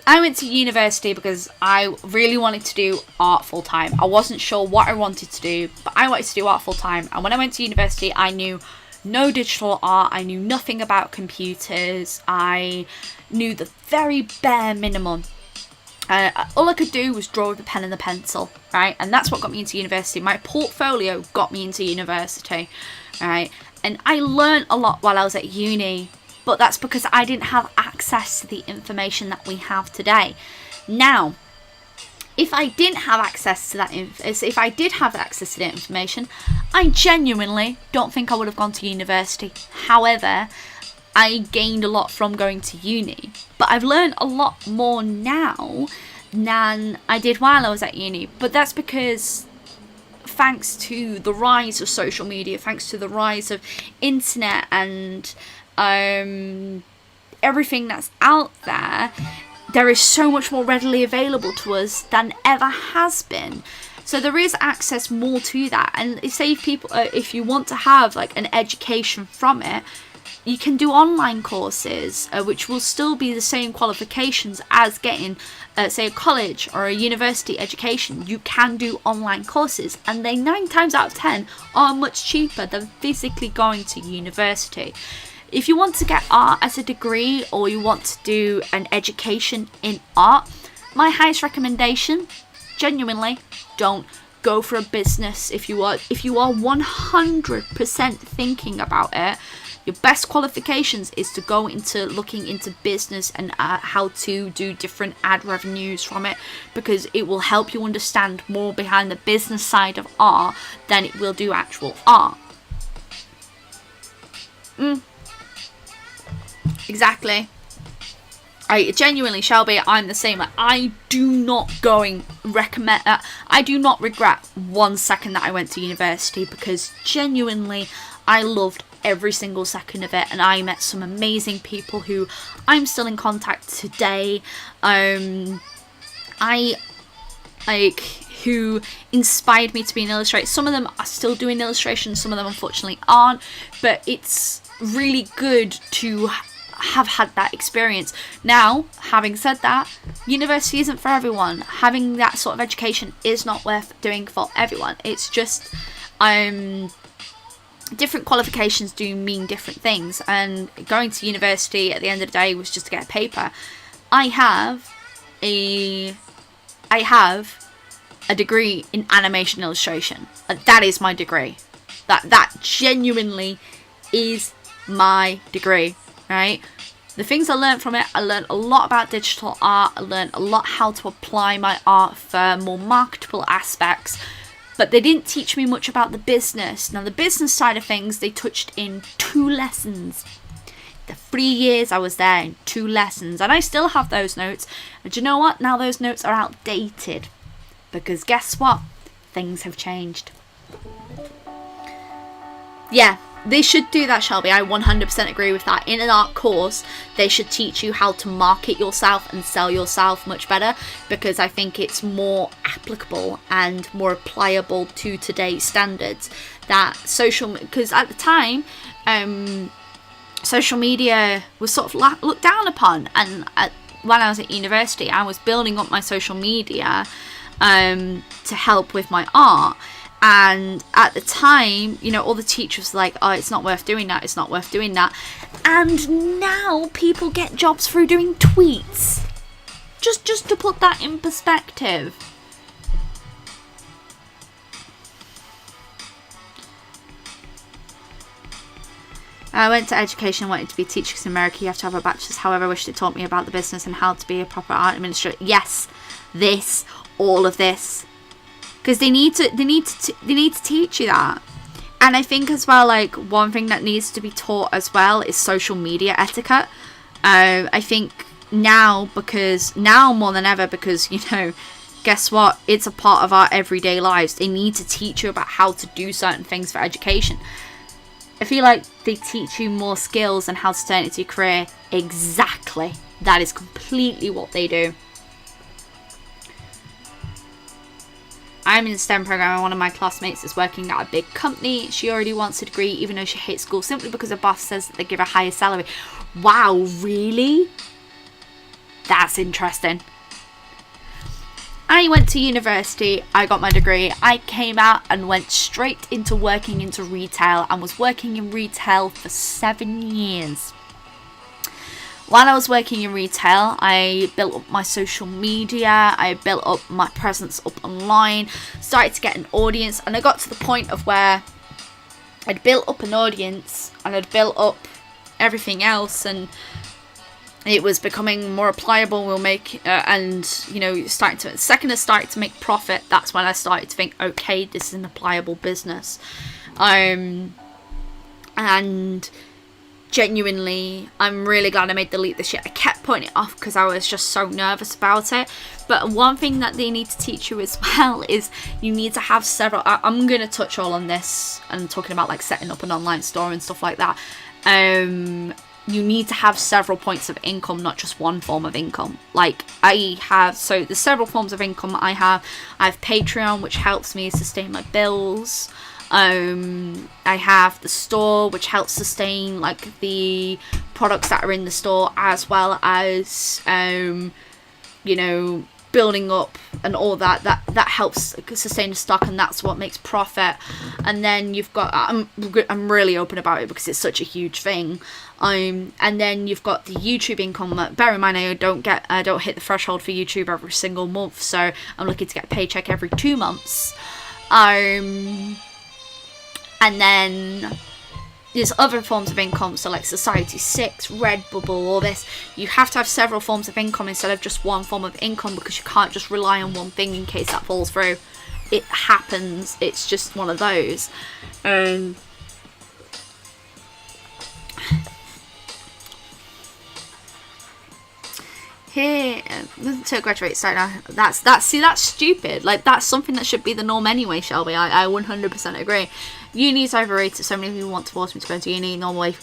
I went to university because I really wanted to do art full time. I wasn't sure what I wanted to do, but I wanted to do art full time. And when I went to university, I knew no digital art. I knew nothing about computers. I knew the very bare minimum. All I could do was draw with a pen and a pencil, right? And that's what got me into university. My portfolio got me into university, right? And I learned a lot while I was at uni. But that's because I didn't have access to the information that we have today. Now, if I didn't have access to that, if I did have access to the information, I genuinely don't think I would have gone to university. However, I gained a lot from going to uni. But I've learned a lot more now than I did while I was at uni. But that's because, thanks to the rise of social media, thanks to the rise of internet and everything that's out there, there is so much more readily available to us than ever has been. So there is access more to that. And say if you want to have like an education from it, you can do online courses, which will still be the same qualifications as getting, say, a college or a university education. You can do online courses, and they 9 times out of 10 are much cheaper than physically going to university. If you want to get art as a degree, or you want to do an education in art, my highest recommendation, genuinely, don't go for a business. If you are 100% thinking about it, your best qualifications is to go into looking into business and how to do different ad revenues from it, because it will help you understand more behind the business side of art than it will do actual art. Exactly. I genuinely, Shelby, I'm the same. I do not recommend. I do not regret 1 second that I went to university, because genuinely I loved every single second of it, and I met some amazing people who I'm still in contact today. Who inspired me to be an illustrator. Some of them are still doing illustrations, some of them unfortunately aren't, but it's really good to have had that experience. Now, having said that, university isn't for everyone. Having that sort of education is not worth doing for everyone. It's just different qualifications do mean different things, and going to university at the end of the day was just to get a paper. I have a degree in animation illustration. That is my degree. That genuinely is my degree, right? The things I learned from it, I learned a lot about digital art. I learned a lot how to apply my art for more marketable aspects, but they didn't teach me much about the business. Now, the business side of things, they touched in 2 lessons. The 3 years I was there, in 2 lessons, and I still have those notes. And do you know what? Now those notes are outdated, because guess what? Things have changed. Yeah, they should do that, Shelby. I 100% agree with that. In an art course, they should teach you how to market yourself and sell yourself much better, because I think it's more applicable and more applicable to today's standards. Because at the time, social media was sort of looked down upon, and when I was at university, I was building up my social media to help with my art. And at the time, you know, all the teachers were like, oh, it's not worth doing that, it's not worth doing that. And now people get jobs through doing tweets. Just to put that in perspective. I went to education, wanted to be a teacher, because in America you have to have a bachelor's. However, I wish it taught me about the business and how to be a proper art administrator. Yes, all of this. Because they need to teach you that. And I think as well, like, one thing that needs to be taught as well is social media etiquette. I think now more than ever, because, you know, guess what? It's a part of our everyday lives. They need to teach you about how to do certain things for education. I feel like they teach you more skills and how to turn it into a career. Exactly. That is completely what they do. I'm in a STEM program, and one of my classmates is working at a big company. She already wants a degree, even though she hates school, simply because her boss says that they give her a higher salary. Wow, really? That's interesting. I went to university, I got my degree, I came out and went straight into working into retail, and was working in retail for 7 years. While I was working in retail, I built up my social media, I built up my presence up online, started to get an audience, and I got to the point of where I'd built up an audience and I'd built up everything else, and it was becoming more pliable. And you know, second I started to make profit, that's when I started to think, okay, this is an pliable business. And genuinely, I'm really glad I made the leap this year. I kept putting it off because I was just so nervous about it. But one thing that they need to teach you as well is you need to have several. I'm going to touch all on this and talking about like setting up an online store and stuff like that. You need to have several points of income, not just one form of income. Like there's several forms of income I have. I have Patreon, which helps me sustain my bills. I have the store, which helps sustain like the products that are in the store, as well as you know, building up and all that helps sustain the stock, and that's what makes profit. And then you've got, I'm really open about it because it's such a huge thing. And then you've got the YouTube income. Bear in mind, I don't hit the threshold for YouTube every single month, so I'm looking to get a paycheck every 2 months. And then there's other forms of income, so like Society6, Redbubble, all this. You have to have several forms of income instead of just one form of income, because you can't just rely on one thing in case that falls through. It happens. It's just one of those. Here, to graduate starting, that's stupid. Like, that's something that should be the norm anyway, Shelby. I 100% agree. Uni's overrated. So many people want to force me to go to uni. Normally,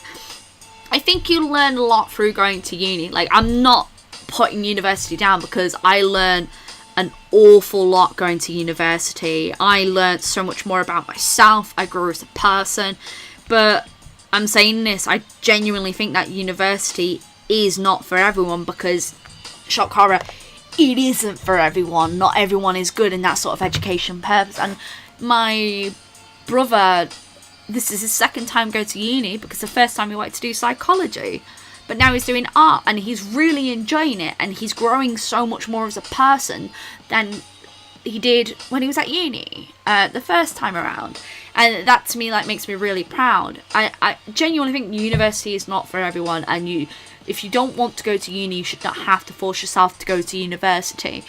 I think you learn a lot through going to uni. Like, I'm not putting university down, because I learned an awful lot going to university. I learned so much more about myself. I grew as a person. But I'm saying this, I genuinely think that university is not for everyone, because, shock horror, it isn't for everyone. Not everyone is good in that sort of education purpose. And my brother, this is his second time going to uni, because the first time he wanted to do psychology, but now he's doing art and he's really enjoying it, and he's growing so much more as a person than he did when he was at uni the first time around. And that to me, like, makes me really proud. I genuinely think university is not for everyone, and if you don't want to go to uni, you should not have to force yourself to go to university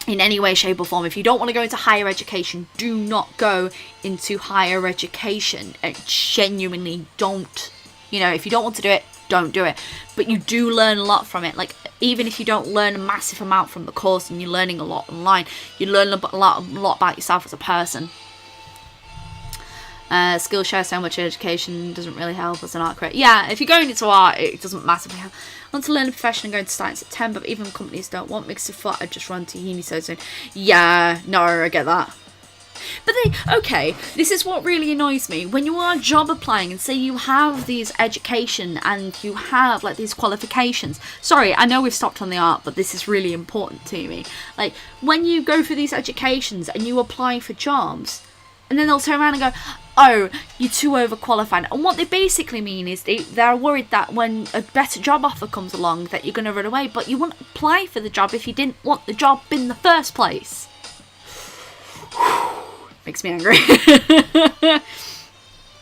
in any way, shape or form. If you don't want to go into higher education, do not go into higher education. Genuinely don't. You know, if you don't want to do it, don't do it. But you do learn a lot from it. Like, even if you don't learn a massive amount from the course and you're learning a lot online, you learn a lot about yourself as a person. Skillshare so much education doesn't really help as an art creator. Yeah, if you're going into art, it doesn't massively help. I want to learn a profession and go into start in September, but even companies don't want me, because if I just run to uni so soon. Yeah, no, I get that. But okay, this is what really annoys me. When you are job applying and say you have these education and you have like these qualifications. Sorry, I know we've stopped on the art, but this is really important to me. Like, when you go for these educations and you apply for jobs, and then they'll turn around and go, oh, you're too overqualified. And what they basically mean is they're worried that when a better job offer comes along that you're going to run away. But you wouldn't apply for the job if you didn't want the job in the first place. Makes me angry.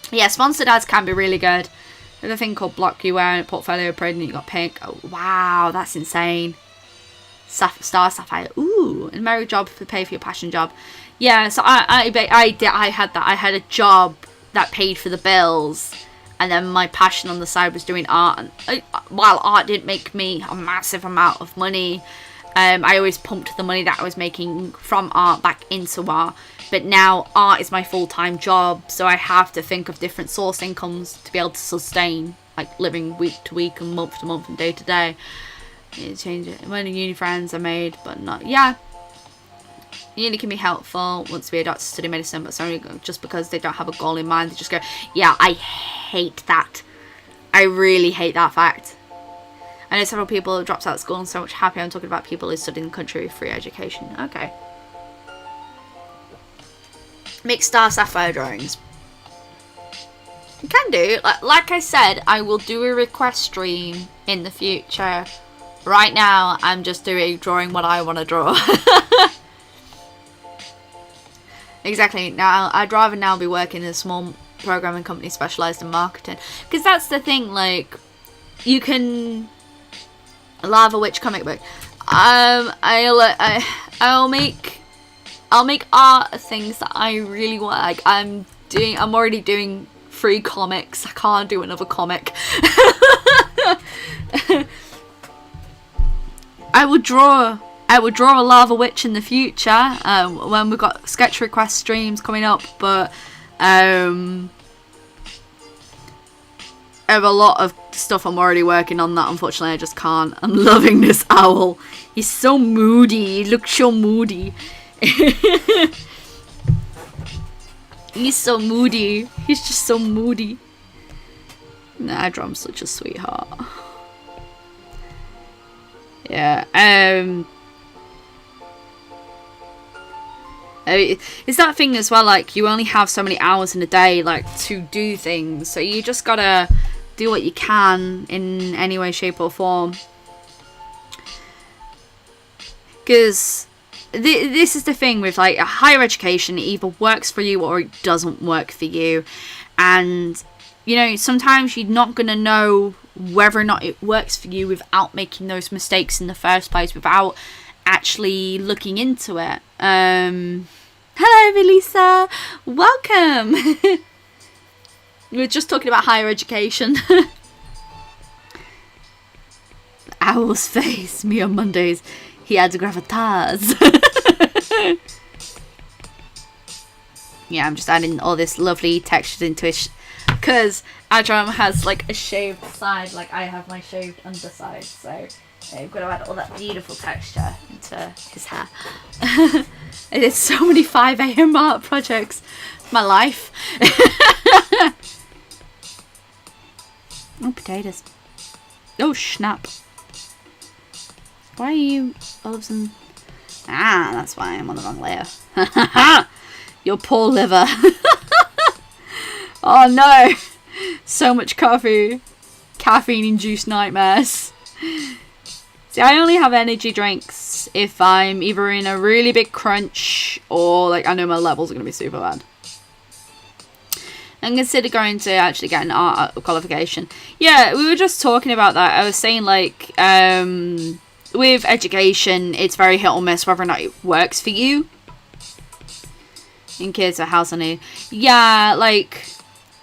Yeah, sponsored ads can be really good. There's a thing called Block You Wear and Portfolio Parade, and you got pink. Oh, wow, that's insane. Star Sapphire. Ooh, and merit job to pay for your passion job. Yeah, so I had that. I had a job that paid for the bills, and then my passion on the side was doing art. And while art didn't make me a massive amount of money, I always pumped the money that I was making from art back into art. But now art is my full-time job, so I have to think of different source incomes to be able to sustain, like living week to week and month to month and day to day. Change it. When uni friends are made, but not. Yeah. Uni can be helpful once we adopt to study medicine, but it's only just because they don't have a goal in mind. They just go, yeah, I hate that. I really hate that fact. I know several people who dropped out of school and so much happier. I'm talking about people who study in the country with free education. Okay. Make Star Sapphire drawings. You can do. Like I said, I will do a request stream in the future. Right now, I'm just drawing what I want to draw. Exactly. Now, I'd rather now be working in a small programming company specialised in marketing. Because that's the thing, like, you can... Lava Witch comic book. I'll make art of things that I really want. Like, I'm already doing 3 comics. I can't do another comic. I would draw a Lava Witch in the future when we've got sketch request streams coming up, but I have a lot of stuff I'm already working on that unfortunately I just can't. I'm loving this owl. He's so moody. He looks so moody. He's so moody. He's just so moody. Nah, Drum's such a sweetheart. Yeah, it's that thing as well, like, you only have so many hours in a day, like, to do things, so you just gotta do what you can in any way, shape or form. Because this is the thing with, like, a higher education, it either works for you or it doesn't work for you. And, you know, sometimes you're not gonna know whether or not it works for you without making those mistakes in the first place, without actually looking into it. Hello, Melissa. Welcome. We were just talking about higher education. Owl's face. Me on Mondays. He adds gravitas. Yeah, I'm just adding all this lovely textures into it. Because Adram has like a shaved side, like I have my shaved underside. So we've got to add all that beautiful texture into his hair. There's so many 5 a.m. art projects. My life. Oh, potatoes. Oh, snap. Why are you all of a sudden... Ah, that's why I'm on the wrong layer. Your poor liver. Oh no. So much coffee. Caffeine-induced nightmares. See, I only have energy drinks if I'm either in a really big crunch or, like, I know my levels are going to be super bad. And consider going to actually get an art qualification. Yeah, we were just talking about that. I was saying, like, with education, it's very hit or miss whether or not it works for you. In case of house I need. Yeah, like,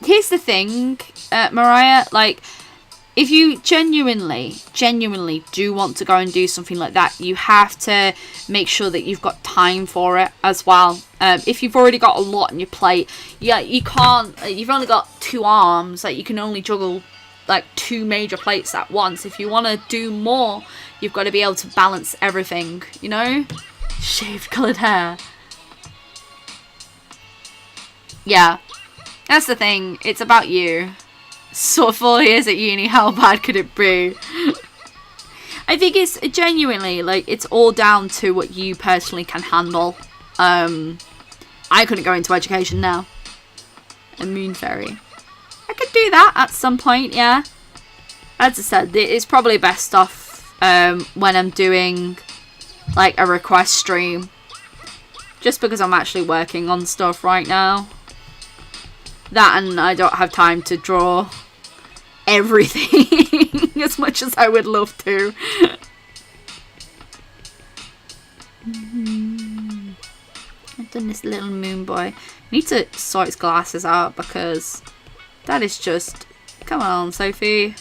here's the thing, Mariah, like, if you genuinely do want to go and do something like that, you have to make sure that you've got time for it as well. If you've already got a lot on your plate, yeah, you can't, you've only got 2 arms, like, you can only juggle, like, 2 major plates at once. If you want to do more, you've got to be able to balance everything, you know? Shaved coloured hair. Yeah, that's the thing, it's about you. So 4 years at uni, how bad could it be? I think it's genuinely, like, it's all down to what you personally can handle. I couldn't go into education now. A moon fairy. I could do that at some point, yeah. As I said, it's probably best off when I'm doing, like, a request stream. Just because I'm actually working on stuff right now. That, and I don't have time to draw everything as much as I would love to. I've done this little moon boy. I need to sort his glasses out because that is just... Come on, Sophie.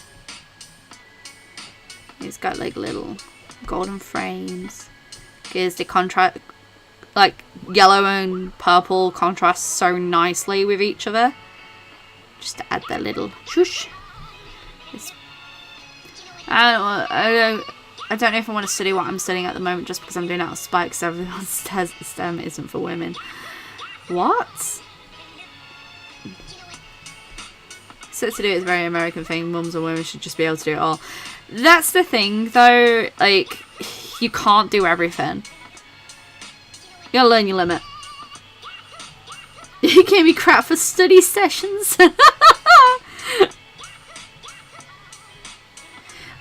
He's got like little golden frames. Because the contrast... Like, yellow and purple contrast so nicely with each other. Just to add that little shush. I don't know if I want to study what I'm studying at the moment just because I'm doing it out of spite because everyone says the STEM isn't for women. What? So to do it's a very American thing. Mums and women should just be able to do it all. That's the thing though. Like, you can't do everything. You gotta learn your limit. You gave me crap for study sessions.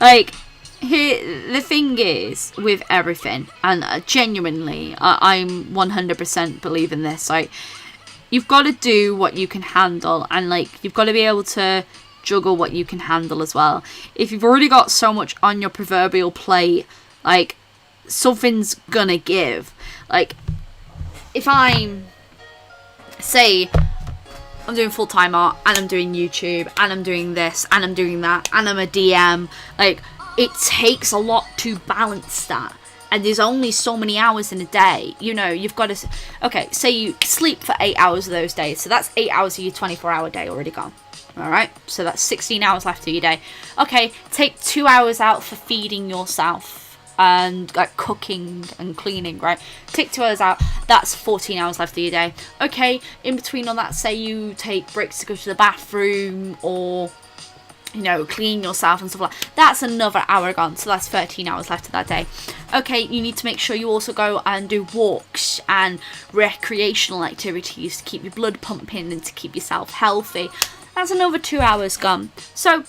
Like, here, the thing is, with everything, and genuinely, I'm 100% believe in this, like, you've got to do what you can handle, and, like, you've got to be able to juggle what you can handle as well. If you've already got so much on your proverbial plate, like, something's gonna give. Like, if I'm, say, I'm doing full-time art, and I'm doing YouTube, and I'm doing this, and I'm doing that, and I'm a DM, like, it takes a lot to balance that, and there's only so many hours in a day, you know, you've got to, okay, say you sleep for 8 hours of those days, so that's 8 hours of your 24-hour day already gone, alright, so that's 16 hours left of your day. Okay, take 2 hours out for feeding yourself, and like cooking and cleaning, right? Take 2 hours out, that's 14 hours left of your day. Okay, in between all that, say you take breaks to go to the bathroom or, you know, clean yourself and stuff like that, that's another hour gone, so that's 13 hours left of that day. Okay, you need to make sure you also go and do walks and recreational activities to keep your blood pumping and to keep yourself healthy. That's another 2 hours gone. So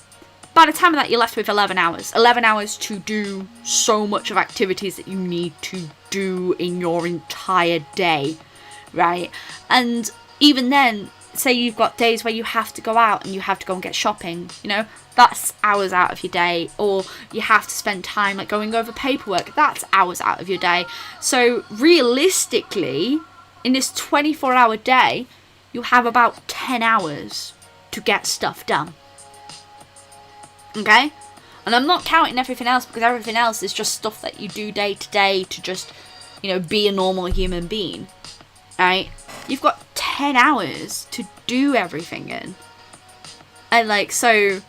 by the time of that, you're left with 11 hours. 11 hours to do so much of activities that you need to do in your entire day, right? And even then, say you've got days where you have to go out and you have to go and get shopping, you know, that's hours out of your day. Or you have to spend time like going over paperwork, that's hours out of your day. So realistically, in this 24-hour day, you have about 10 hours to get stuff done. Okay? And I'm not counting everything else, because everything else is just stuff that you do day to day to just, you know, be a normal human being. Right? You've got 10 hours to do everything in. And like, so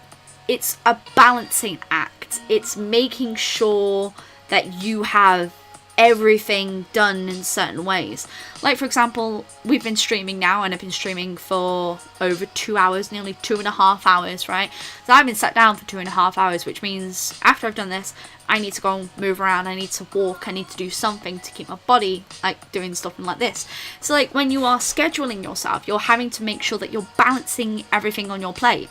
it's a balancing act. It's making sure that you have everything done in certain ways. Like, for example, we've been streaming now, and I've been streaming for over 2 hours, nearly 2.5 hours, right? So I've been sat down for 2.5 hours, which means after I've done this, I need to go and move around, I need to walk, I need to do something to keep my body like doing stuff like this. So like when you are scheduling yourself, you're having to make sure that you're balancing everything on your plate.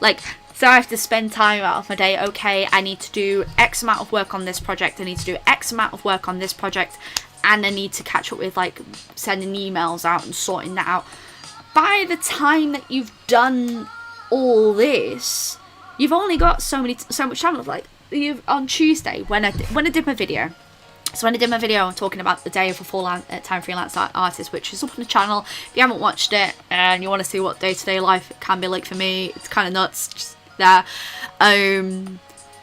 Like, so I have to spend time out of my day. Okay, I need to do X amount of work on this project. I need to do X amount of work on this project. And I need to catch up with like sending emails out and sorting that out. By the time that you've done all this, you've only got so much time. Like on Tuesday when I did my video. So when I did my video, I'm talking about the day of a full-time freelance artist, which is up on the channel. If you haven't watched it and you want to see what day-to-day life can be like for me, it's kind of nuts. Just there.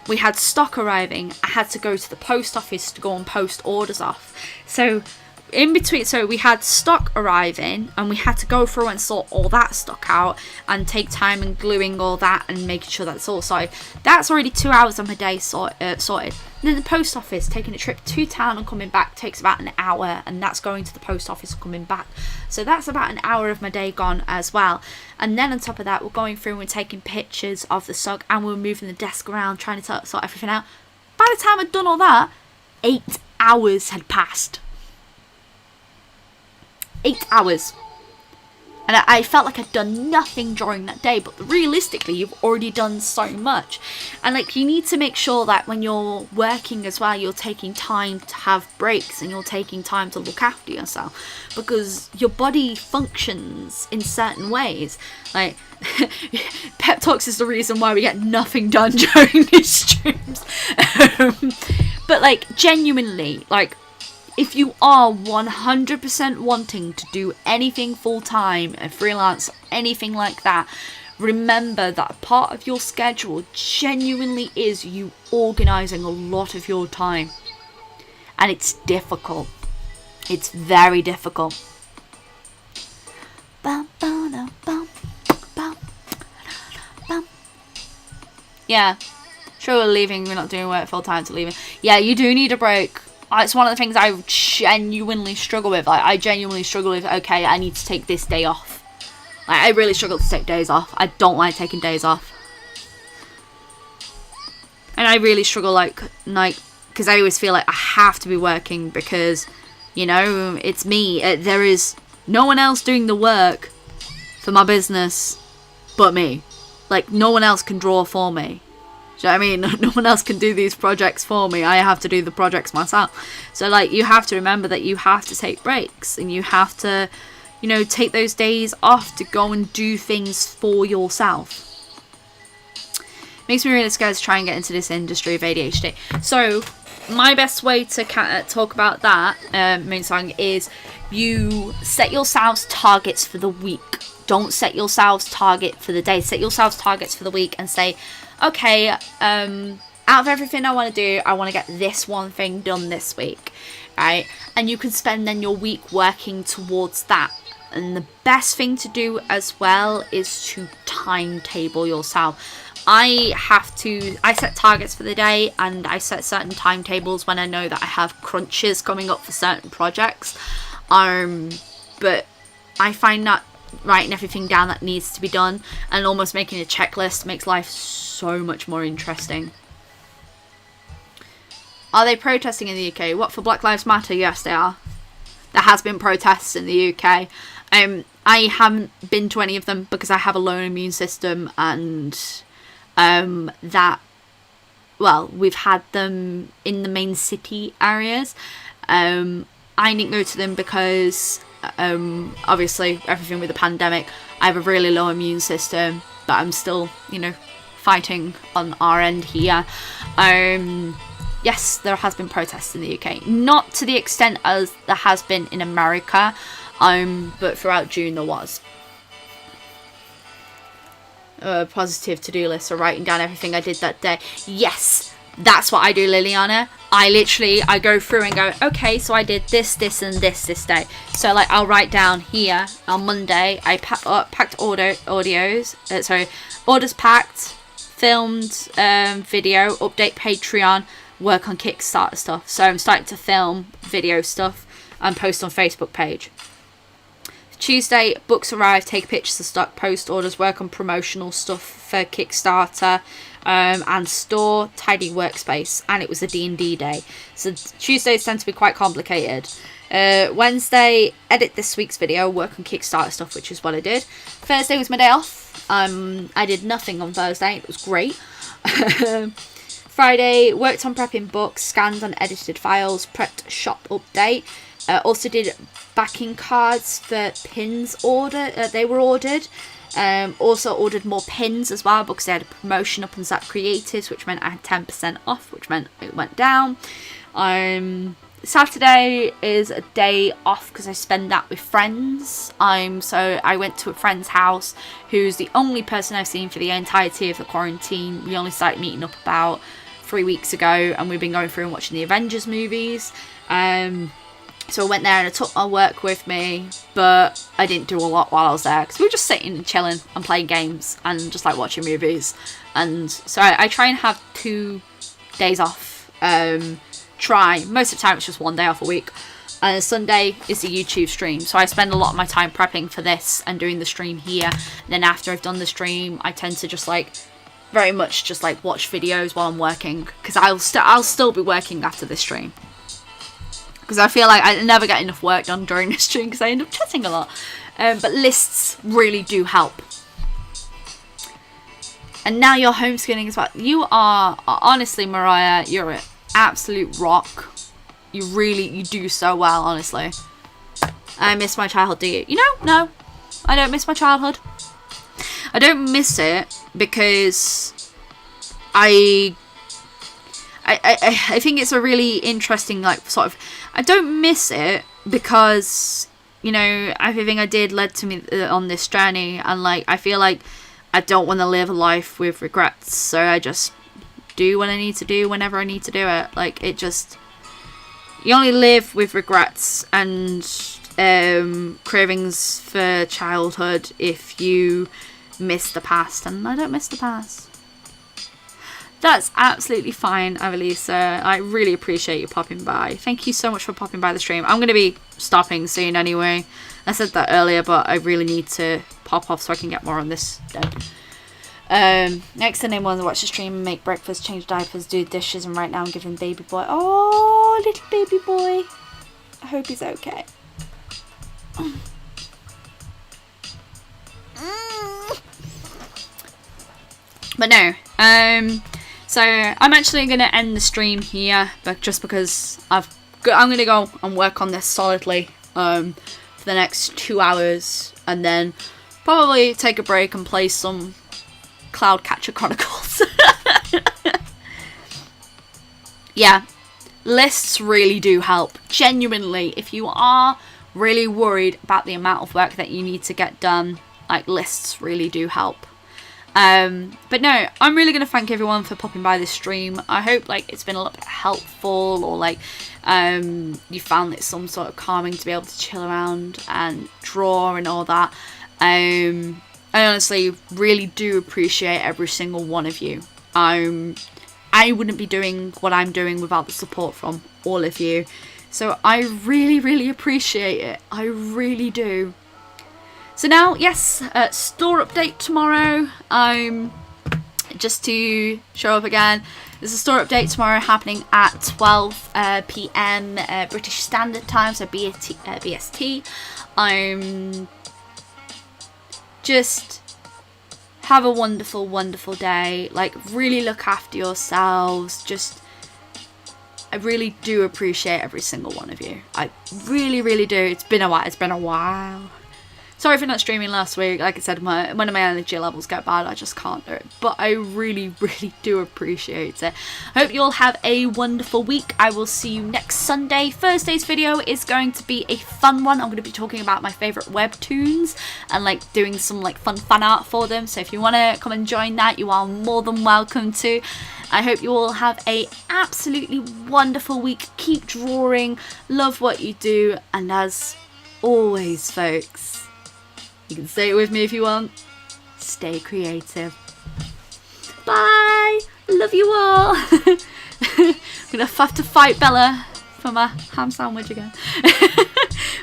We had stock arriving. I had to go to the post office to go and post orders off. So in between, so we had stock arriving and we had to go through and sort all that stock out and take time and gluing all that and making sure that's all sorted. That's already 2 hours of my day sorted. And then the post office, taking a trip to town and coming back, takes about an hour, and that's going to the post office and coming back. So that's about an hour of my day gone as well. And then on top of that, we're going through and taking pictures of the stock, and we're moving the desk around, trying to sort everything out. By the time I'd done all that, 8 hours had passed. 8 hours. And I felt like I'd done nothing during that day, but realistically, you've already done so much. And like, you need to make sure that when you're working as well, you're taking time to have breaks and you're taking time to look after yourself, because your body functions in certain ways. Like, pep talks is the reason why we get nothing done during these streams. But like, genuinely, like, if you are 100% wanting to do anything full-time, a freelance, anything like that, remember that part of your schedule genuinely is you organising a lot of your time. And it's difficult. It's very difficult. Yeah. Sure, we're leaving. We're not doing work full-time to leaving. Yeah, you do need a break. It's one of the things I genuinely struggle with. Like, I genuinely struggle with, okay, I need to take this day off. Like, I really struggle to take days off. I don't like taking days off. And I really struggle, like, because I always feel like I have to be working because, you know, it's me. There is no one else doing the work for my business but me. Like, no one else can draw for me. Do you know what I mean? No one else can do these projects for me. I have to do the projects myself. So, like, you have to remember that you have to take breaks. And you have to, you know, take those days off to go and do things for yourself. Makes me really scared to try and get into this industry of ADHD. So, my best way to talk about that, Moonsong, is you set yourselves targets for the week. Don't set yourselves target for the day. Set yourselves targets for the week and say, okay, out of everything I want to do, I want to get this one thing done this week, right? And you can spend then your week working towards that. And the best thing to do as well is to timetable yourself. I set targets for the day, and I set certain timetables when I know that I have crunches coming up for certain projects. But I find that writing everything down that needs to be done and almost making a checklist makes life so much more interesting. Are they protesting in the UK? What, for Black Lives Matter? Yes, they are. There has been protests in the UK. I haven't been to any of them because I have a low immune system, and we've had them in the main city areas. I didn't go to them because obviously everything with the pandemic, I have a really low immune system, but I'm still, fighting on our end here. Yes, there has been protests in the UK. Not to the extent as there has been in America, but throughout June there was. Positive to-do list, so writing down everything I did that day. Yes, that's what I do, Liliana. I go through and go, okay, so I did this, this, and this day. So, like, I'll write down here, on Monday, I packed orders packed, filmed video, update Patreon, work on Kickstarter stuff. So I'm starting to film video stuff and post on Facebook page. Tuesday, books arrive, take pictures of stock, post orders, work on promotional stuff for Kickstarter, and store, tidy workspace. And it was a D&D day. So Tuesdays tend to be quite complicated. Wednesday, edit this week's video, work on Kickstarter stuff, which is what I did. Thursday was my day off. I did nothing on Thursday. It was great. Friday, worked on prepping books, scanned and edited files, prepped shop update. Also did backing cards for pins they were ordered. Also ordered more pins as well because they had a promotion up on Zap Creatives, which meant I had 10% off, which meant it went down. Saturday is a day off because I spend that with friends. So I went to a friend's house who's the only person I've seen for the entirety of the quarantine. We only started meeting up about 3 weeks ago, and we've been going through and watching the Avengers movies. So I went there and I took my work with me, but I didn't do a lot while I was there because we were just sitting and chilling and playing games and just like watching movies. And so I try and have 2 days off. Most of the time it's just 1 day off a week. And Sunday is the YouTube stream. So I spend a lot of my time prepping for this and doing the stream here. And then after I've done the stream, I tend to just like very much just like watch videos while I'm working, because I'll still be working after this stream, because I feel like I never get enough work done during this stream because I end up chatting a lot. But lists really do help. And now you're homeschooling as well. You are, honestly, Mariah, you're an absolute rock. You do so well, honestly. I miss my childhood, do you? No, I don't miss my childhood. I don't miss it because I think it's a really interesting, like, sort of, I don't miss it because, everything I did led to me on this journey, and, like, I feel like I don't want to live a life with regrets, so I just do what I need to do whenever I need to do it. Like, you only live with regrets and cravings for childhood if you miss the past, and I don't miss the past. That's absolutely fine, Avalisa. I really appreciate you popping by. Thank you so much for popping by the stream. I'm going to be stopping soon anyway. I said that earlier, but I really need to pop off so I can get more on this day. Next thing I want to watch the stream, make breakfast, change diapers, do dishes, and right now I'm giving baby boy. Oh, little baby boy. I hope he's okay. But no, so I'm actually going to end the stream here, but just because I'm going to go and work on this solidly for the next 2 hours, and then probably take a break and play some Cloudcatcher Chronicles. Yeah, lists really do help. Genuinely, if you are really worried about the amount of work that you need to get done, like, lists really do help. But no, I'm really going to thank everyone for popping by this stream. I hope, like, it's been a little bit helpful, or like you found it some sort of calming to be able to chill around and draw and all that. I honestly really do appreciate every single one of you. I wouldn't be doing what I'm doing without the support from all of you. So I really, really appreciate it. I really do. So now, yes, store update tomorrow. Just to show up again, there's a store update tomorrow happening at 12 p.m. British Standard Time, so BST. Just have a wonderful, wonderful day. Like, really look after yourselves. I really do appreciate every single one of you. I really, really do. It's been a while. Sorry for not streaming last week. Like I said, one of my energy levels get bad. I just can't do it. But I really, really do appreciate it. I hope you all have a wonderful week. I will see you next Sunday. Thursday's video is going to be a fun one. I'm going to be talking about my favourite Webtoons and like doing some like fun fan art for them. So if you want to come and join that, you are more than welcome to. I hope you all have a absolutely wonderful week. Keep drawing. Love what you do. And as always, folks, you can say it with me if you want. Stay creative. Bye. Love you all. I'm going to have to fight Bella for my ham sandwich again.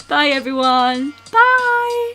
Bye, everyone. Bye.